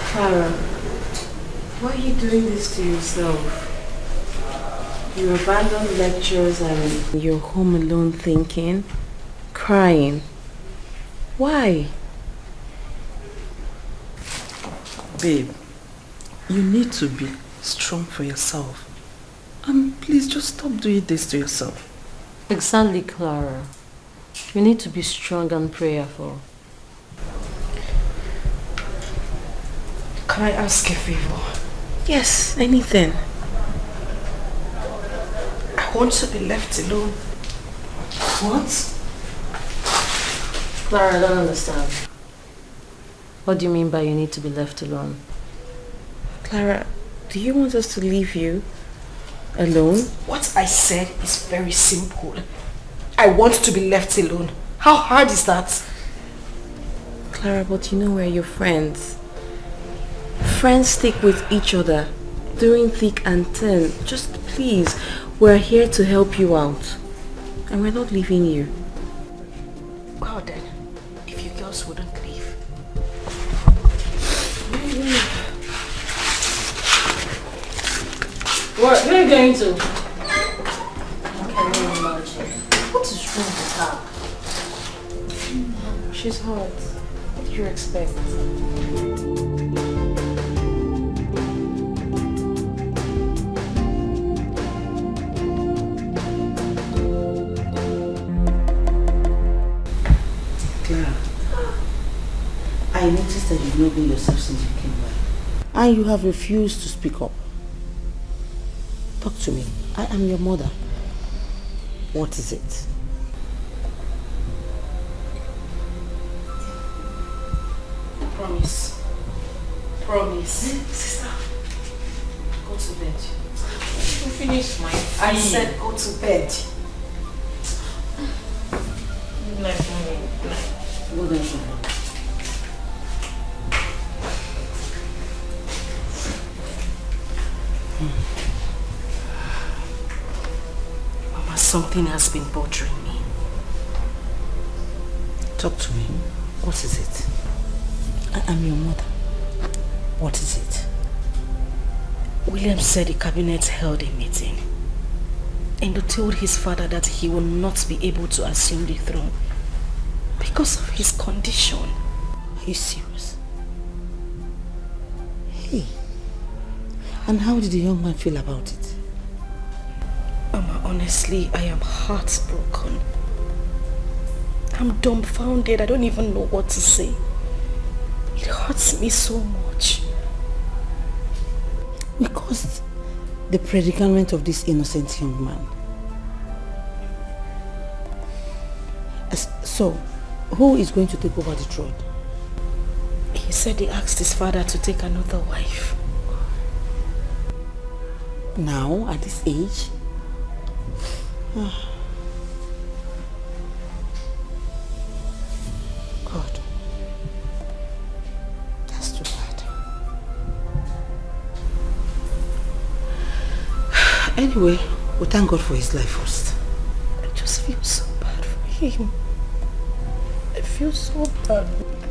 Clara, why are you doing this to yourself? You abandoned lectures and you're home alone thinking, crying. Why? Babe, you need to be strong for yourself. Please just stop doing this to yourself. Exactly, Clara. You need to be strong and prayerful. Can I ask a favor? Yes, anything. I want to be left alone. What? Clara, I don't understand. What do you mean by you need to be left alone? Clara, do you want us to leave you alone? What I said is very simple. I want to be left alone. How hard is that? Clara, but you know we're your friends. Friends stick with each other during thick and thin. Just please, we're here to help you out. And we're not leaving you. Well then, if you girls wouldn't leave. Where are you going to? What is wrong with her? She's hot. What do you expect? Clara, I noticed that you've not been yourself since you came back. And you have refused to speak up. Talk to me. I am your mother. What is it? Promise. Promise. Sister, go to bed. You finished my tea. I said go to bed. Good night, mommy. Good night. Good night. Mama, something has been bothering me. Talk to me. What is it? I am your mother. What is it? William said the cabinet held a meeting Endo told his father that he will not be able to assume the throne because of his condition. Are you serious? Hey. And how did the young man feel about it? Mama, honestly, I am heartbroken. I'm dumbfounded. I don't even know what to say. It hurts me so much. Because the predicament of this innocent young man. So, who is going to take over the throne? He said he asked his father to take another wife. Now, at this age? God. That's too bad. Anyway, we thank God for his life first. I just feel so bad for him. I feel so bad.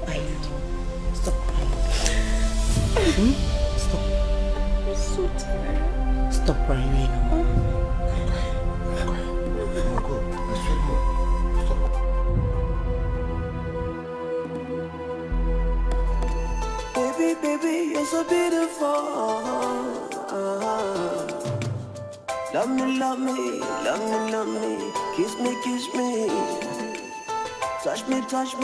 I know. Stop crying. Stop. I'm so tired. Stop crying, I know. Baby, baby, you're so beautiful. Love me, love me, love me, love me. Kiss me, kiss me. Touch me, tease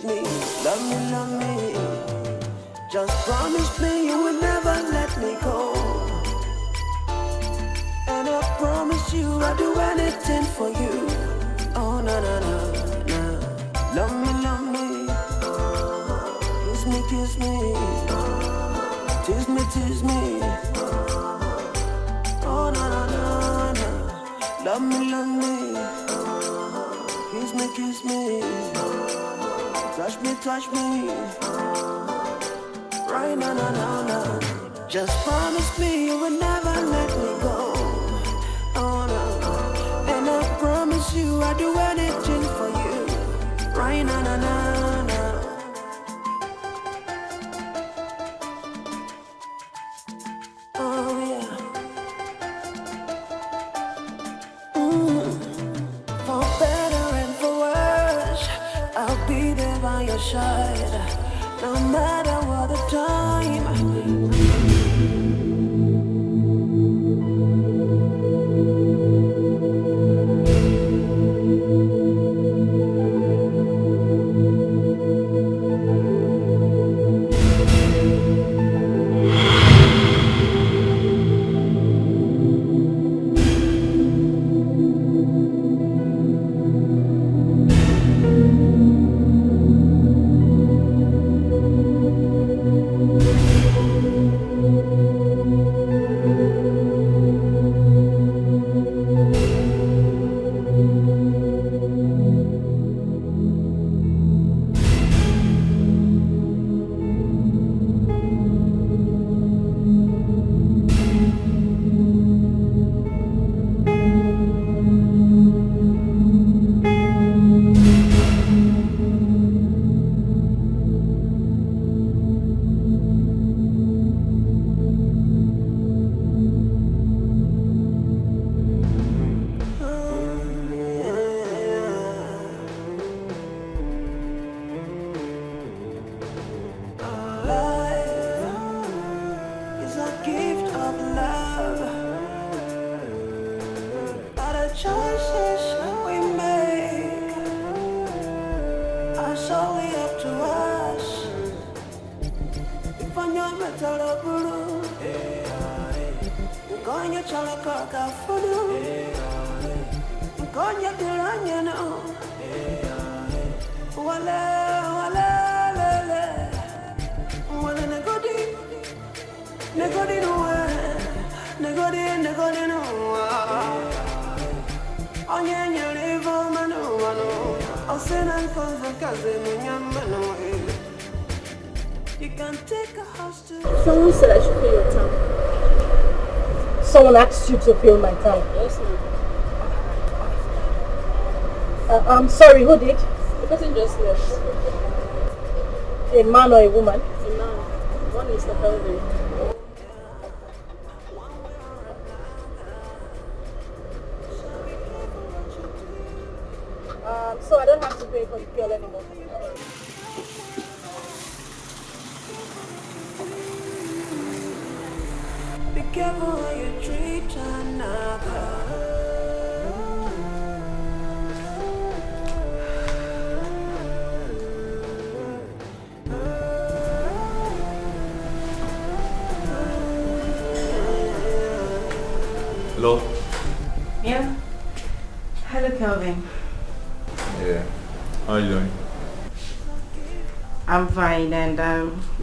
me. Love me. Just promise me you will never let me go. And I promise you I'll do anything for you. Oh, na na na na. Love me. Kiss me. Tease me. Oh, na na na na. Love me. Kiss me. Touch me. Right now. Just promise me you will never let me go. Oh no. And I promise you I'll do anything for you. Right now. Oh yeah. For better and for worse, I'll be there by your side, no matter what the time. Someone said I should pay your time. Someone asked you to pay my time? Yes, ma'am. I'm sorry, who did? The person just left. A man or a woman? A man. One is the elder. So I don't have to pay for the fuel anymore. Be careful how you treat another. Hello? Yeah. Hello, Kelvin. Yeah. How are you doing? I'm fine, and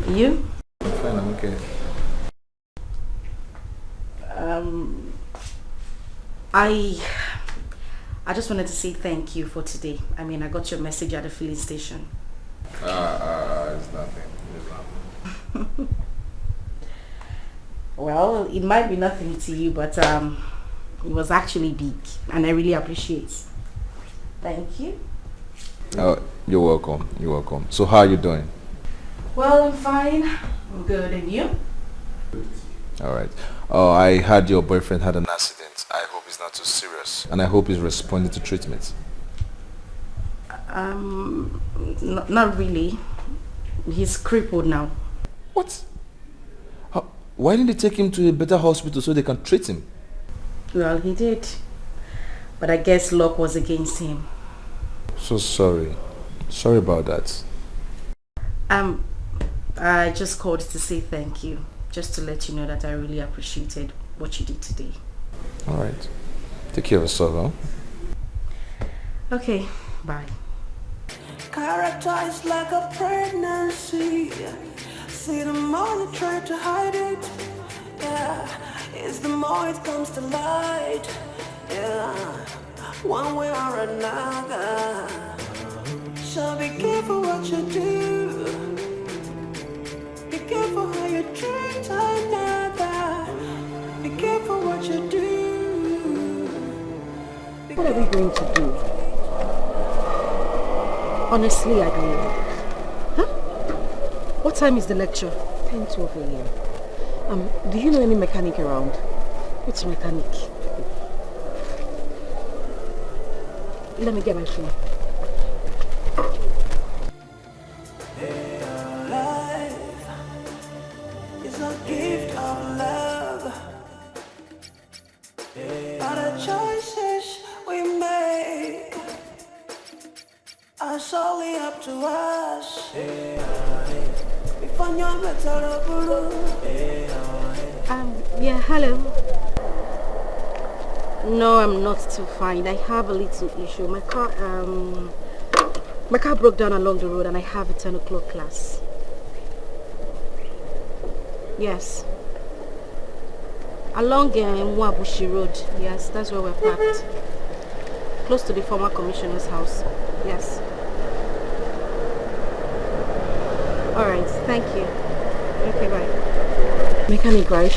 you? I'm fine, I'm okay. I just wanted to say thank you for today. I mean, I got your message at the filling station. It's nothing. It's nothing. Well, it might be nothing to you, but it was actually big, and I really appreciate it. Thank you. Oh, you're welcome. You're welcome. So how are you doing? Well, I'm fine. I'm good, and you? All right. Oh, I heard your boyfriend had an accident. I hope it's not too serious, and I hope he's responding to treatment. Not really. He's crippled now. What? Why didn't they take him to a better hospital so they can treat him? Well, he did. But I guess luck was against him. So sorry. Sorry about that. I just called to say thank you. Just to let you know that I really appreciated what you did today. Alright. Take care of yourself, huh? Okay, bye. Character is like a pregnancy. See, the more you try to hide it, yeah, it's the more it comes to light, yeah, one way or another. So be careful what you do. Be careful how you treat another. Be careful what you do. What are we going to do? Honestly, I don't know. Huh? What time is the lecture? 10-12 a.m. Do you know any mechanic around? Which mechanic? Let me get my phone. Life is a gift of love. All the choices we make are solely up to us. Yeah, hello. No, I'm not too fine. I have a little issue. My car broke down along the road and I have a 10 o'clock class. Yes. Along Mwabushi Road. Yes, that's where we're parked. Close to the former commissioner's house. Yes. Alright, thank you. Okay, bye. Mechanic, right?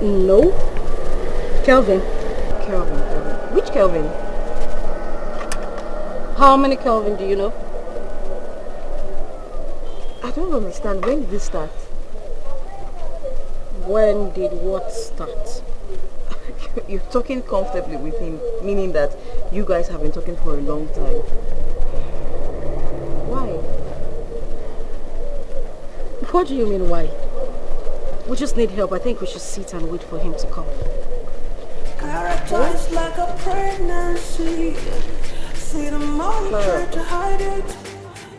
No. Kelvin. Kelvin. Which Kelvin? How many Kelvin do you know? I don't understand. When did this start? When did what start? You're talking comfortably with him, meaning that you guys have been talking for a long time. Why? What do you mean, why? We just need help. I think we should sit and wait for him to come. Character is like a pregnancy. See, the more you try to hide it,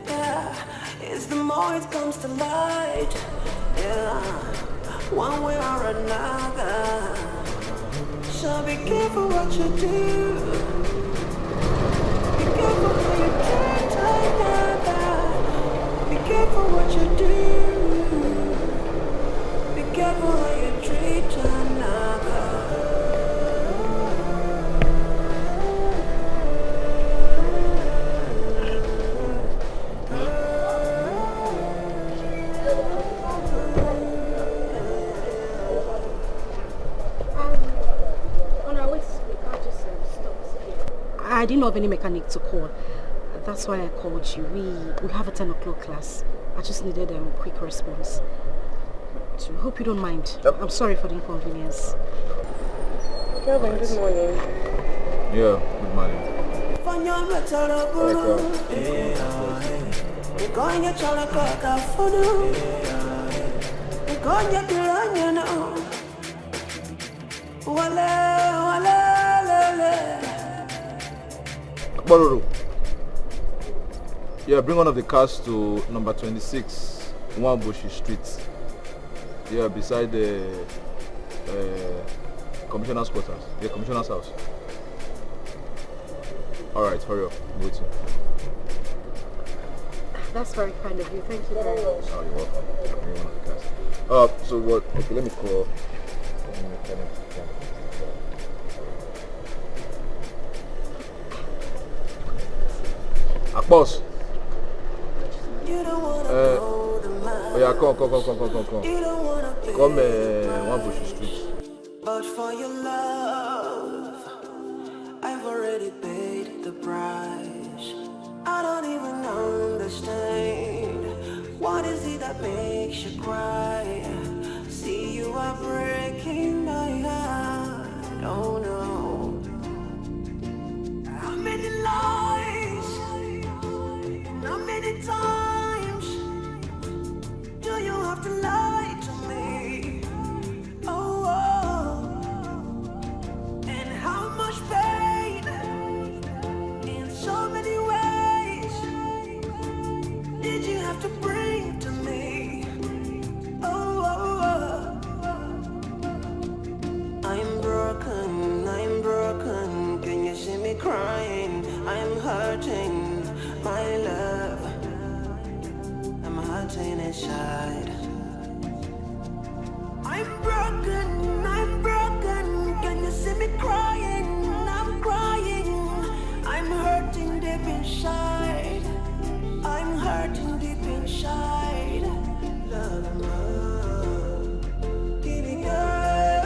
yeah, it's the more it comes to light, yeah, one way or another. So be careful what you do. Be careful how you treat another. Be careful what you do. Be careful how you treat another. I didn't know of any mechanic to call. That's why I called you. We have a 10 o'clock class. I just needed a quick response. So hope you don't mind. I'm sorry for the inconvenience. Kelvin, good morning. Yeah, good morning. Bororo. Yeah, bring one of the cars to number 26, Nwamboshi Street. Yeah, beside the commissioner's quarters. Yeah, commissioner's house. Alright, hurry up. I'm waiting. That's very kind of you. Thank you very much. Oh, you're welcome. Bring one of the cars. So what? Okay, let me call. Boss. Oh yeah, come. Come, Nwamboshi Street. But for your love, I've already paid the price. I don't even understand. What is it that makes you cry? See, you are breaking my heart. Oh no. How many lies? How many times do you have to lie to me? Oh, and how much pain in so many ways did you have to bring to me? Oh, I'm broken. Can you see me crying? I'm hurting, my love. I'm hurting inside. I'm broken. Can you see me crying? I'm crying. I'm hurting deep inside. I'm hurting deep inside. Love, give me girl.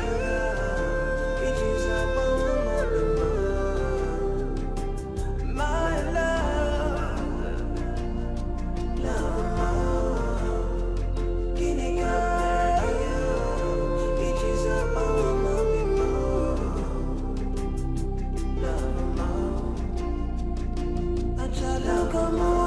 It is a woman, my love. Love, give me girl. It is a woman, love. I try to come away.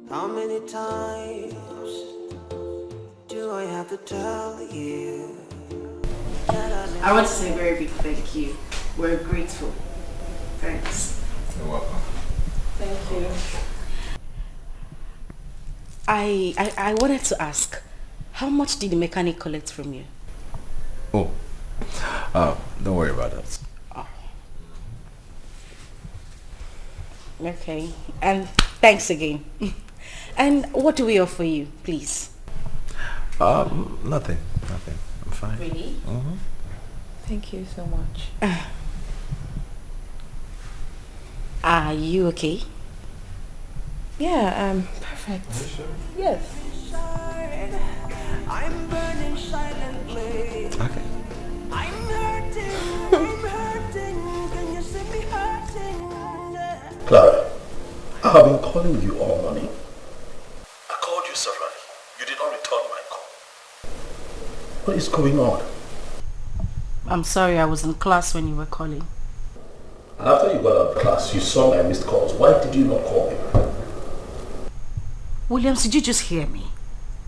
How many times do I have to tell you? I want to say a very big thank you. We're grateful. Thanks. You're welcome. Thank you. I wanted to ask, how much did the mechanic collect from you? Oh, don't worry about that. Oh. Okay, and thanks again. And what do we offer you, please? Nothing. I'm fine. Really? Mm-hmm. Thank you so much. Are you okay? Yeah, perfect. Are you sure? Yes. I'm burning silently. Okay. I'm hurting. Can you see me hurting? Clara, I have been calling you all morning. I called you severally. You did not return my call. What is going on? I'm sorry, I was in class when you were calling. And after you got out of class, you saw my missed calls. Why did you not call me? Williams, did you just hear me?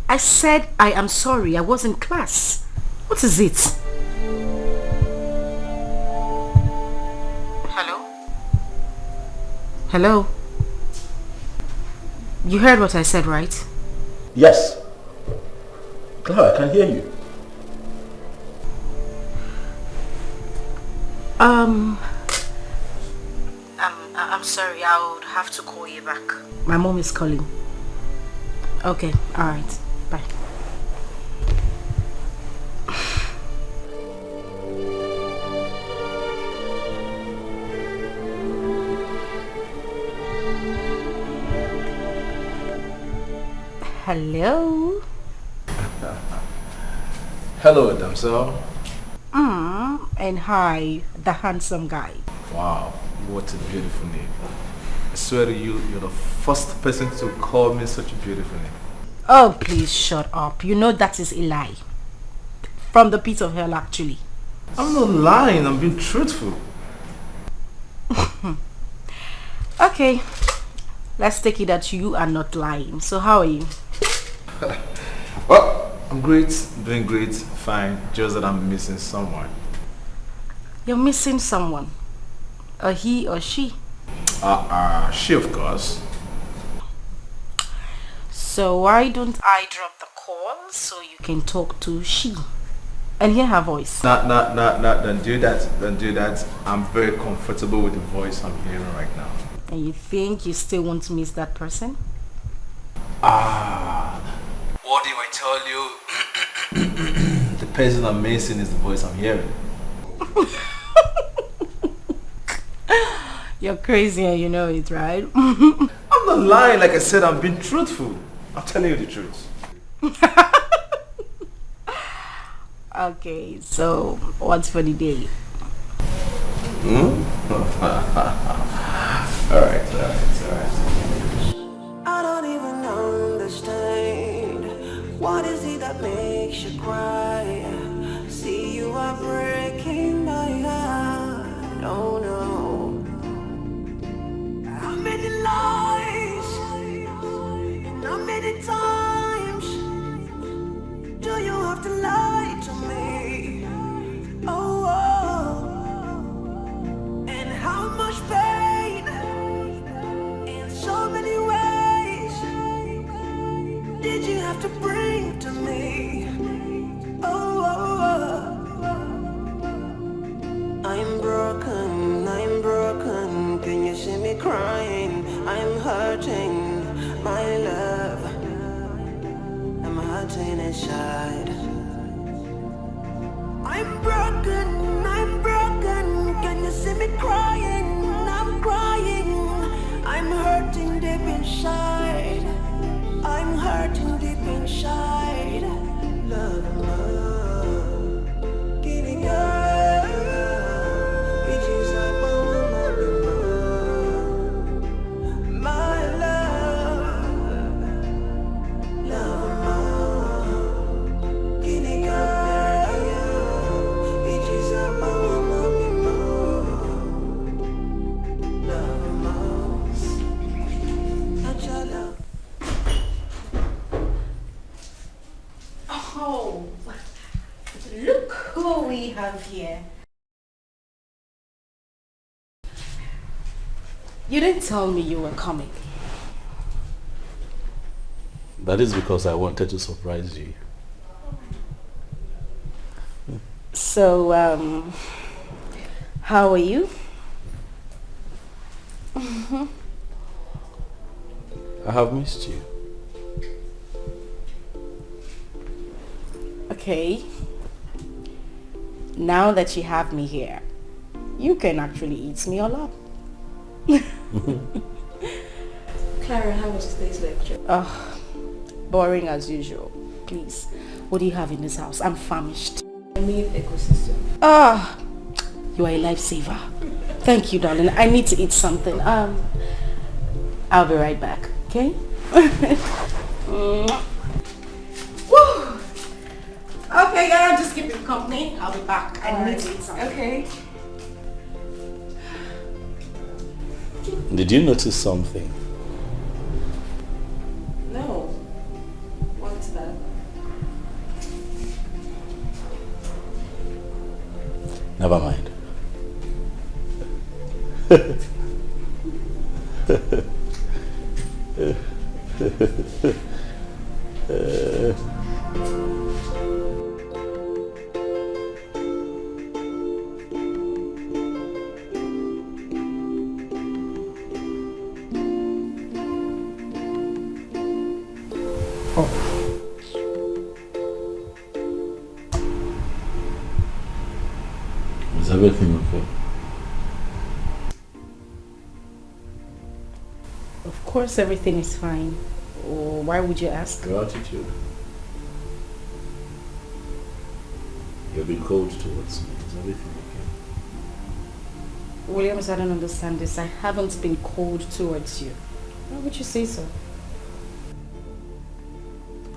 I said I am sorry, I was in class. What is it? Hello? You heard what I said, right? Yes. Clara, I can hear you. I'm sorry, I would have to call you back. My mom is calling. Okay, alright. Bye. Hello. Hello, damsel. And hi, the handsome guy. Wow, what a beautiful name. I swear to you, you're the first person to call me such a beautiful name. Oh, please shut up. You know that is a lie. From the pit of hell, actually. I'm not lying, I'm being truthful. Okay, let's take it that you are not lying. So how are you? Well, I'm great, doing great, fine. Just that I'm missing someone. You're missing someone. A he or she? She, of course. So why don't I drop the call so you can talk to she and hear her voice? No, don't do that, don't do that. I'm very comfortable with the voice I'm hearing right now. And you think you still want to miss that person? What if I tell you the person I'm missing is the voice I'm hearing? You're crazy and you know it, right? I'm not lying, like I said, I'm being truthful. I'm telling you the truth. Okay, so what's for the day? Alright. I don't even understand. What is it that makes you cry? See, you are breaking my heart. Oh no. How many lies? How many times do you have to lie to me? Oh, and how much pain in so many ways did you have to bring to me? Oh, I'm broken, can you see me crying? I'm hurting, my love, I'm hurting inside. I'm broken, can you see me crying? I'm crying, I'm hurting deep inside. I'm hurting deep inside. Love, giving up. It is like my love, giving up. It is like Oh, look who we have here. You didn't tell me you were coming. That is because I wanted to surprise you. So, how are you? I have missed you. Okay. Now that you have me here, you can actually eat me all up. Clara, how was today's lecture? Boring as usual. Please, what do you have in this house? I'm famished. I need ecosystem. You are a lifesaver. Thank you, darling. I need to eat something. I'll be right back, okay? Woo! Okay, girl, just keep it company. I'll be back. I need to eat something. Okay. Did you notice something? No. What's that? Never mind. Is everything okay? Of course, everything is fine. Why would you ask? Your attitude. You've been cold towards me. Is everything okay? Williams, I don't understand this. I haven't been cold towards you. Why would you say so?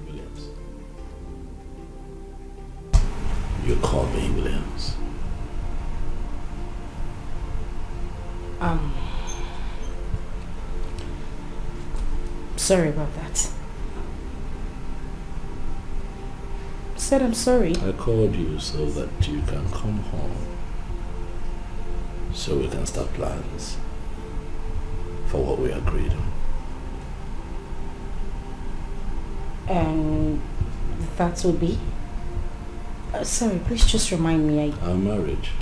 Williams. You call me Williams. Sorry about that. Said I'm sorry. I called you so that you can come home, so we can start plans for what we agreed on. And that will be? Sorry, please just remind me. Our marriage.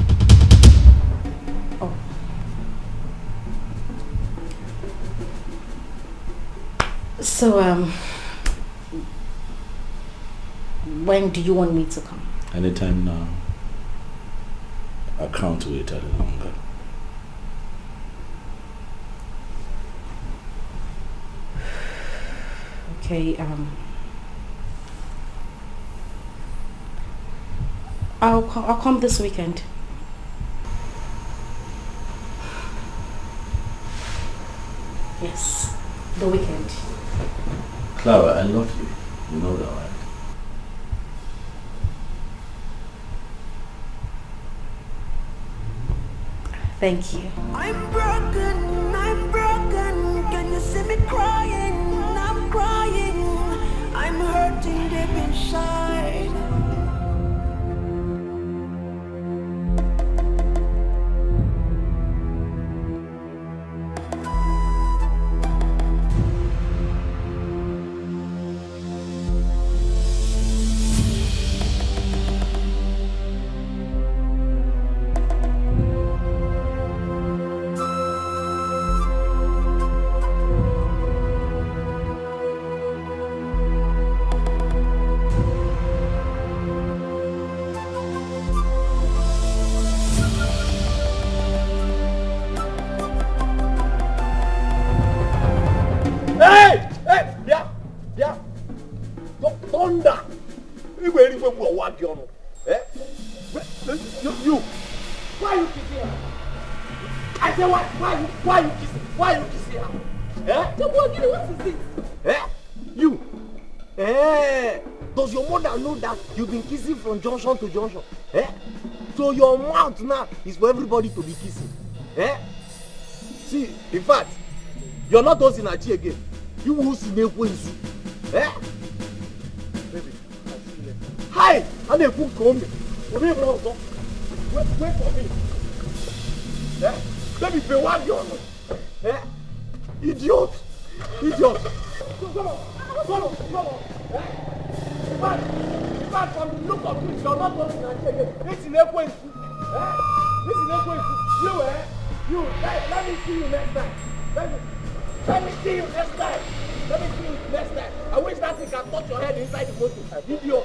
Oh. So, when do you want me to come? Anytime now. I can't wait any longer. Okay, I'll come this weekend. Yes, the weekend. Clara, I love you. You know that, right? Thank you. I'm broken, can you see me crying? I'm crying, I'm hurting deep inside. You! Why are you kissing her? I said, why are you kissing? Why are you kissing her? Eh? What is this? Eh? You! Eh? Does your mother know that you've been kissing from junction to junction? Eh? So your mouth now is for everybody to be kissing. Eh? See, in fact, you're not Osinachi again. You will see Nekwensu. Eh? Baby, I'll see you later. Hi! I'm a cook home. Wait for me. Eh? Baby, be one young. Eh? Idiot! Idiot! Come on. Eh? In fact, from the look of this, you're not Osinachi again. It's Nekwensu. Eh? This is Nekwensu. You, eh? You, let me see you next time. Let me see you next time. I wish that thing can touch your head inside the motor. Idiot.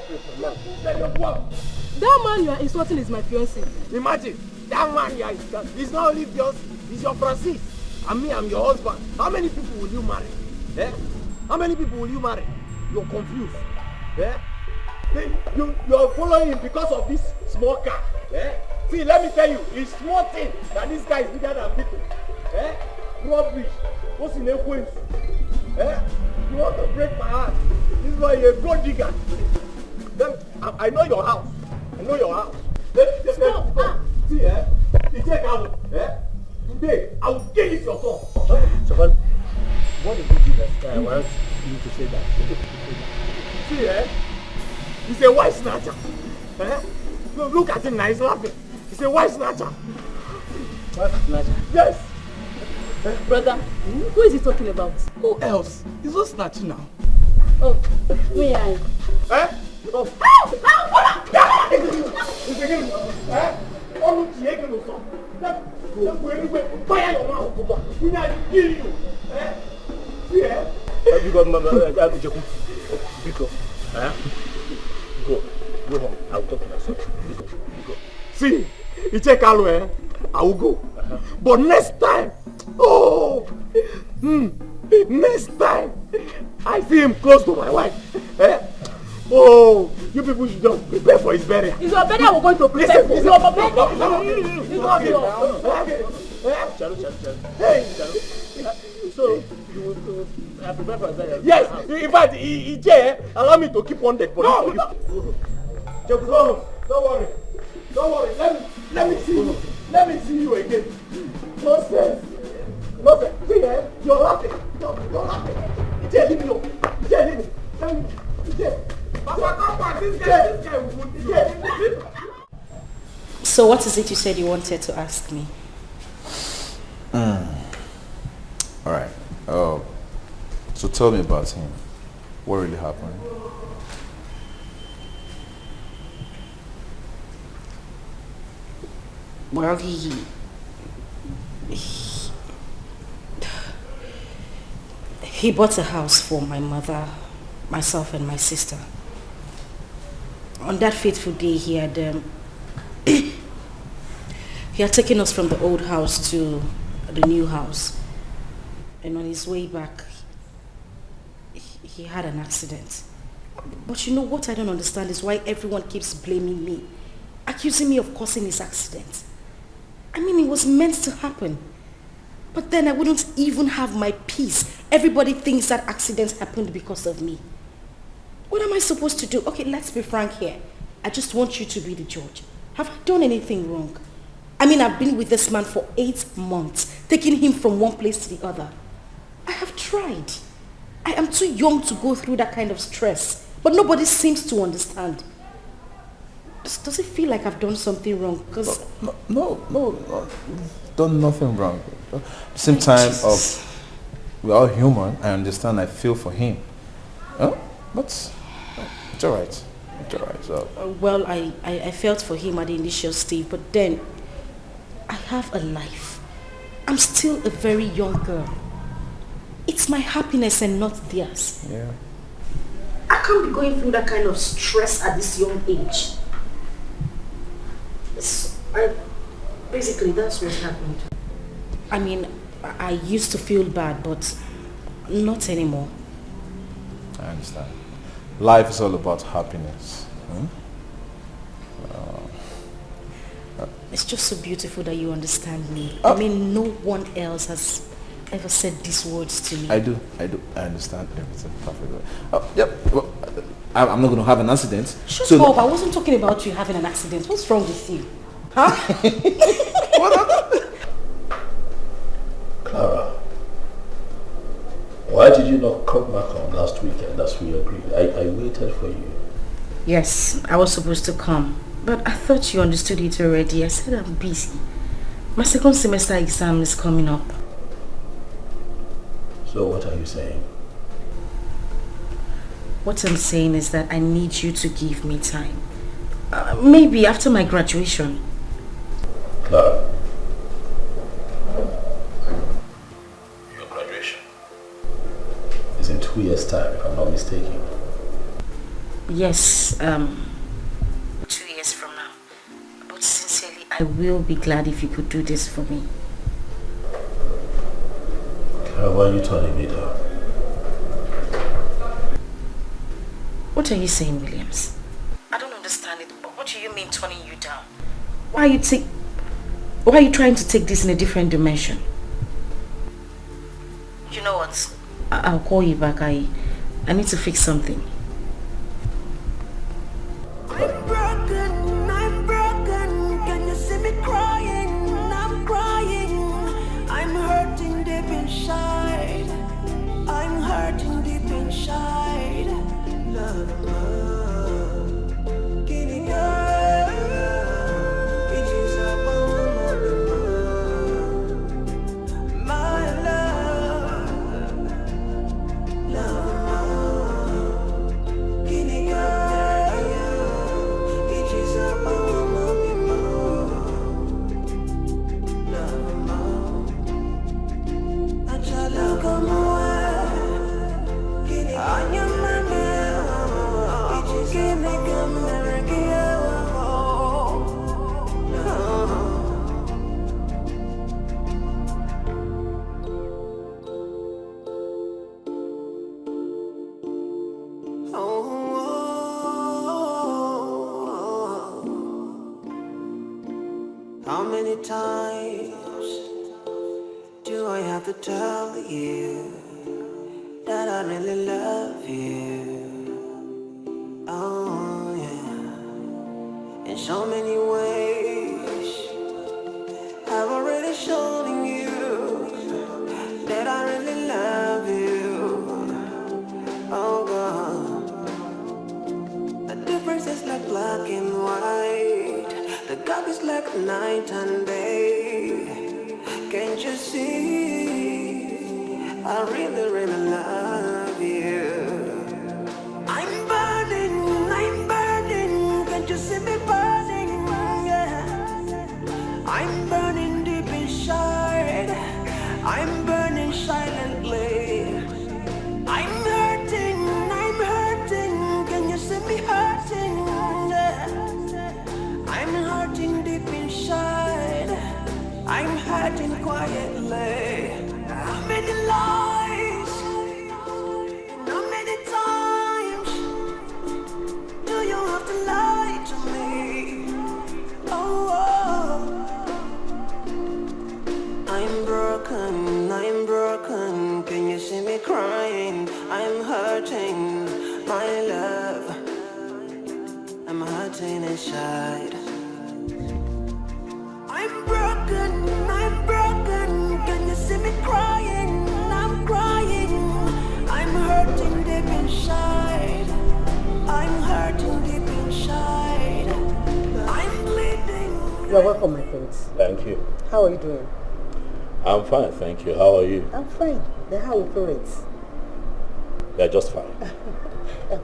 That man you are insulting is my fiancé. Imagine, that man you are insulting. He's not only fiancé, he's your Francis. And me, I'm your husband. How many people will you marry? Eh? How many people will you marry? You're confused. Eh? You're following him because of this small car. Eh? See, let me tell you, it's small thing that this guy is bigger than people. Eh? Rubbish. What's in a way? Eh? You want to break my heart? This is why you're a gold digger. Then I know your house. Stop. See, eh? You take out. Eh? Today, I will kill this your son. So, what did you do that I want you to say that? See, eh? He's a white snatcher. Eh? Look at him now, he's laughing. He's a white snatcher. White snatcher? Yes. Brother, who is he talking about? Who else? He's not snatching now. Oh, me I. Eh? Oh. Fire your mouth. We need to kill you. Eh? See, eh? Go home. I'll talk to myself. Go. See, you take Alu, eh? I will go. But next time, next time, I see him close to my wife. Oh, you people should just prepare for his burial. Is your burial we're going to prepare for? Hey, so you will prepare for his burial? Yes, in fact, allow me to keep one dead body for you. Don't worry. Don't worry. Let me see you. Let me see you again. Nonsense. See, you're laughing. You're laughing. Leave me alone. Leave me. So what is it you said you wanted to ask me? Alright. So tell me about him. What really happened? Well, he bought a house for my mother, myself and my sister. On that fateful day, he had taken us from the old house to the new house. And on his way back, he had an accident. But you know what I don't understand is why everyone keeps blaming me, accusing me of causing his accident. I mean, it was meant to happen. But then I wouldn't even have my peace. Everybody thinks that accident happened because of me. What am I supposed to do? Okay, let's be frank here. I just want you to be the judge. Have I done anything wrong? I mean, I've been with this man for 8 months, taking him from one place to the other. I have tried. I am too young to go through that kind of stress, but nobody seems to understand. Does it feel like I've done something wrong? Because No, you've done nothing wrong. At the same time, we're all human. I understand. I feel for him. But it's all right. It's all right. So. Well, I felt for him at the initial stage, but then I have a life. I'm still a very young girl. It's my happiness and not theirs. Yeah. I can't be going through that kind of stress at this young age. Basically, that's what happened. I mean, I used to feel bad, but not anymore. I understand. Life is all about happiness. It's just so beautiful that you understand me. I mean, no one else has ever said these words to me. I do. I understand everything perfectly. Yep. Well, I'm not going to have an accident. Shut up. I wasn't talking about you having an accident. What's wrong with you? Huh? Clara, why did you not come back on last weekend as we agreed? I waited for you. Yes, I was supposed to come. But I thought you understood it already. I said I'm busy. My second semester exam is coming up. So what are you saying? What I'm saying is that I need you to give me time. Maybe after my graduation. Clara, your graduation is in 2 years' time, if I'm not mistaken. Yes, 2 years from now. But sincerely, I will be glad if you could do this for me. Clara, why are you turning me down? What are you saying, Williams? I don't understand it. What do you mean turning you down? Why are you trying to take this in a different dimension? You know what? I'll call you back. I need to fix something. I'm broken, can you see me crying? I'm crying, I'm hurting deep inside. I'm hurting deep inside. Love. times do I have to tell you that I really love you? Oh yeah. In so many ways I've already shown you that I really love you. Oh God. The difference is like black and white. The gap is like night and day. Can't you see? I really, really love you. I'm burning. Can't you see me burning? Yeah. I'm burning deep inside. I'm burning silently. I'm hurting. Can you see me hurting? Yeah. I'm hurting deep inside. I'm hurting quietly. How many lies? How many times do you have to lie to me? Oh, I'm broken. Can you see me crying? I'm hurting, my love. I'm hurting inside. I'm broken. Can you see me crying? I'm crying. I'm hurting deep inside. I'm hurting deep inside. I'm bleeding. You're welcome, my friends. Thank you. How are you doing? I'm fine, thank you. How are you? I'm fine. Then how are your parents? They're just fine.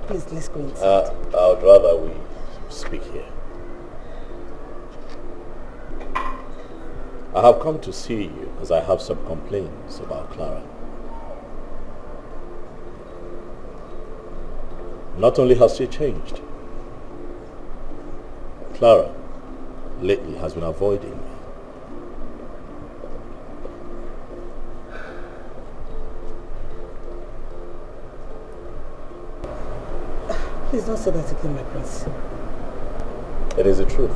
Please, let's go inside. I would rather we speak here. I have come to see you because I have some complaints about Clara. Not only has she changed, Clara lately has been avoiding me. Please don't say that again, my prince. It is the truth.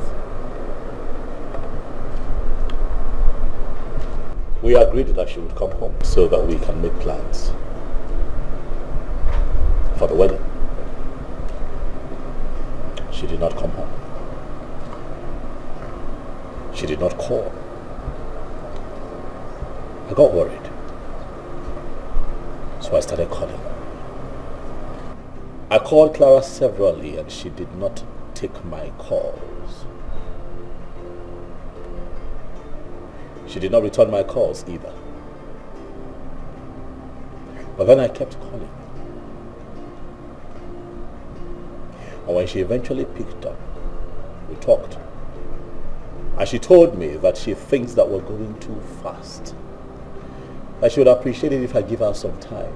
We agreed that she would come home so that we can make plans for the wedding. She did not come home. She did not call. I got worried. So I started calling. I called Clara severally and she did not take my calls. She did not return my calls either. But then I kept calling. And when she eventually picked up, we talked. And she told me that she thinks that we're going too fast. That she would appreciate it if I give her some time.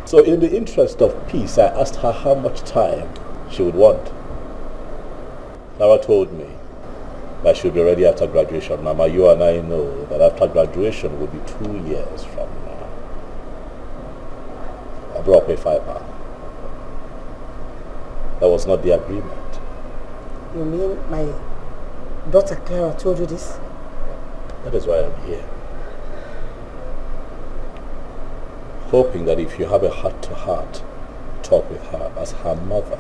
So in the interest of peace, I asked her how much time she would want. Clara told me that she would be ready after graduation. Mama, you and I know that after graduation will be 2 years from now. I brought me 5 hours. That was not the agreement. You mean my daughter Clara told you this? That is why I'm here. Hoping that if you have a heart-to-heart talk with her as her mother,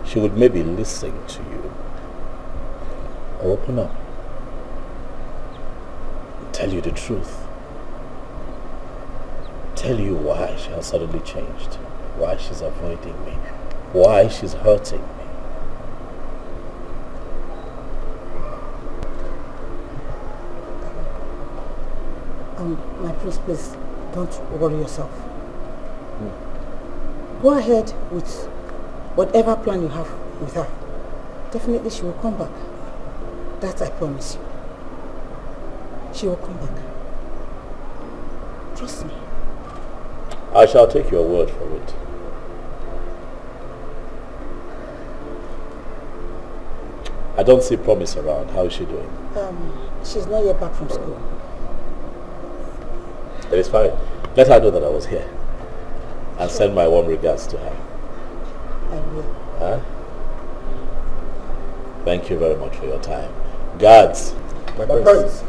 she would maybe listen to you or open up and tell you the truth. Tell you why she has suddenly changed, why she's avoiding me, why she's hurting me. My prince, please don't worry yourself. Go ahead with whatever plan you have with her. Definitely she will come back. That I promise you. She will come back. Trust me. I shall take your word for it. I don't see Promise around. How is she doing? She's not yet back from school. It is fine. Let her know that I was here. And send my warm regards to her. I will. Huh? Thank you very much for your time. Guards. My prince.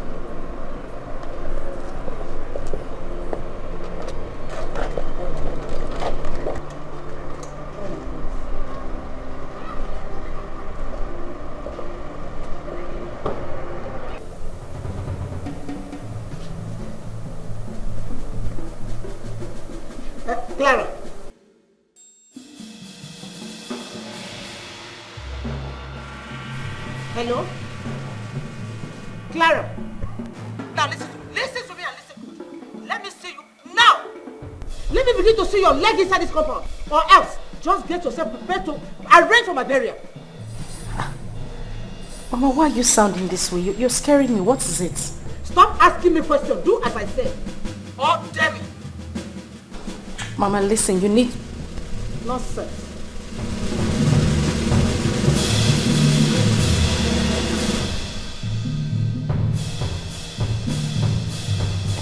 Clara. Hello? Clara. Now listen to me. Listen to me and listen. Let me see you now. Let me begin to see your leg inside this compound. Or else, just get yourself prepared to arrange for my burial. Mama, why are you sounding this way? You're scaring me. What is it? Stop asking me questions. Do as I say. Or damn it. Mama, listen, you need... Nonsense.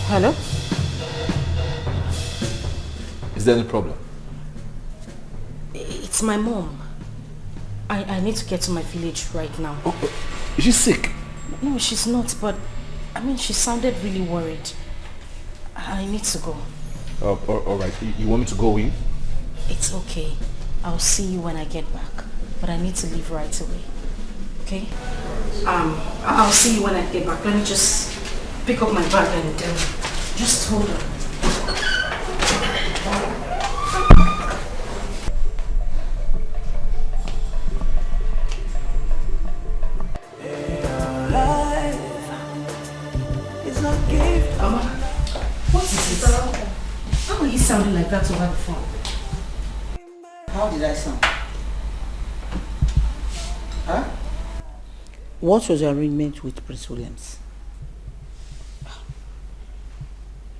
Hello? Is there any problem? It's my mom. I need to get to my village right now. Oh, is she sick? No, she's not, but I mean, she sounded really worried. I need to go. All right. You want me to go with you? It's okay. I'll see you when I get back. But I need to leave right away. Okay? I'll see you when I get back. Let me just pick up my bag and just hold on. Mama, what is it? How are you sounding like that over the phone? How did I sound? Huh? What was your arrangement with Prince Williams?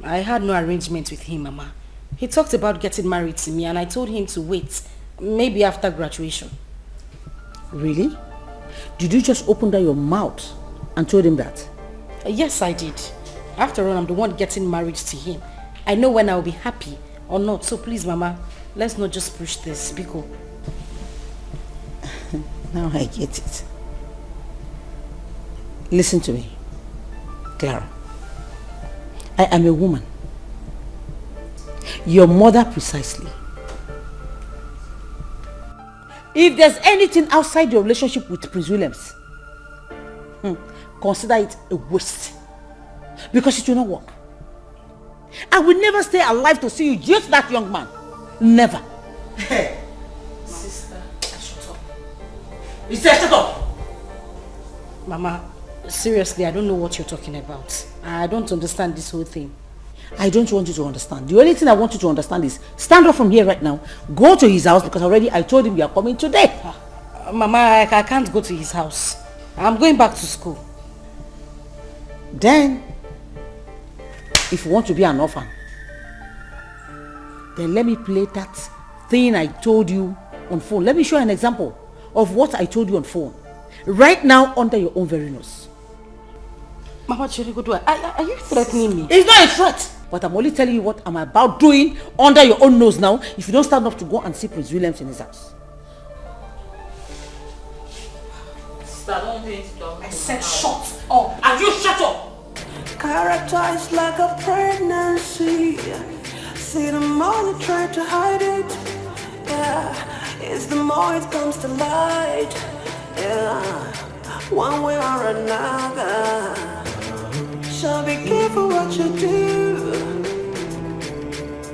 I had no arrangement with him, Mama. He talked about getting married to me and I told him to wait, maybe after graduation. Really? Did you just open down your mouth and told him that? Yes, I did. After all, I'm the one getting married to him. I know when I'll be happy or not. So please, Mama, let's not just push this. Biko. Now I get it. Listen to me, Clara. I am a woman. Your mother precisely. If there's anything outside your relationship with Prince Williams, consider it a waste. Because it will not work. I will never stay alive to see you just that young man. Never. Hey, sister, shut up. You said shut up. Mama, seriously, I don't know what you're talking about. I don't understand this whole thing. I don't want you to understand. The only thing I want you to understand is stand up from here right now. Go to his house because already I told him you are coming today. Mama, I can't go to his house. I'm going back to school. Then, if you want to be an orphan, then let me play that thing I told you on phone. Let me show you an example of what I told you on phone. Right now, under your own very nose. Mama, are you threatening me? It's not a threat. But I'm only telling you what I'm about doing under your own nose now. If you don't stand up to go and see Prince Williams in his house. I said shut up. And you shut up. Characterized like a pregnancy. See, the more they try to hide it, yeah, it's the more it comes to light, yeah, one way or another. So be careful what you do.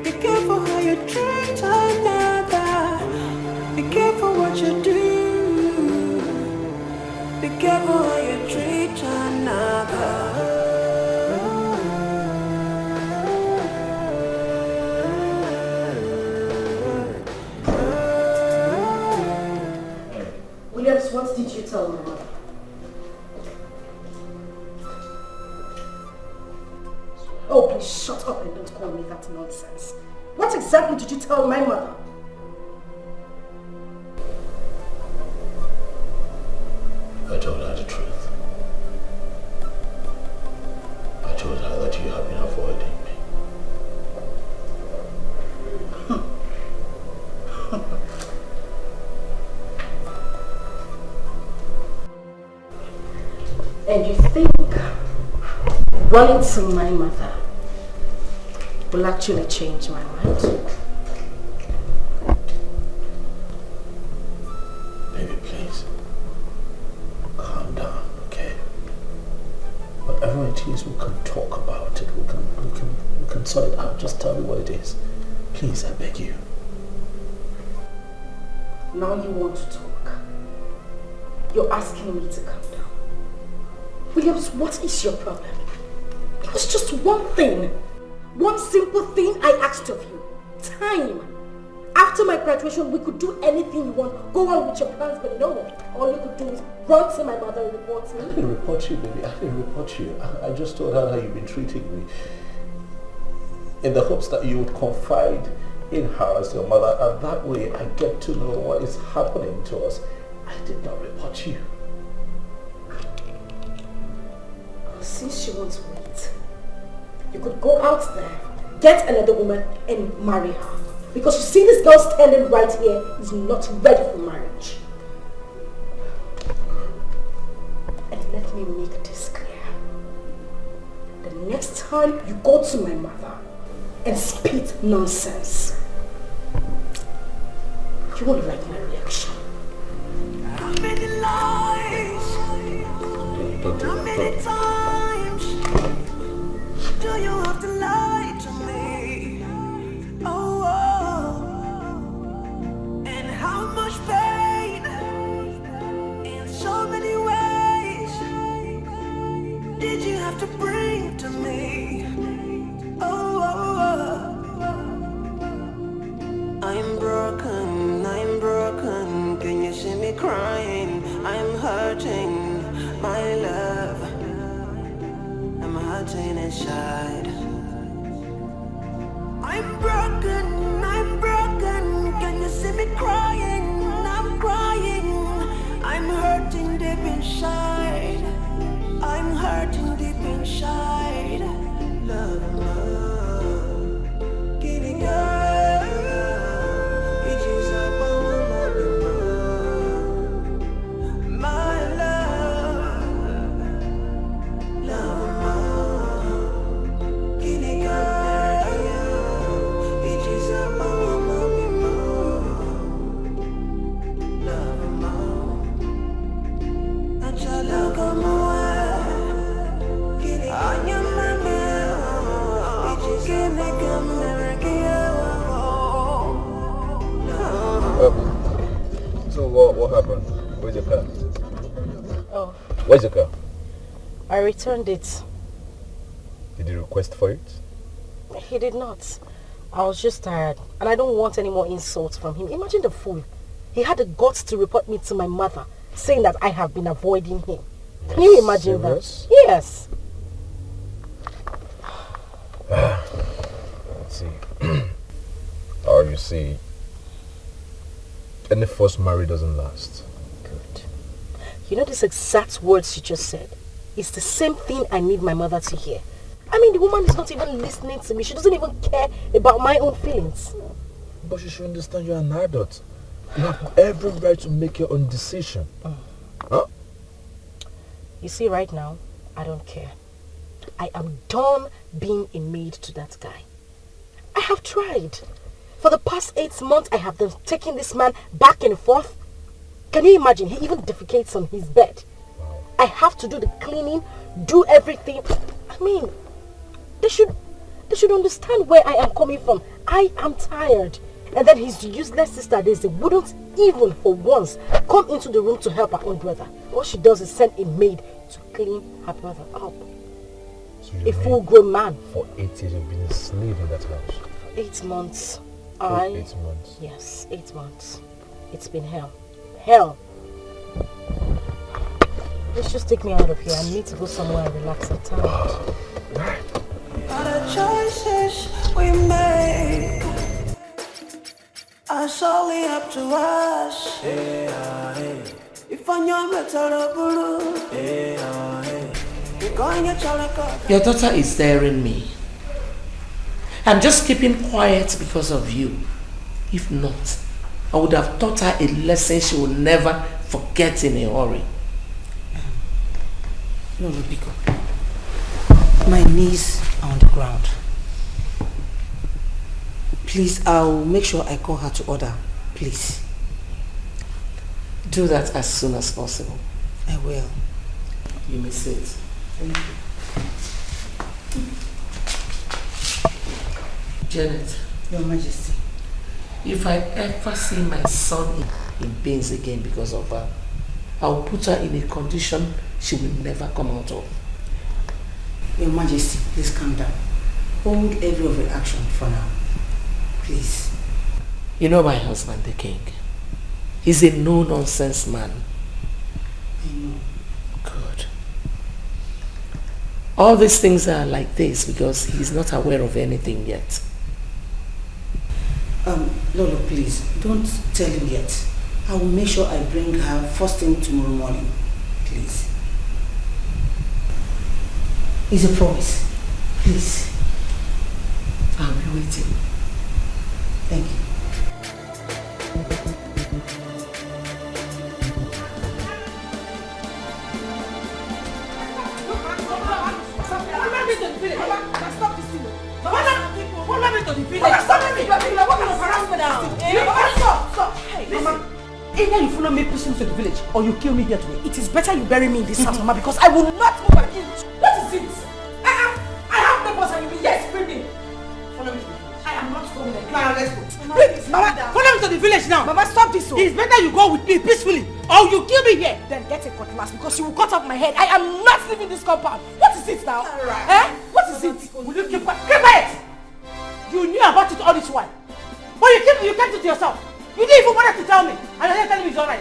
Be careful how you treat another. Be careful what you do. Be careful how you treat another. Williams, what did you tell my mother? Oh, please shut up and don't call me that nonsense. What exactly did you tell my mother? I told her the truth. I told her that you have been avoiding me. running to my mother will actually change my mind. Baby, please. Calm down, okay? Whatever it is, we can talk about it. We can sort it out. Just tell me what it is. Please, I beg you. Now you want to talk. You're asking me to calm down. Williams, what is your problem? It was just one thing. One simple thing I asked of you. Time. After my graduation, we could do anything you want. Go on with your plans, but no. All you could do is run to my mother and report me. I didn't report you, baby. I didn't report you. I just told her how you've been treating me. In the hopes that you would confide in her as your mother, and that way I get to know what is happening to us. I did not report you. Since you want to wait, you could go out there, get another woman, and marry her. Because you see this girl standing right here is not ready for marriage. And let me make this clear. The next time you go to my mother and spit nonsense, you won't like my reaction. How many lies? How many times do you have to lie to me? Oh, and how much pain in so many ways did you have to bring to me? Oh, I'm broken, can you see me crying? I'm hurting, my love, I'm hurting inside. I'm broken, can you see me crying? I'm crying, I'm hurting deep inside. I'm hurting deep inside. Love, give me girl, it is about my love, give me girl, it is about love, and shall look on my So what happened? Where's your car? Oh, Where's your car? I returned it. Did you request for it? He did not. I was just tired, and I don't want any more insults from him. Imagine the fool. He had the guts to report me to my mother, saying that I have been avoiding him. Can you imagine that? Yes. Let's see. Or you see, any first marriage doesn't last. Good. You know these exact words you just said? It's the same thing I need my mother to hear. I mean, the woman is not even listening to me. She doesn't even care about my own feelings. But you should understand you're an adult. You have every right to make your own decision. Huh? You see, right now, I don't care. I am done being a maid to that guy. I have tried. For the past 8 months, I have been taking this man back and forth. Can you imagine? He even defecates on his bed. I have to do the cleaning, do everything. I mean, they should understand where I am coming from. I am tired. And then his useless sister Daisy wouldn't even for once come into the room to help her own brother. All she does is send a maid to clean her brother up. So a full-grown man. For 8 years you've been a slave in that house. 8 months. 8 months. Yes, 8 months. It's been hell. Hell. Let's just take me out of here. I need to go somewhere and relax. I'm tired. All the choices we make are solely up to us. If I Your daughter is daring me. I'm just keeping quiet because of you. If not, I would have taught her a lesson she will never forget in a hurry. No, Biko. My knees are on the ground. Please, I'll make sure I call her to order. Please. Do that as soon as possible. I will. You may sit. Thank you. Janet. Your Majesty. If I ever see my son in pains again because of her, I'll put her in a condition she will never come out of. Your Majesty, please calm down. Hold every of your action for now. Please. You know my husband, the king. He's a no-nonsense man. I know. Good. All these things are like this because he's not aware of anything yet. Lolo, please, don't tell him yet. I will make sure I bring her first thing tomorrow morning. Please. It's a promise. Please. I'll be waiting. Thank you. Either you follow me pushing to the village or you kill me here today. It is better you bury me in this house, Mama, because I will not move an inch. What is it? I have neighbors and you will yes, bring me. Follow me to the village. I am not going there. Clara, let's go. Mama, follow me to the village now. Mama, stop this. It's better you go with me peacefully or you kill me here. Then get a cutlass because you will cut off my head. I am not leaving this compound. What is it now? Eh? What is it? Will you keep quiet? You knew about it all this while. But you kept it to yourself. You didn't even bother to tell me. And you're here telling me it's alright.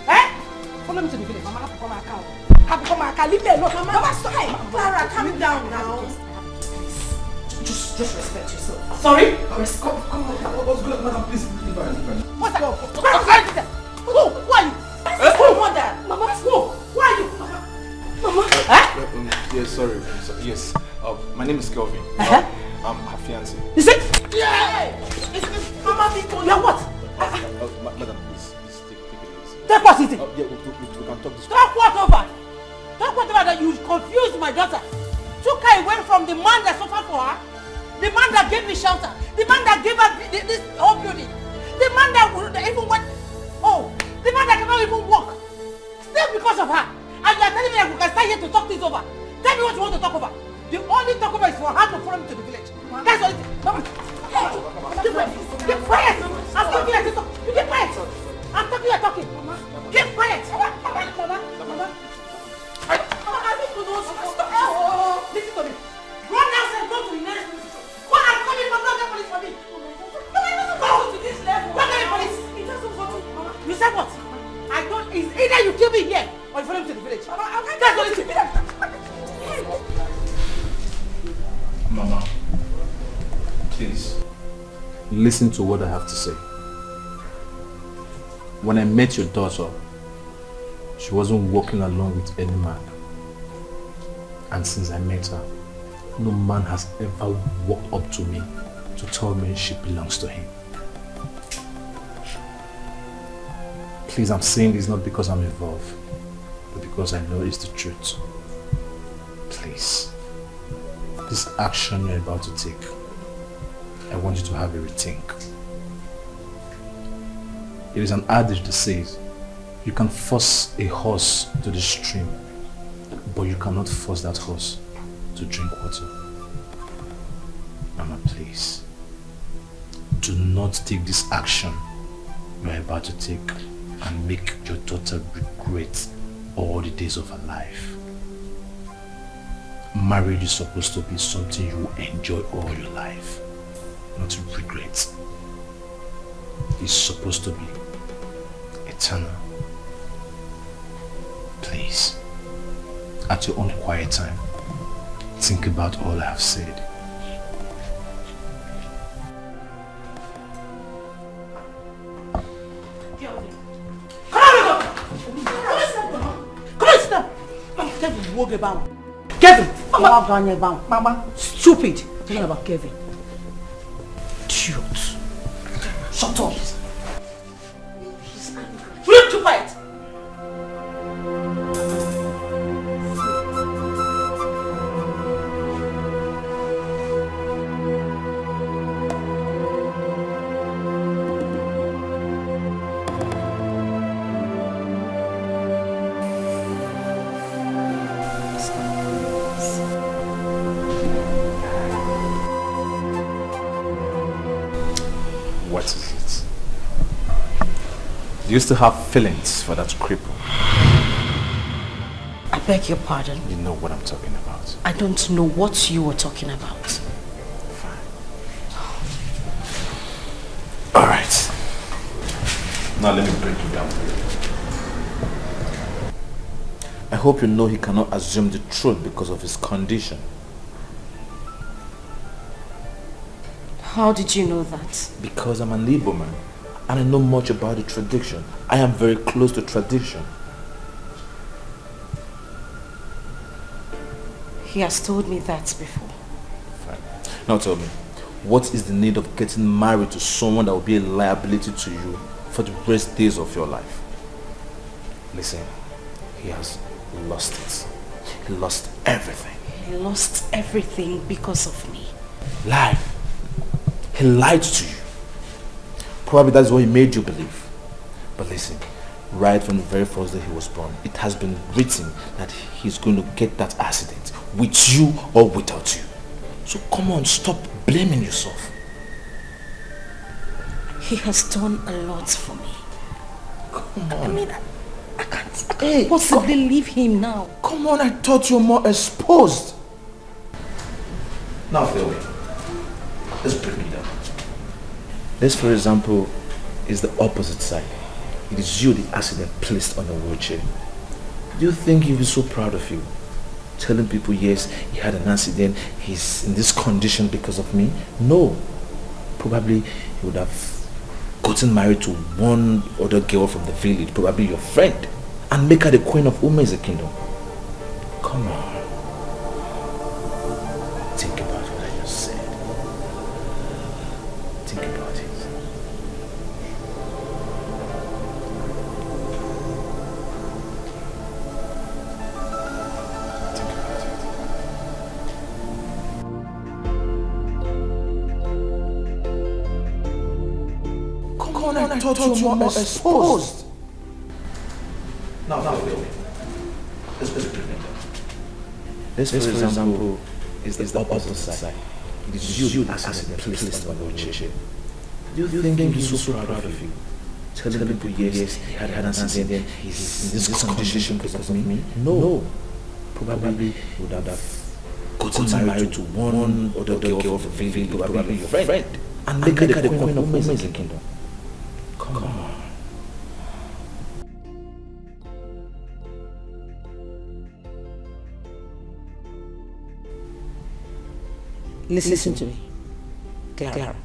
Eh? Follow me to the village. Mama, have to come account. Have to come account. Leave me alone. Mama, stop. Hey, Clara, calm down now. Just respect yourself. Sorry? Come on. What's good, madam? Please, leave her. What's that? Who are you? Who? Mother. Mama, who? Who are you? Mama. Huh? Yes, sorry. Yes. My name is Kelvin. I'm her fiancé. Is it? Yeah! Mama, you're what? Madam, please take it easy. Take what easy? Yeah, we can talk this. Talk what over? Talk what over that you confused my daughter. Took her away from the man that suffered for her. The man that gave me shelter. The man that gave her this whole building. The man that even went... Oh, the man that cannot even walk. Still because of her. And you are telling me that we can start here to talk this over. Tell me what you want to talk about. The only talk about is for her to follow me to the village. That's all it is. Mama, hey, keep quiet. I'm talking like you talk. You keep quiet. I'm talking like talking. Keep quiet. Mama. I need to know. Stop. Listen to me. Run downstairs and go to the nearest police station. What I'm coming from, don't get police for me. Mama, it doesn't go to this level. Don't get police. It doesn't go to... Mama, you said what? I don't... It's either you kill me here or you follow me to the village. Mama, that's what it is. Mama, please, listen to what I have to say. When I met your daughter, she wasn't walking along with any man. And since I met her, no man has ever walked up to me to tell me she belongs to him. Please, I'm saying this not because I'm involved, but because I know it's the truth. Please. This action you're about to take, I want you to have a rethink. It is an adage that says, you can force a horse to the stream, but you cannot force that horse to drink water. Mama, please, do not take this action you're about to take and make your daughter regret all the days of her life. Marriage is supposed to be something you enjoy all your life, not regret. It's supposed to be eternal. Please, at your own quiet time, think about all I have said. Kevin! Mama, stupid! Talking about Kevin. Idiot. Shut up. Will you keep quiet? What is it? Do you still have feelings for that cripple? I beg your pardon. You know what I'm talking about. I don't know what you were talking about. Alright. Now let me break you down. I hope you know he cannot assume the truth because of his condition. How did you know that? Because I'm an Igbo man and I know much about the tradition. I am very close to tradition. He has told me that before. Fine. Now tell me, what is the need of getting married to someone that will be a liability to you for the rest days of your life? Listen, he has lost it. He lost everything. He lost everything because of me. Lied. He lied to you. Probably that's what he made you believe. But listen, right from the very first day he was born, it has been written that he's going to get that accident with you or without you. So come on, stop blaming yourself. He has done a lot for me. Come on. I mean, I can't possibly leave him now. Come on, I thought you were more exposed. Now, Phil, let's break it down. This, for example, is the opposite side. It is you, the accident, placed on a wheelchair. Do you think he'll be so proud of you? Telling people, yes, he had an accident, he's in this condition because of me? No. Probably he would have gotten married to one other girl from the village, probably your friend, and make her the queen of Ume's kingdom. Come on. Think about what I just said. Think about it. I thought you were more exposed. Now, let's break it down. This, for example, is the opposite side. It is you, the accident, placed on your chair. Do you think he's so proud of you? Telling people, yes, he had an accident, he's in this condition because of me? No. Probably he would have gotten married to one other girl from the village, probably your friend, and make her the queen of Ume's kingdom. Come on. Listen to me, Clara.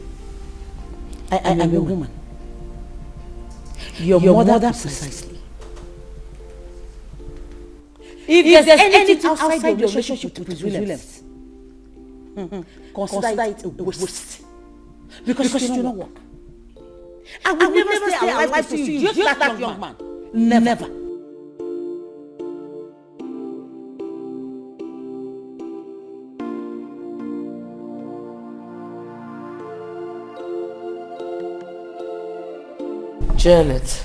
I am a woman. Your mother precisely. If there's anything outside your relationship with Prince Williams, consider it a waste. Because it will not work. I will never stay alive to see you just that young man. Never. Janet.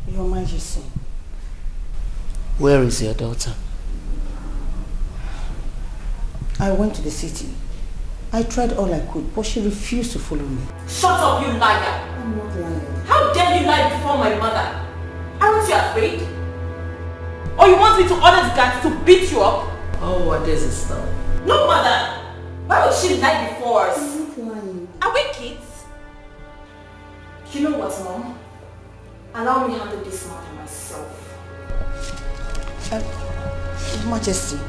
Your Majesty. Where is your daughter? I went to the city. I tried all I could, but she refused to follow me. Shut up, you liar! I'm not lying. How dare you lie before my mother? Aren't you afraid? Or you want me to order the guards to beat you up? Oh, what is this now? No, mother! Why would she lie before us? I'm not lying. Are we kids? You know what, Mom? Allow me to handle this matter myself. Your Majesty,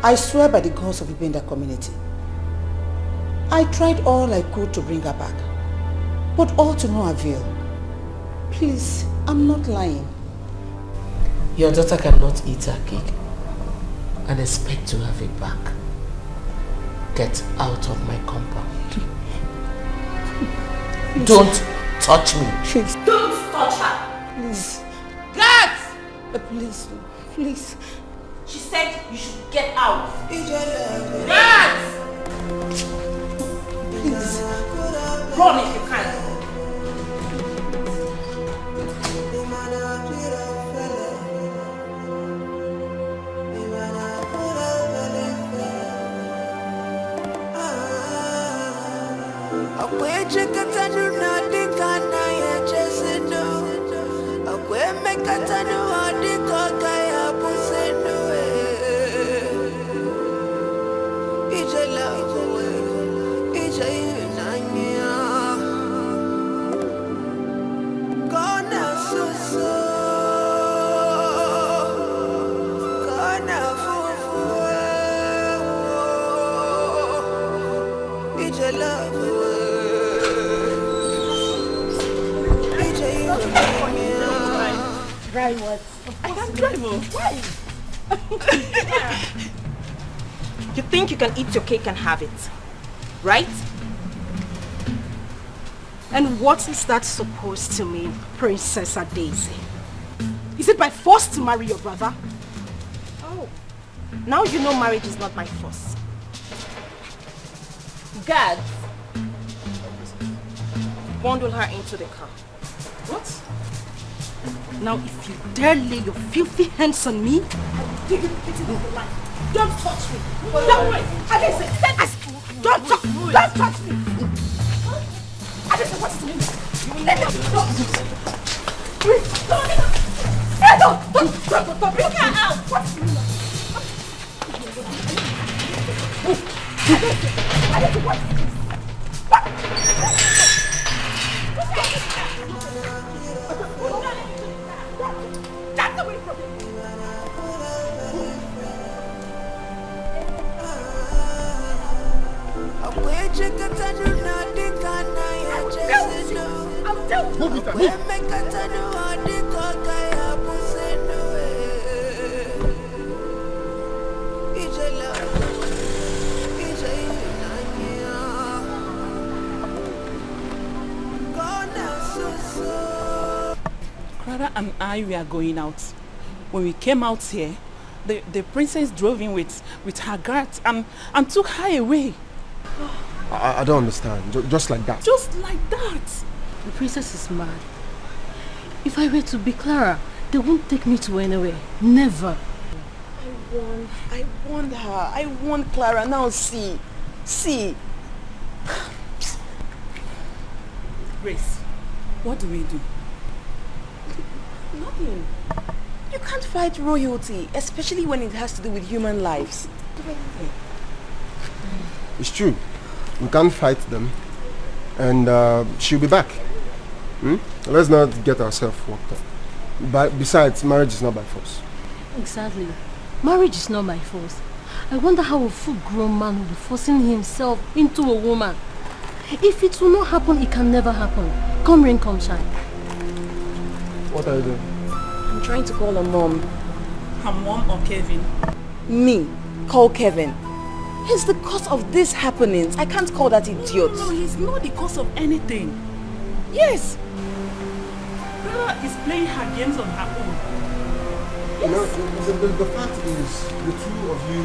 I swear by the gods of the Ibenda community, I tried all I could to bring her back, but all to no avail. Please, I'm not lying. Your daughter cannot eat her cake and expect to have it back. Get out of my compound. Don't touch me. Please. Don't touch her. Please. Guards! Please. She said you should get out. Guards! Please. Run if you can. Drive what? I can't drive. Why? You think you can eat your cake and have it, right? And what is that supposed to mean, Princess Daisy? Is it by force to marry your brother? Oh, now you know marriage is not by force. Guards, bundle her into the car. What? Now if you dare lay your filthy hands on me, I'll dig you into the line. Don't touch me. Don't wait. Don't touch me. I don't know what's the meaning. Let me go. Don't. Look her out. What's the meaning? I don't know what's the meaning. That's away from me. Move it, Clara and I were going out. When we came out here, the princess drove in with her guards and took her away. I don't understand. Just like that. Just like that. The princess is mad. If I were to be Clara, they won't take me to anywhere. Never. I want her. I want Clara. Now see. Grace, what do we do? Nothing. You can't fight royalty, especially when it has to do with human lives. It's true. We can't fight them. And she'll be back. Let's not get ourselves worked up. But besides, marriage is not by force. Exactly. Marriage is not by force. I wonder how a full-grown man will be forcing himself into a woman. If it will not happen, it can never happen. Come rain, come shine. What are you doing? I'm trying to call her mom. Her mom or Kevin? Me. Call Kevin. He's the cause of these happenings. I can't call that idiot. No, he's not the cause of anything. Yes. Clara is playing her games on her own. Yes. No, the fact is, the two of you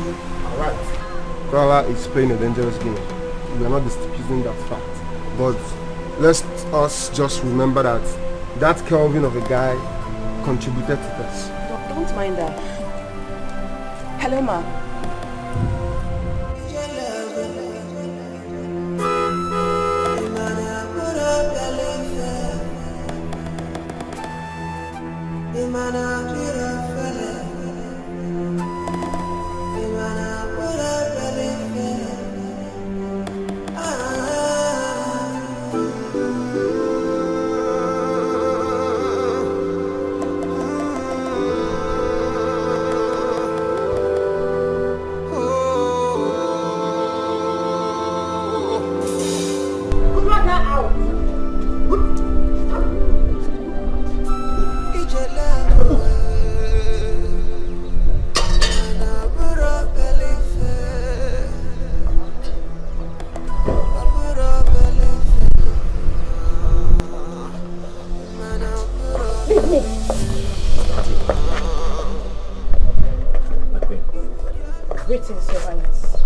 are right. Clara is playing a dangerous game. We are not disputing that fact. But let us just remember that Kelvin of a guy contributed to this. Don't mind that. Hello, ma. Greetings, Your Highness.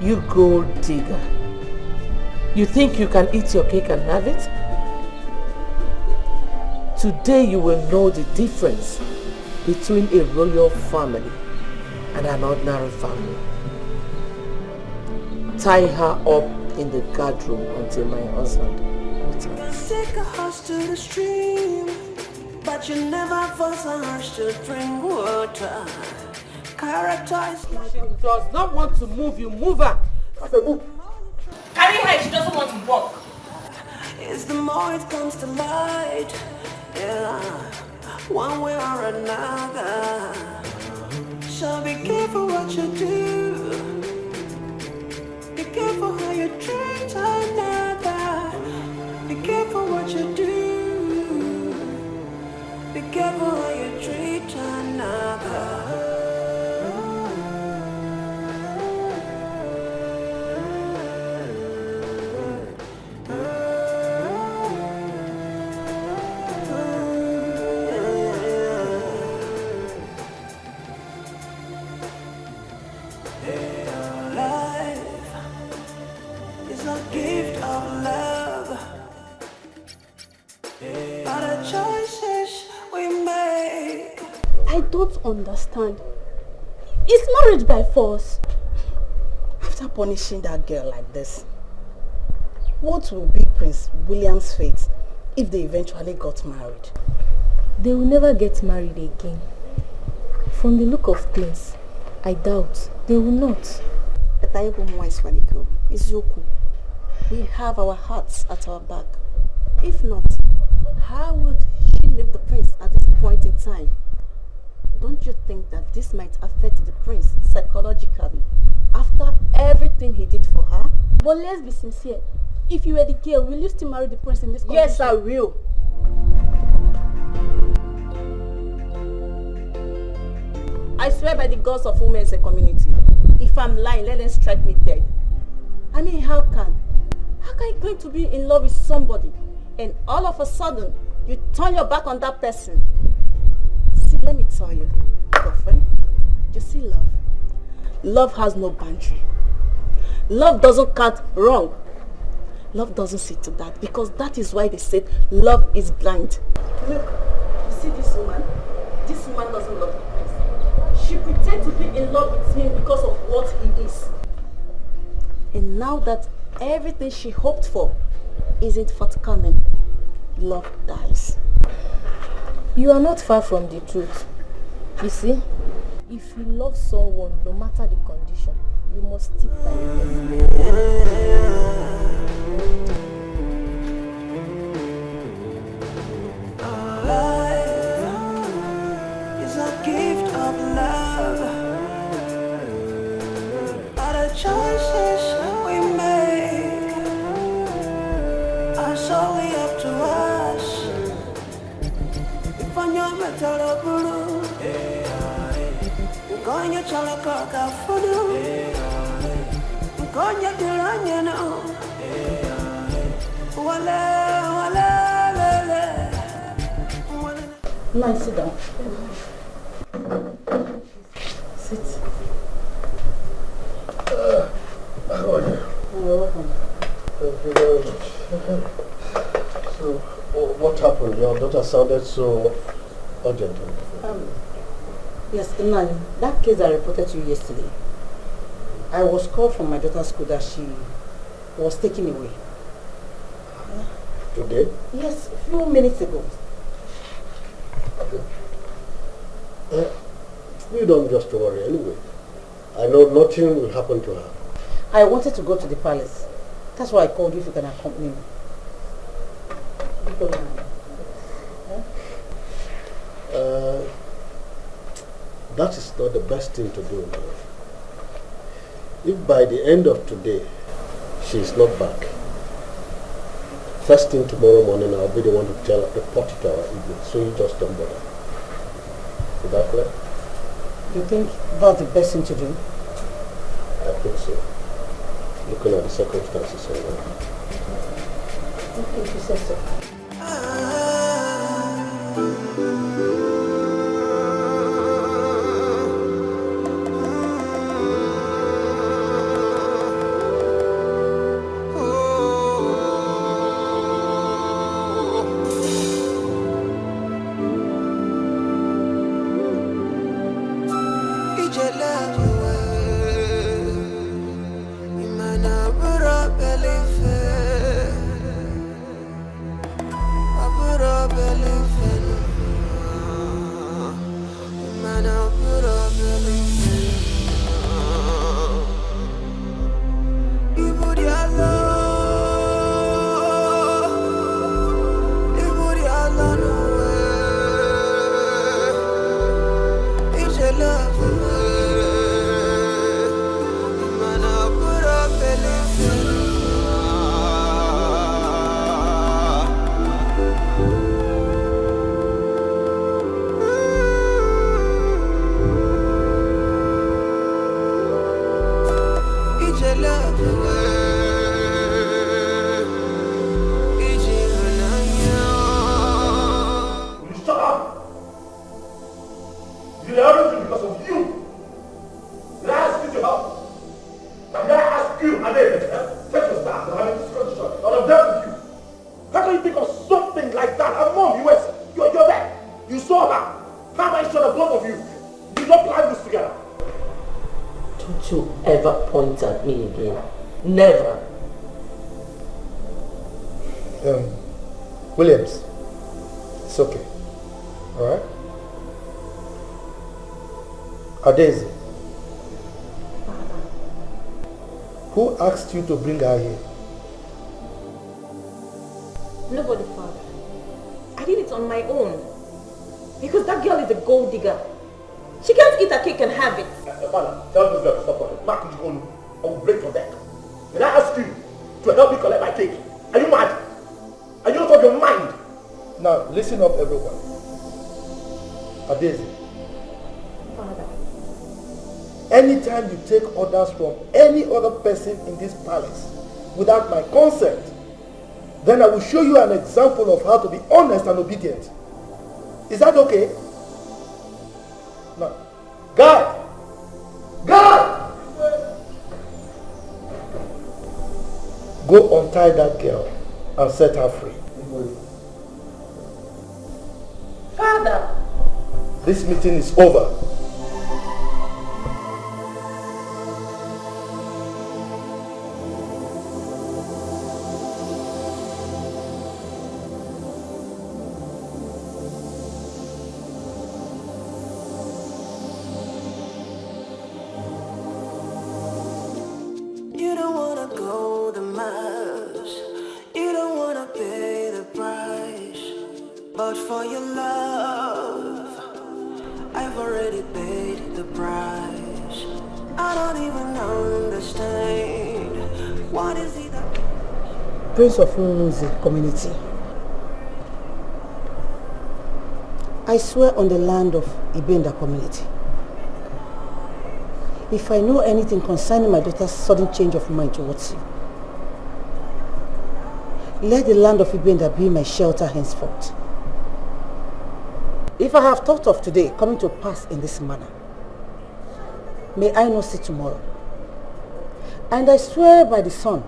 You gold digger. You think you can eat your cake and have it? Today you will know the difference between a royal family and an ordinary family. Tie her up in the guard room until my husband returns. Take a horse to the stream, but you never force a horse to drink water. Character is like She does not want to move, you move her. I said move. Carry her, she doesn't want to walk. it's the more it comes to light, yeah, one way or another. So be careful what you do, be careful how you treat another, be careful what you do, be careful how you treat another. I don't understand. Is marriage by force? After punishing that girl like this, what will be Prince William's fate if they eventually got married? They will never get married again. From the look of things, I doubt they will not. We have our hearts at our back. If not, how would she leave the prince at this point in time? Don't you think that this might affect the prince psychologically after everything he did for her? But let's be sincere. If you were the girl, will you still marry the prince in this condition? Yes, I will. I swear by the gods of women's community, if I'm lying, let them strike me dead. I mean, how can you going to be in love with somebody and all of a sudden you turn your back on that person? See, let me tell you, girlfriend, you see love. Love has no boundary. Love doesn't cut wrong. Love doesn't see to that, because that is why they said love is blind. Look, you see this woman? This woman doesn't love the prince. She pretends to be in love with him because of what he is. And now that everything she hoped for isn't forthcoming, love dies. You are not far from the truth. You see, if you love someone, no matter the condition, you must stick by it. Life is a gift of love. All the choices we make are solely up to us. If I'm your metal blue, going your chalaka food, going your diranya now. Nice, sit down. Sit. How are you? You're welcome. Thank you very much. So, what happened? Your daughter sounded so urgent. Yes, Nani, that case I reported to you yesterday. I was called from my daughter's school that she was taken away. Today? Yes, a few minutes ago. You don't just worry anyway. I know nothing will happen to her. I wanted to go to the palace. That's why I called you if you can accompany me. That is not the best thing to do now. If by the end of today she is not back, first thing tomorrow morning I'll be the one to report it to our evening, so you just don't bother. Is that clear? You think that's the best thing to do? I think so. Looking at the circumstances anyway. Okay, if you say so. Imana bura bele Take your staff and having this condition. And I'm there with you. How can you think of something like that? Her mom, you're there. You saw her. How am I sure the both of you did not plan this together? Don't you ever point at me again. Never. Williams, it's okay. Alright? Daisy, who asked you to bring her here? Nobody, Father. I did it on my own. Because that girl is a gold digger. She can't eat a cake and have it. Father, tell this girl to stop calling. Mark Uju Okoli, I will break your neck. Did I ask you to help me collect my cake? Are you mad? Are you out of your mind? Now, listen up, everyone. Daisy. Father. Anytime you take orders from any other person in this palace without my consent, then I will show you an example of how to be honest and obedient. Is that okay? Now, guard! Guard! Go untie that girl and set her free. Father! This meeting is over. You don't wanna go the miles, you don't wanna pay the price, but for your love, I've already paid the price. I don't even understand, what is it that... Prince of Umuzi community. I swear on the land of Ibenda community, if I know anything concerning my daughter's sudden change of mind towards you, let the land of Ibenda be my shelter henceforth. If I have thought of today coming to pass in this manner, may I not see tomorrow. And I swear by the sun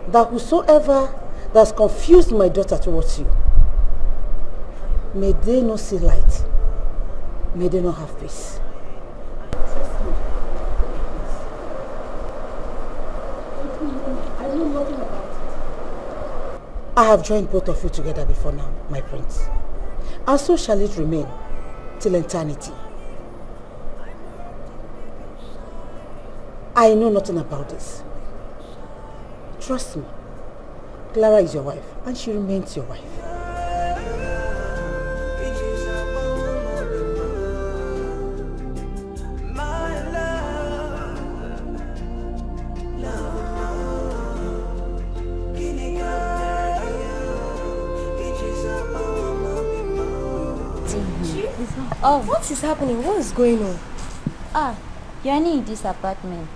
that whosoever that has confused my daughter towards you, may they not see light, may they not have peace. I have joined both of you together before now, my prince. And so shall it remain till eternity. I know nothing about this. Trust me, Clara is your wife and she remains your wife. Oh, what is happening? What is going on? Ah, you're in this apartment.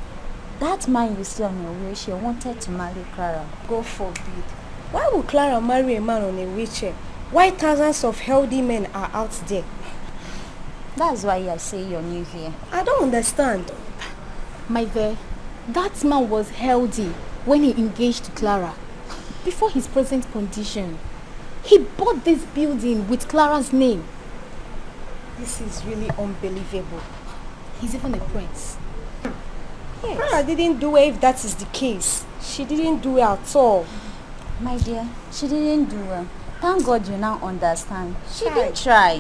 That man you see on your wheelchair wanted to marry Clara. God forbid. Why would Clara marry a man on a wheelchair? Why thousands of healthy men are out there? That's why I say you're new here. I don't understand. My dear, that man was healthy when he engaged Clara. Before his present condition, he bought this building with Clara's name. This is really unbelievable. He's even a prince. Yes. Clara didn't do it if that is the case. She didn't do it at all. My dear, she didn't do it. Thank God you now understand. She did try.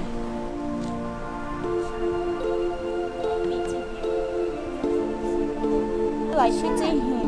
Like treating him.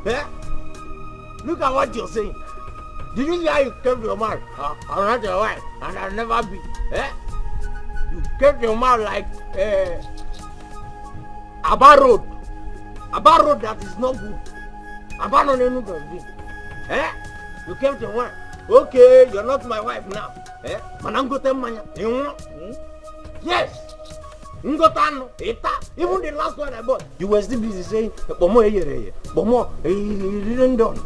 Eh? Look at what you're saying. Did you see how you kept your mouth? I'm not your wife, and I'll never be. Eh? You kept your mouth like a bad road. A bad road that is not good. A bad road ain't gonna be. Eh? You kept your mouth. Okay, you're not my wife now. Eh? Manangote manya. You want? Yes. Ngotano, Eta, even the last one I bought, you were still busy saying, Bomo, Bomo, he didn't done.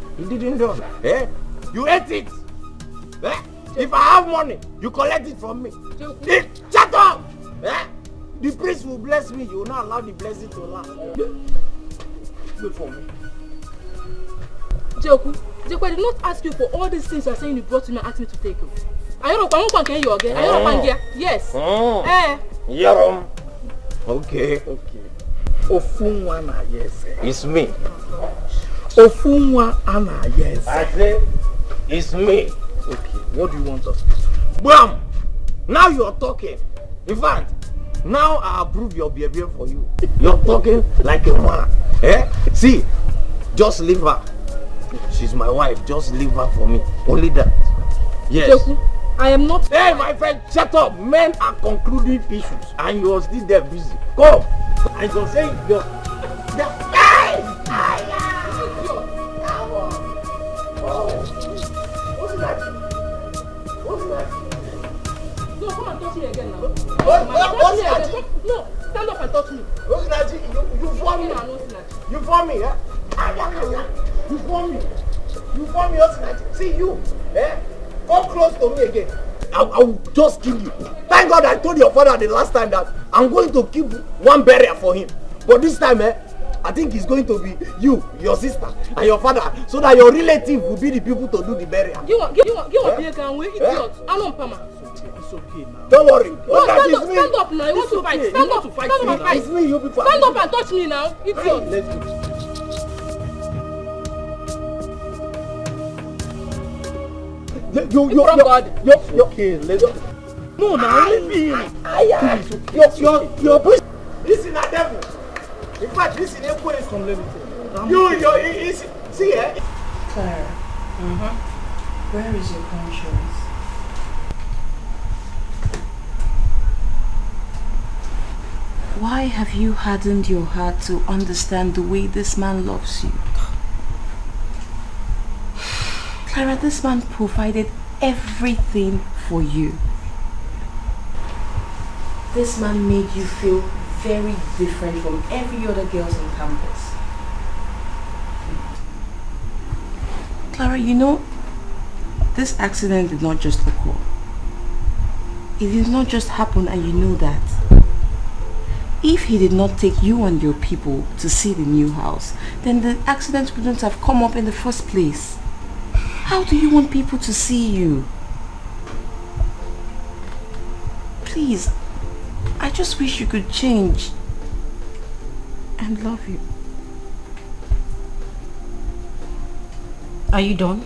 Eh? You ate it. Eh? If I have money, you collect it from me. Shut up! Eh? The priest will bless me, you will not allow the blessing to last. Wait for me. Joku, I did not ask you for all these things you are saying you brought to me and asked me to take you. I don't know again. Yes. Yarom. Okay. Ofunwa na yes. It's me. Ofunwa ana yes. I say it's me. Okay. What do you want us to do? Bam! Now you're talking. In fact, now I approve your behavior for you. You're talking like a man. Eh? See, just leave her. She's my wife. Just leave her for me. Only that. Yes. Joku, I am not. Hey, my friend, shut up. Men are concluding issues, and you're still there busy. Come. I was saying, you're. Hey! What's that? No, come and touch me again now. What's that? No, stand up and touch me. What's that? You for me. You for me, eh? You for me. You for me, what's that? See you, eh? Come close to me again. I will just kill you. Thank God I told your father the last time that I'm going to keep one burial for him. But this time, I think it's going to be you, your sister, and your father, so that your relative will be the people to do the burial. You want idiot. ANUMBA. It's okay now. Don't worry. No, stand up now. You want to fight. Stand up and fight. It's me, you be fighting. Stand up and touch me now. Idiot. Let's go. You okay, let's go. No, now leave me. You're pushing. This is not devil. In fact, this is a place from You, see, eh? Clara. Where is your conscience? Why have you hardened your heart to understand the way this man loves you? Clara, this man provided everything for you. This man made you feel very different from every other girls on campus. Clara, you know, this accident did not just occur. It did not just happen, and you know that. If he did not take you and your people to see the new house, then the accident wouldn't have come up in the first place. How do you want people to see you? Please, I just wish you could change and love you. Are you done?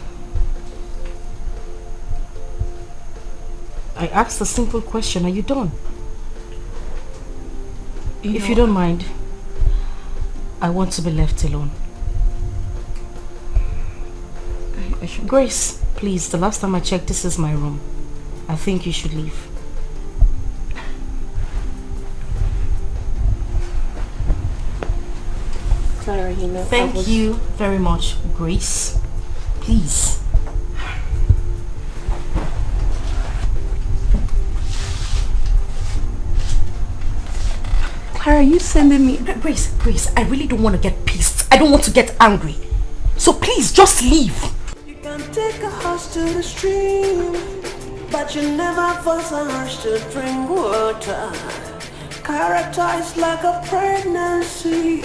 I asked a simple question. Are you done? If you don't mind, I want to be left alone. Grace, please, the last time I checked, this is my room. I think you should leave. Clara, you know, Thank you very much, Grace. Please. Clara, are you sending me? Grace, I really don't want to get pissed. I don't want to get angry. So please, just leave. You can take a horse to the stream, but you never force a horse to drink water. Character is like a pregnancy.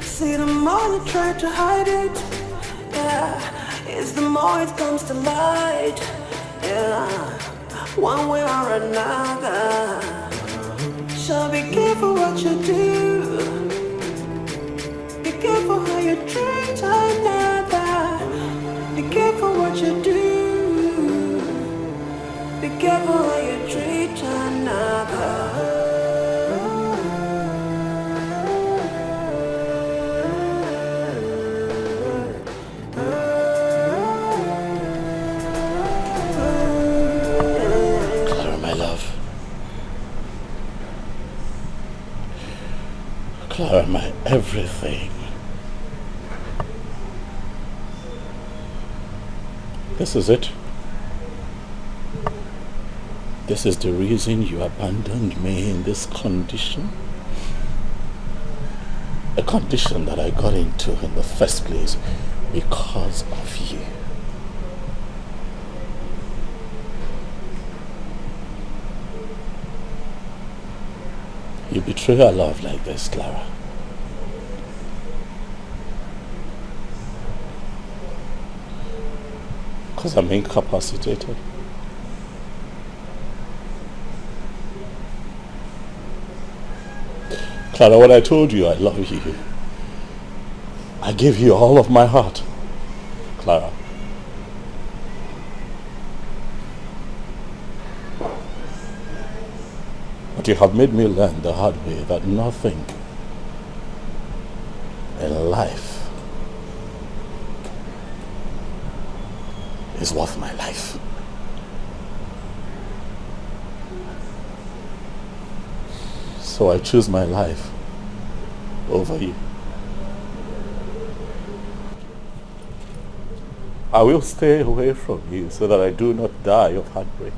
See, the more you try to hide it, yeah, it's the more it comes to light, yeah, one way or another. So be careful what you do. Be careful how you treat another. Be careful what you do. Be careful how you treat another. Clara, my everything. This is it. This is the reason you abandoned me in this condition. A condition that I got into in the first place because of you. You betray a love like this, Clara. Because I'm incapacitated. Clara, when I told you I love you, I gave you all of my heart, Clara. But you have made me learn the hard way that nothing in life is worth my life. So I choose my life over you. I will stay away from you so that I do not die of heartbreak.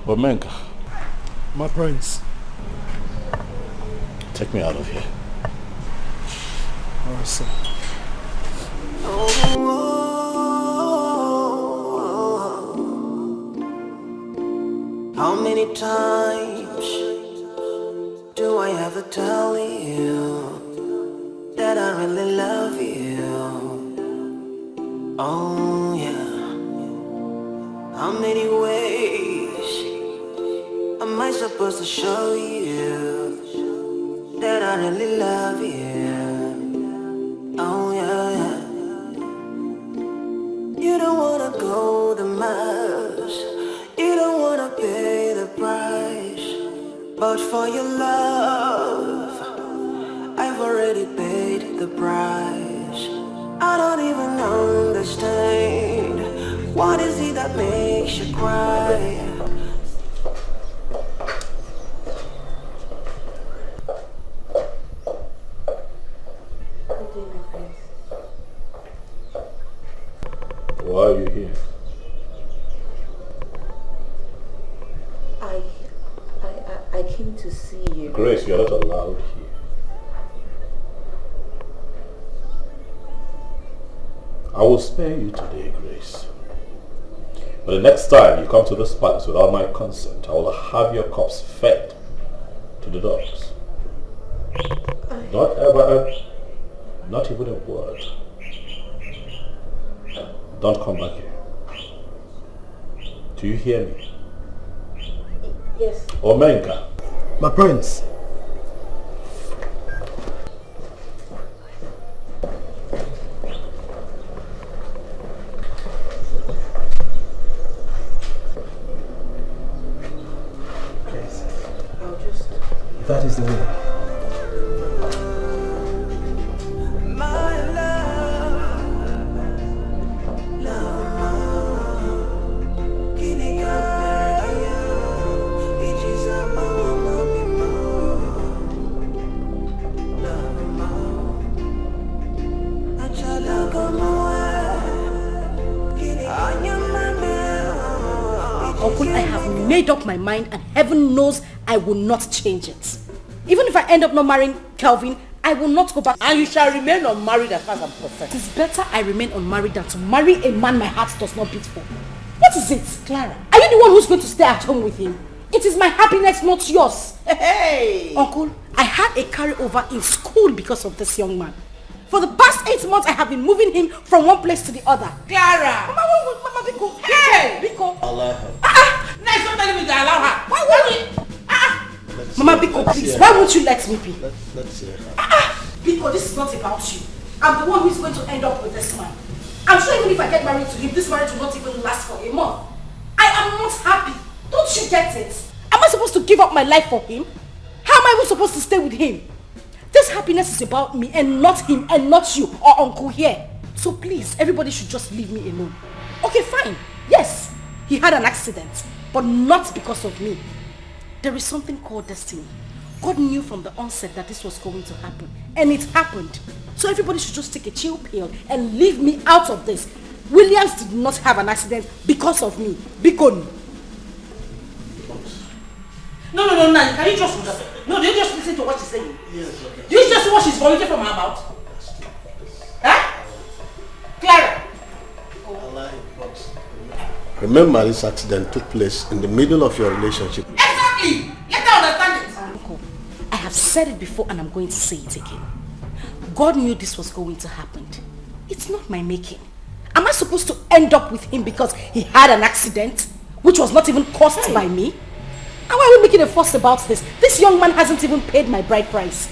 Omenka. My prince. Take me out of here. Alright, sir. How many times do I have to tell you that I really love you? Oh yeah. How many ways am I supposed to show you that I really love you? Oh yeah. You don't wanna go the miles, you don't wanna pay the price, but for your love, I've already paid the price. I don't even understand, what is it that makes you cry? Why are you here? I came to see you. Grace, you're not allowed here. I will spare you today, Grace. But the next time you come to this palace without my consent, I will have your corpse fed to the dogs. Not ever, not even a word. Don't come back here. Do you hear me? Yes. Omenka. My prince. That is the way. Uncle, I have made up my mind and heaven knows I will not change it. Even if I end up not marrying Kelvin, I will not go back. And you shall remain unmarried as far as I'm concerned. It is better I remain unmarried than to marry a man my heart does not beat for. What is it, Clara? Are you the one who's going to stay at home with him? It is my happiness, not yours. Hey! Uncle, I had a carryover in school because of this young man. For the past 8 months, I have been moving him from one place to the other. Clara! Mama, Biko. Hey! Biko. Allow her. Now it's not telling me to allow her. Why won't you? Mama, Biko, please. Why won't you let me be? Let's hear her. Biko, this is not about you. I'm the one who's going to end up with this man. I'm sure even if I get married to him, this marriage will not even last for a month. I am not happy. Don't you get it? Am I supposed to give up my life for him? How am I even supposed to stay with him? This happiness is about me and not him and not you or uncle here. So please, everybody should just leave me alone. Okay, fine. Yes, he had an accident. but not because of me. There is something called destiny. God knew from the onset that this was going to happen, and it happened. So everybody should just take a chill pill and leave me out of this. Williams did not have an accident because of me. Bikon. No, can you just no, do you just listen to what she's saying? Yes, okay. Do you just see what she's vomiting from her mouth? Huh? Clara! Remember, this accident took place in the middle of your relationship. Exactly! Let her understand it! Uncle, I have said it before and I'm going to say it again. God knew this was going to happen. It's not my making. Am I supposed to end up with him because he had an accident, which was not even caused by me? And why are we making a fuss about this? This young man hasn't even paid my bride price.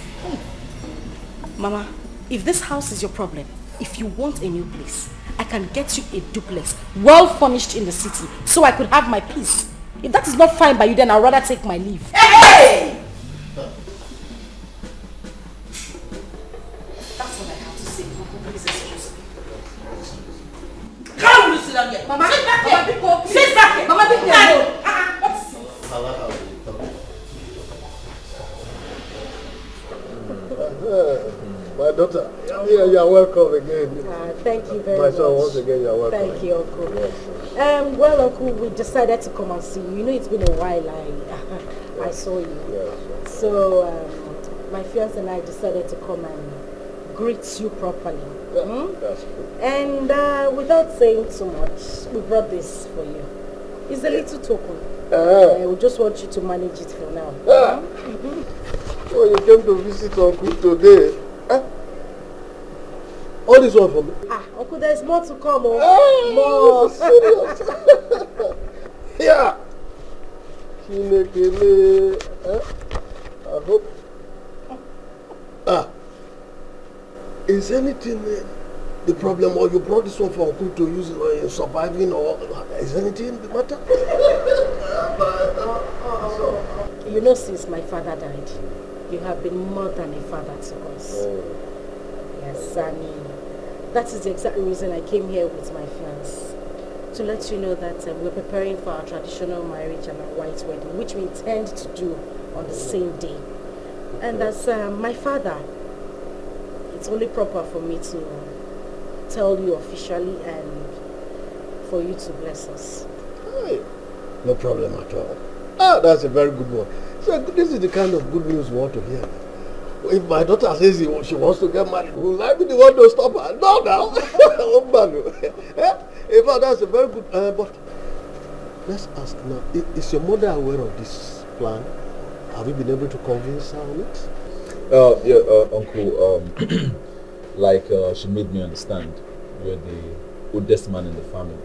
Mama, if this house is your problem, if you want a new place, I can get you a duplex, well furnished in the city, so I could have my peace. If that is not fine by you, then I'd rather take my leave. Hey! That's what I have to say. Please excuse me. How will you sit down here? Mama, sit back here. Sit back here. Mama, be quiet. What's My daughter, you are welcome again. Thank you very My much. son, once again, you are welcome. Thank you, Uncle. Well, Uncle, we decided to come and see you. You know, it's been a while I saw you. Yes. So, my fiance and I decided to come and greet you properly. That's good. And without saying too much, we brought this for you. It's a little token. We just want you to manage it for now. Oh, you came to visit Uncle today. All this one for me? Uncle, there's more to come. More. Serious. Yeah. I hope. Is anything the problem, or you brought this one for Uncle to use in surviving, or is anything the matter? You know, since my father died, you have been more than a father to us. Yes, and that is the exact reason I came here with my fiance. To let you know that we're preparing for our traditional marriage and our white wedding, which we intend to do on the same day. And as my father, it's only proper for me to tell you officially and for you to bless us. Hey, no problem at all. That's a very good one. So this is the kind of good news we want to hear. If my daughter says she wants to get married, will I be the one to stop her? No, now. In fact, that's a very good. But let's ask now: is your mother aware of this plan? Have you been able to convince her on it? Uncle. Like she made me understand, you're the oldest man in the family,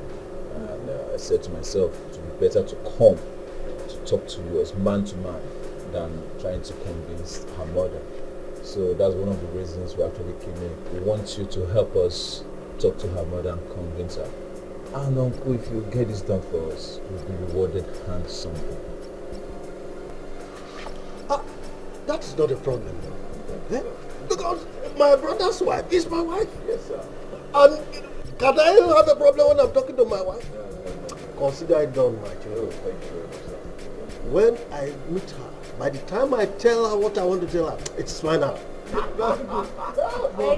and I said to myself, it would be better to come to talk to you as man to man than trying to convince her mother. So that's one of the reasons we actually came in. We want you to help us talk to her mother and convince her. And Uncle, if you get this done for us, you'll be rewarded handsomely. That is not a problem, though. Because my brother's wife is my wife. Yes, sir. And can I have a problem when I'm talking to my wife? Consider it done, my children. Thank you very much, sir. When I meet her, by the time I tell her what I want to tell her, it's fine now. Thank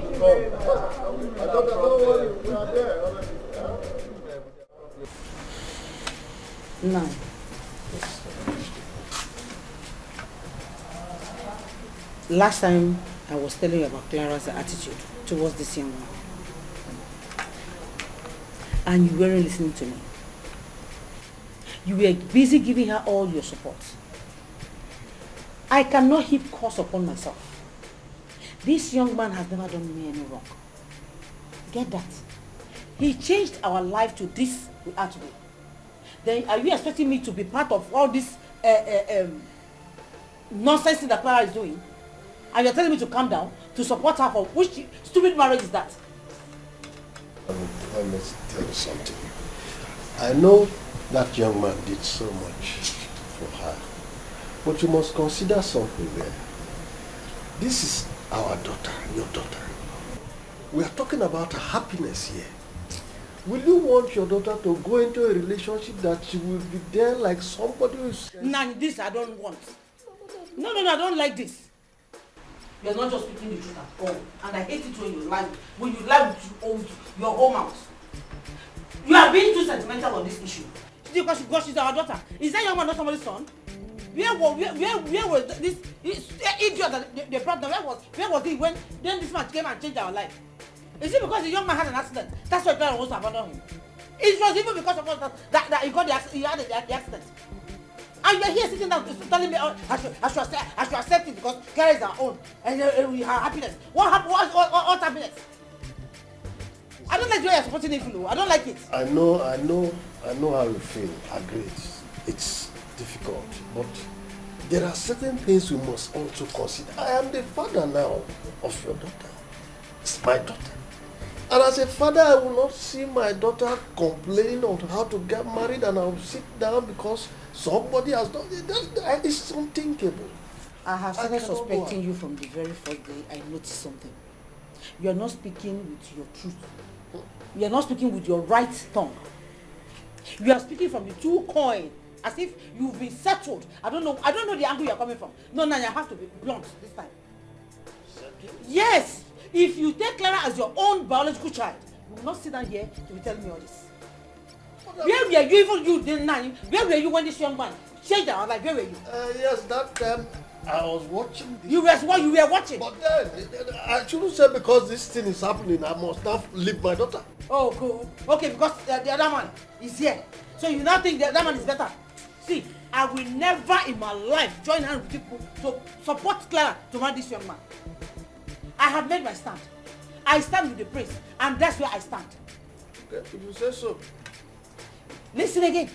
you very much. Don't worry, we are there already. Now, last time I was telling you about Clara's attitude towards this young man. And you weren't listening to me. You were busy giving her all your support. I cannot heap curse upon myself. This young man has never done me any wrong. Get that? He changed our life to this we are today. Then are you expecting me to be part of all this nonsense that Clara is doing? And you're telling me to calm down, to support her for which stupid marriage is that? Let me tell you something. I know that young man did so much for her. But you must consider something there. This is our daughter, your daughter. We are talking about her happiness here. Will you want your daughter to go into a relationship that she will be there like somebody who's... Nah, this I don't want. No, I don't like this. You're not just speaking the truth at all. And I hate it when you lie. When you lie with your whole mouth. You are being too sentimental on this issue. Because she's our daughter. Is that young man not somebody's son? Where was this idiot that they brought them? Where was he when then this man came and changed our life? Is it because the young man had an accident? That's why Clara wants to abandon him. It was even because of us that he had the accident. And you're here sitting down telling me I should accept it because Clara is our own and her happiness. What happiness? I don't like the way you're supporting Ifulu. I don't like it. I know how you feel. I agree. It's difficult, but there are certain things we must also consider. I am the father now of your daughter. It's my daughter. And as a father, I will not see my daughter complain on how to get married and I will sit down because somebody has done it. It's unthinkable. I have started suspecting you from the very first day I noticed something. You are not speaking with your truth. You are not speaking with your right tongue. You are speaking from the true coin, as if you've been settled. I don't know the angle you are coming from. No, you have to be blunt this time. Yes! If you take Clara as your own biological child, you will not sit down here to be telling me all this. Where were you where were you when this young man changed our life? Where were you? Yes, that time I was watching this. You were watching? But then, I shouldn't say because this thing is happening, I must not leave my daughter. Oh, cool. Okay, because the other man is here. So you now think the other man is better? See, I will never in my life join hands with people to support Clara to marry this young man. I have made my stand. I stand with the prince, and that's where I stand. Okay, if you say so. Listen again.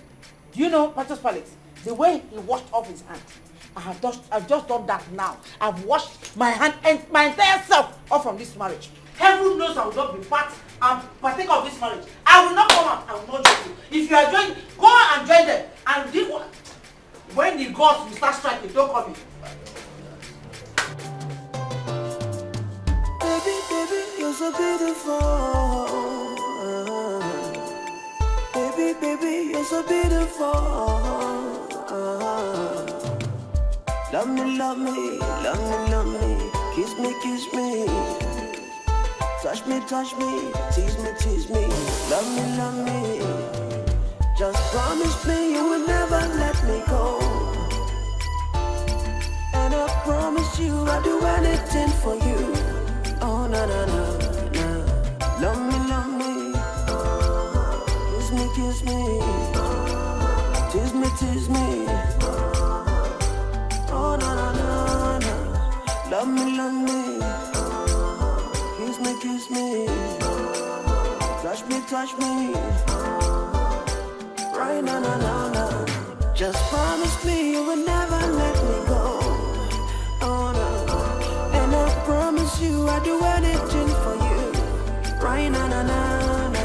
Do you know Pastor's Palace? The way he washed off his hand. I've just done that now. I've washed my hand and my entire self off from this marriage. Heaven knows I will not be part and partake of this marriage. I will not come out. I will not join you. If you are joining, go and join them. And do what? When the gods will start striking, don't come in. Baby, you're so beautiful. Baby, you're so beautiful. Love me, love me, love me, love me. Kiss me, kiss me. Touch me, touch me. Tease me, tease me. Love me, love me. Just promise me you will never let me go. And I promise you I'll do anything for you. Oh, no, no, no, no. Love me, love me. Kiss me, kiss me. Tease me, tease me. Oh, no, no, no, no. Love me, love me. Kiss me, kiss me. Touch me, touch me. Right, no, no, no, no. Just promise me you will never let me go. Oh, no. And I promise you I'll do anything for you. Right, no, no, no, no.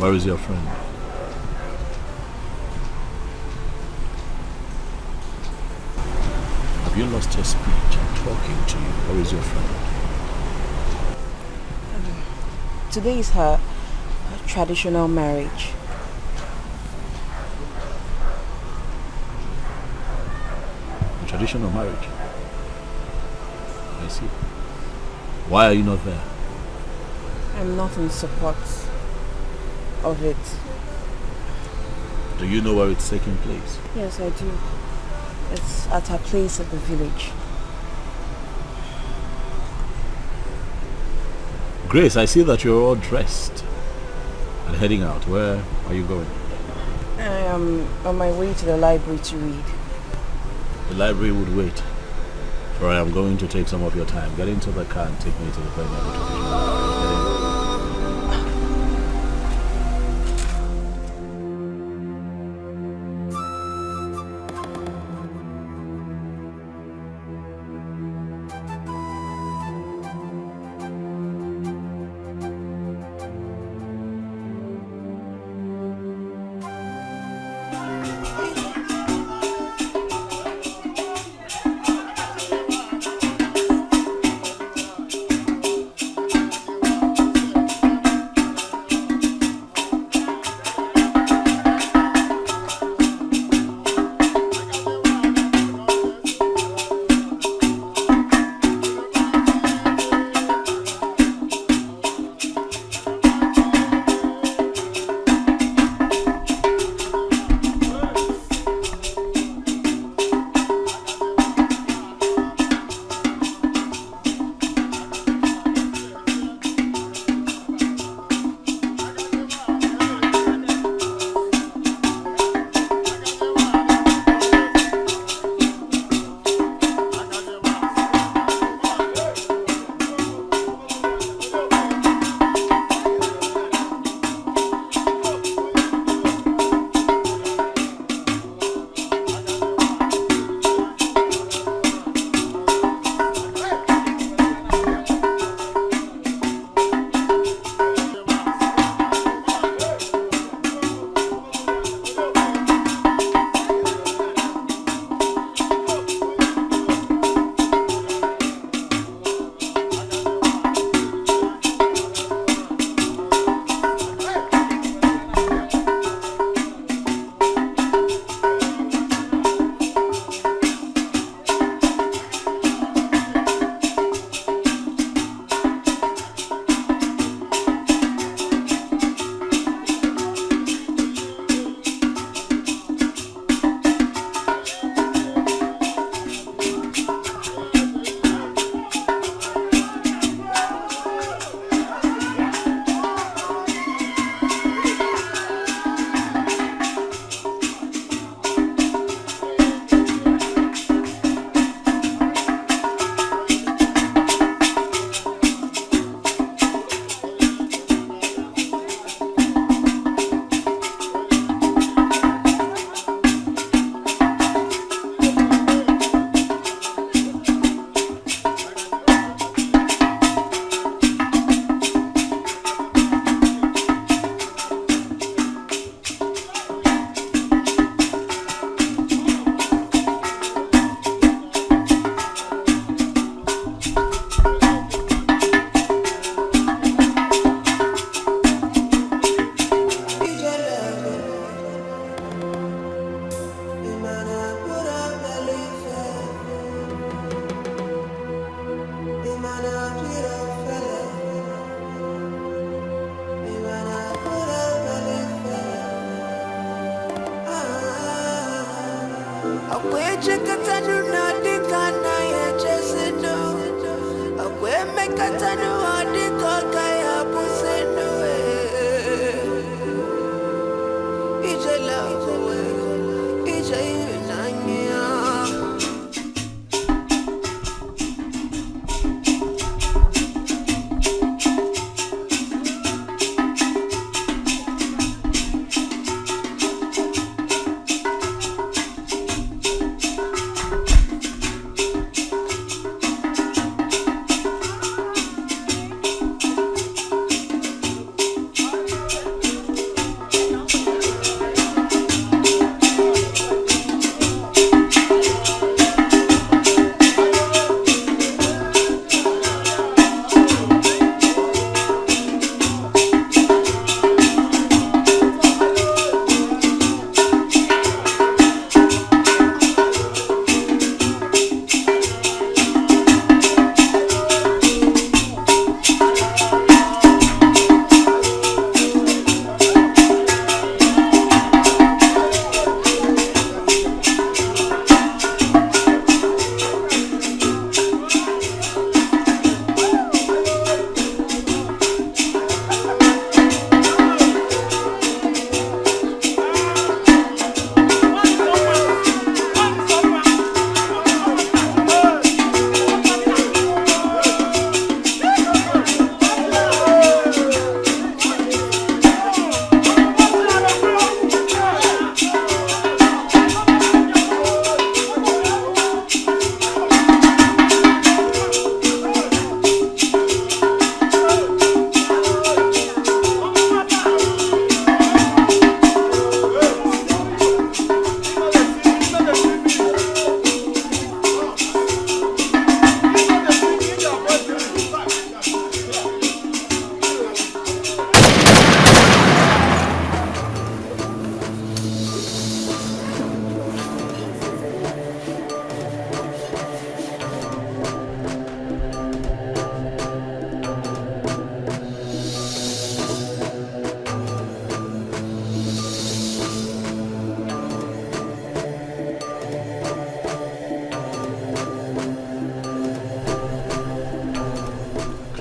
Where is your friend? you lost your speech. I'm talking to you. Where is your friend? Today is her traditional marriage. Traditional marriage? I see. Why are you not there? I'm not in support of it. Do you know where it's taking place? Yes, I do. It's at her place at the village. Grace, I see that you're all dressed and heading out. Where are you going? I am on my way to the library to read. The library would wait, for I am going to take some of your time. Get into the car and take me to the venue of the traditional.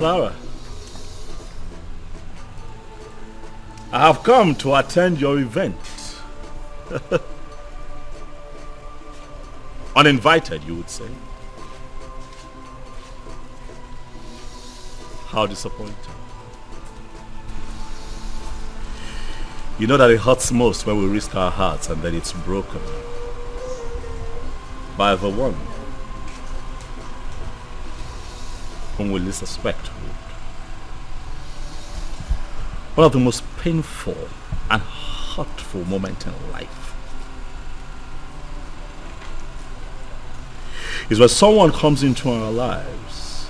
Clara, I have come to attend your event. Uninvited, you would say. How disappointing. You know that it hurts most when we risk our hearts and then it's broken by the one whom we least suspect would. One of the most painful and hurtful moments in life is when someone comes into our lives,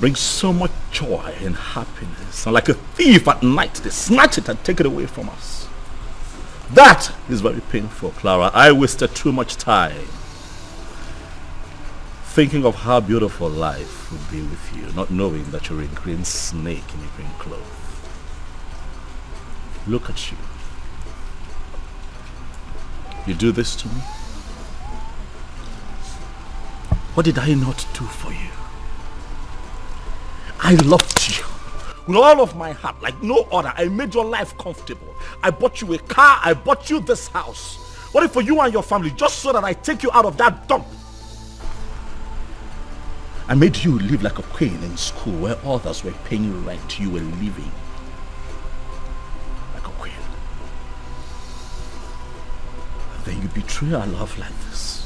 brings so much joy and happiness, and like a thief at night, they snatch it and take it away from us. That is very painful, Clara. I wasted too much time thinking of how beautiful life would be with you, not knowing that you're a green snake in a green cloth. Look at you. You do this to me? What did I not do for you? I loved you with all of my heart, like no other. I made your life comfortable. I bought you a car. I bought you this house. What if for you and your family, just so that I take you out of that dump? I made you live like a queen in school where others were paying rent. You were living like a queen. And then you betray our love like this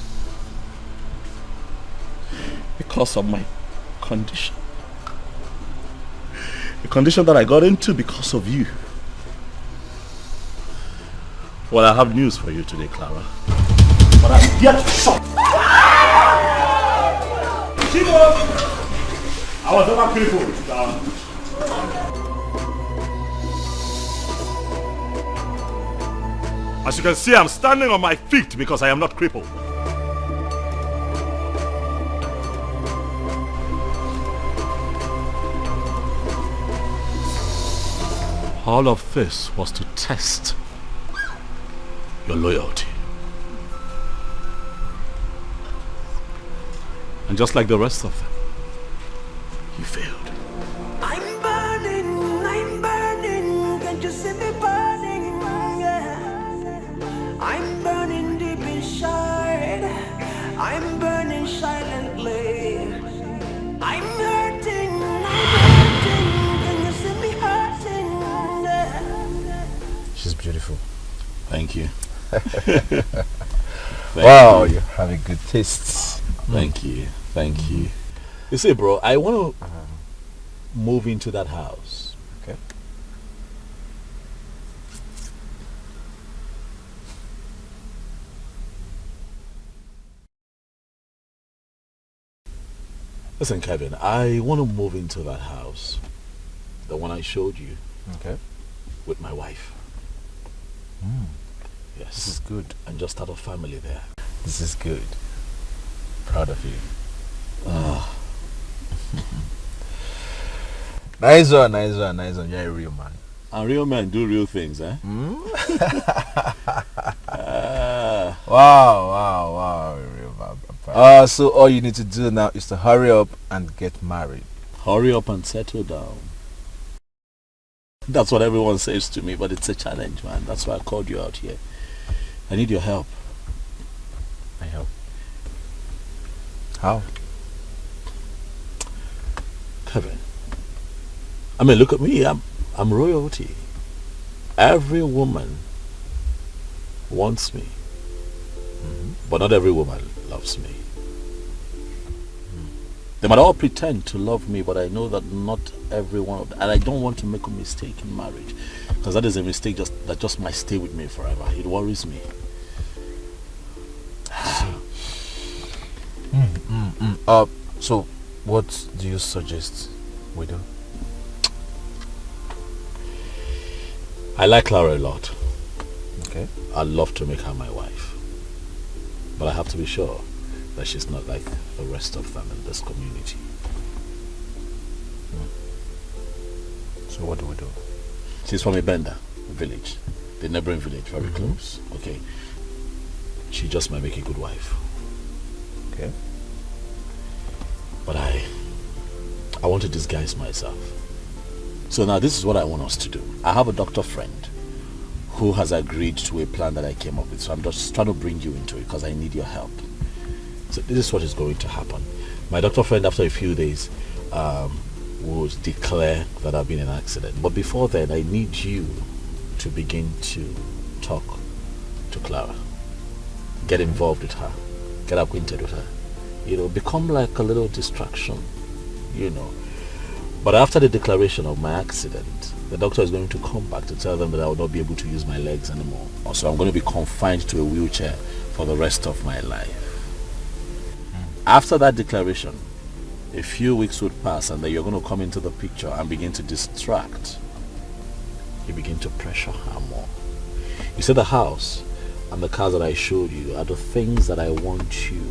because of my condition. The condition that I got into because of you. Well, I have news for you today, Clara. But I'm here to shock. I was never crippled. As you can see, I'm standing on my feet because I am not crippled. All of this was to test your loyalty. And just like the rest of them, you failed. I'm burning, can't you see me burning? I'm burning deep inside, I'm burning silently. I'm hurting, can you see me hurting? She's beautiful. Thank you. Wow, you have a good taste. Thank you. Thank you. You see, bro, I want to move into that house. Okay. Listen, Kevin, I want to move into that house. The one I showed you. Okay. With my wife. Yes. This is good. And just start a family there. This is good. Proud of you. Nice one. You're a real man. And real men do real things, eh? Wow. Real man. So all you need to do now is to hurry up and get married. Hurry up and settle down. That's what everyone says to me, but it's a challenge, man. That's why I called you out here. I need your help. My help? How? Kevin, I mean, look at me. I'm royalty. Every woman wants me, but not every woman loves me. They might all pretend to love me, but I know that not everyone, and I don't want to make a mistake in marriage, because that is a mistake that just might stay with me forever. It worries me. So what do you suggest we do? I like Clara a lot. Okay. I'd love to make her my wife, but I have to be sure that she's not like the rest of them in this community. So what do we do? She's from a Benda village, the neighboring village, very close. Okay. She just might make a good wife. Okay. But I I want to disguise myself. So now this is what I want us to do. I have a doctor friend who has agreed to a plan that I came up with. So I'm just trying to bring you into it because I need your help. So this is what is going to happen. My doctor friend, after a few days, will declare that I've been in an accident. But before then, I need you to begin to talk to Clara. Get involved with her. Get acquainted with her. You know, become like a little distraction, you know. But after the declaration of my accident, the doctor is going to come back to tell them that I will not be able to use my legs anymore. So I'm going to be confined to a wheelchair for the rest of my life. After that declaration, a few weeks would pass and then you're going to come into the picture and begin to distract. You begin to pressure her more. You see, the house and the cars that I showed you are the things that I want you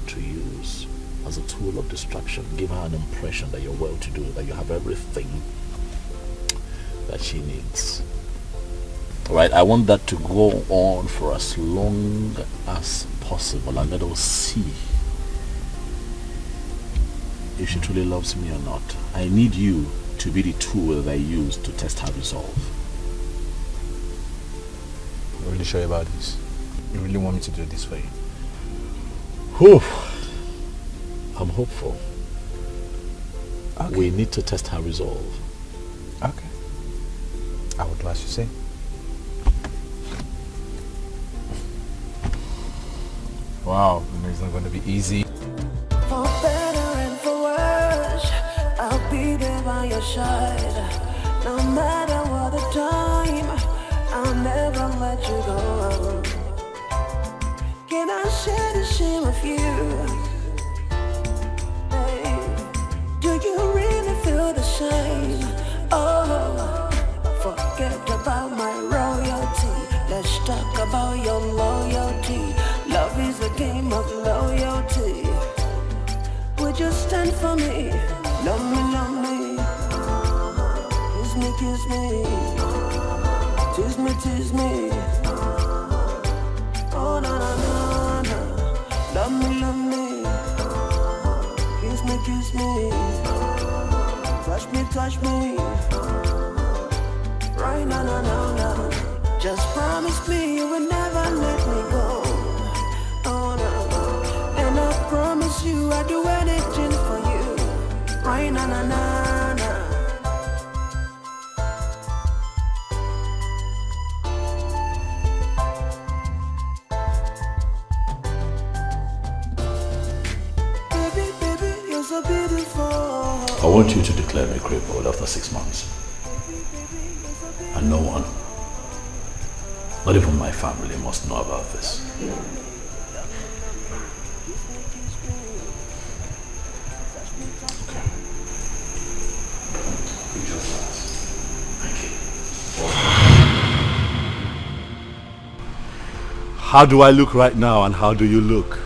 to use as a tool of distraction. Give her an impression that you're well-to-do, that you have everything that she needs. Right? I want that to go on for as long as possible, and let us see if she truly loves me or not. I need you to be the tool that I use to test her resolve. You're really sure about this? You really want me to do this for you? Whew. I'm hopeful. Okay. We need to test her resolve. Okay. I will do as you say. Wow, it's not going to be easy. For better and for worse, I'll be there by your side. No matter what the time, I'll never let you go. Can I share the shame with you? Do you really feel the same? Oh, forget about my royalty. Let's talk about your loyalty. Love is a game of loyalty. Would you stand for me? Love me, love me. Kiss me, kiss me. Tease me, tease me. Oh, na na na na. Love me, love me. Kiss me, kiss me. Touch me. Right now, now, now, now. Just promise me you will never let me go. Oh no. And I promise you I'll do anything for you. Right now, now, now, now. Baby, baby, you're so beautiful. I want you to declare me crippled after 6 months. And no one, not even my family, must know about this. Okay. Thank you. How do I look right now and how do you look?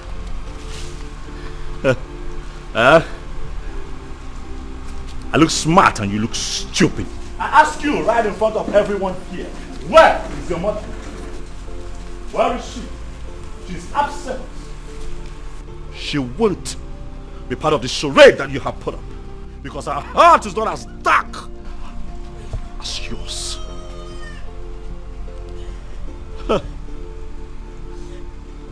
I look smart and you look stupid. I ask you right in front of everyone here, where is your mother? Where is she? She's absent. She won't be part of the charade that you have put up, because her heart is not as dark as yours.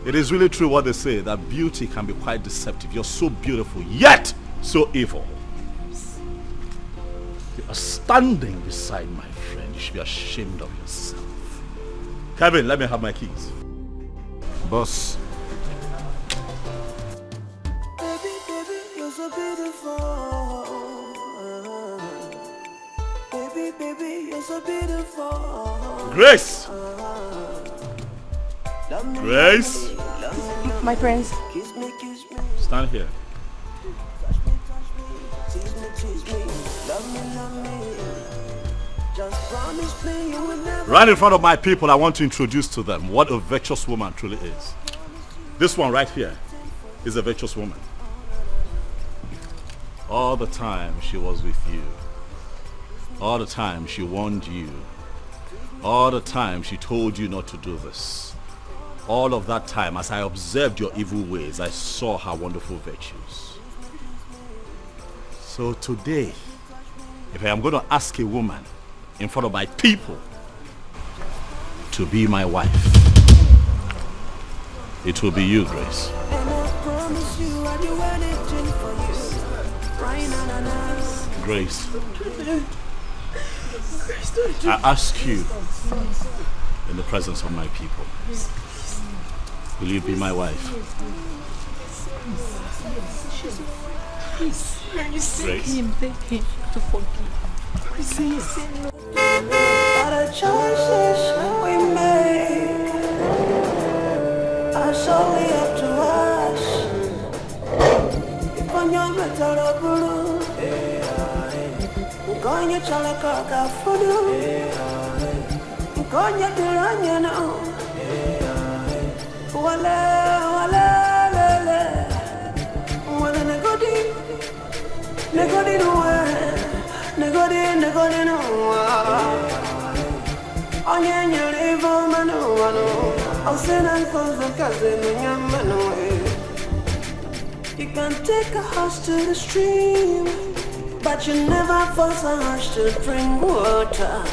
It is really true what they say, that beauty can be quite deceptive. You're so beautiful, yet so evil. You are standing beside my friend. You should be ashamed of yourself. Kevin, let me have my keys. Boss. Baby, baby, you're so beautiful. Baby, baby, you're so beautiful. Grace! Grace! My prince. Stand here. Right in front of my people, I want to introduce to them what a virtuous woman truly is. This one right here is a virtuous woman. All the time she was with you. All the time she warned you. All the time she told you not to do this. All of that time, as I observed your evil ways, I saw her wonderful virtues. So today, if I am going to ask a woman in front of my people to be my wife, it will be you, Grace. Grace, I ask you in the presence of my people, will you be my wife? Please, can you see Grace. him? Beg him to forgive. Please, can you say no? All the choices we make are solely up to us. If I'm young, I'm terrible. I'm going to tell a cock for you. I'm going to do run, you know. Wala, negodi no onye nyere ivo manu osena kozo kaze nyamano. You can take a horse to the stream, but you never force a horse to drink water.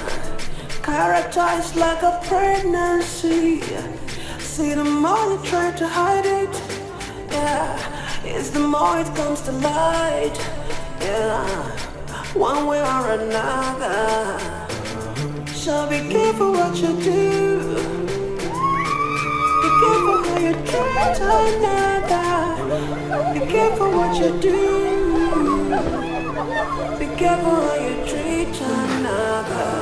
Character is like a pregnancy. See, the more you try to hide it, yeah, it's the more it comes to light. Yeah, one way or another. So be careful what you do. Be careful how you treat another. Be careful what you do. Be careful how you treat another.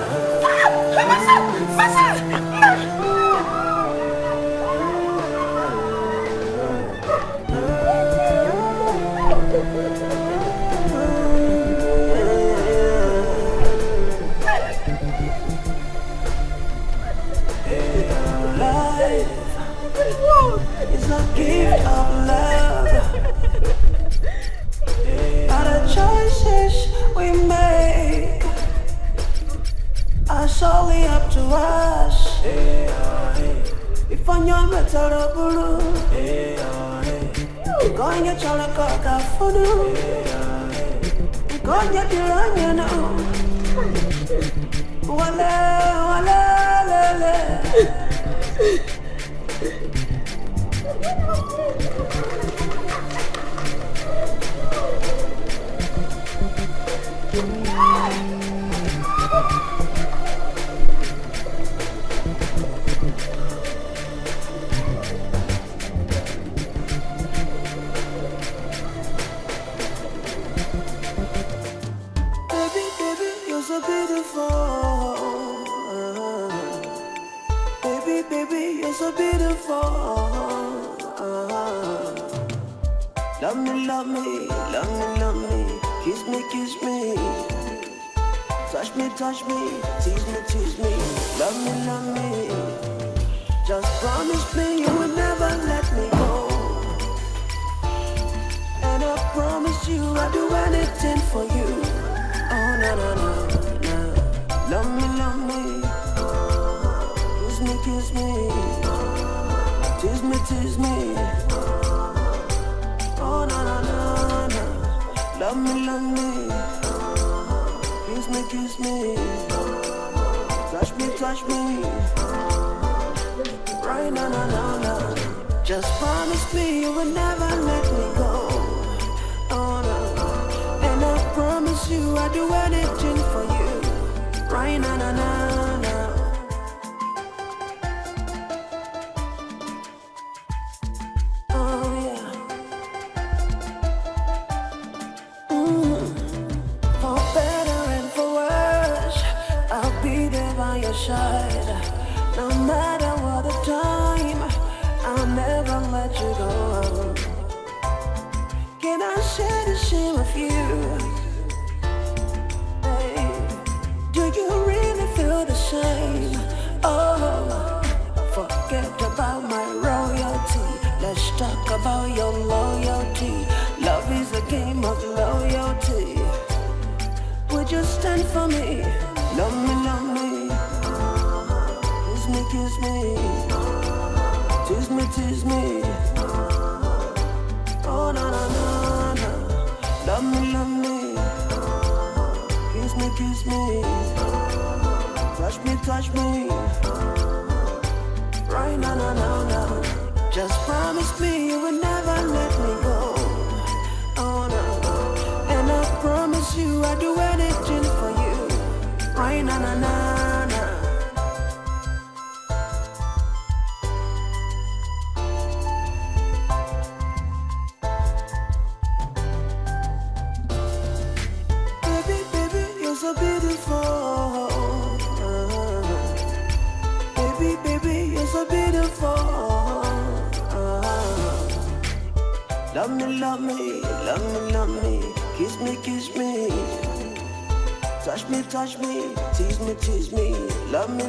It's a gift of love. All the choices we make are solely up to us. If I'm young, I'm terrible. I'm going to tell a cock for you. I'm going to do run, you know. Wala. Baby, you're so beautiful. Baby, you're so beautiful. Love me, love me, love me, love me. Kiss me, kiss me. Touch me, touch me. Tease me, tease me. Love me, love me. Just promise me you will never let me go. And I promise you I'll do anything for you. Oh, no, no, no, no. Love me, love me. Kiss me, tease me, tease me. Oh, no, no, no, no. Love me, love me. Kiss me. Touch me. Right, no, no, no, no. Just promise me you will never let me go. Oh, no. And I promise you I'll do anything for you. Right, no, no, no, no. No matter what the time, I'll never let you go. Can I share the shame of you? Hey, do you really feel the same? Oh, forget about my royalty. Let's talk about your loyalty. Love is a game of loyalty. Would you stand for me? Love me, love me. Kiss me, tease me. Oh, no, no, no, no. Love love me. Kiss me. Touch me. Right now. Just promise me you will never let me go. Oh no. And I promise you I'll do anything for you. Right now. Love me, kiss me, touch me, tease me, love me,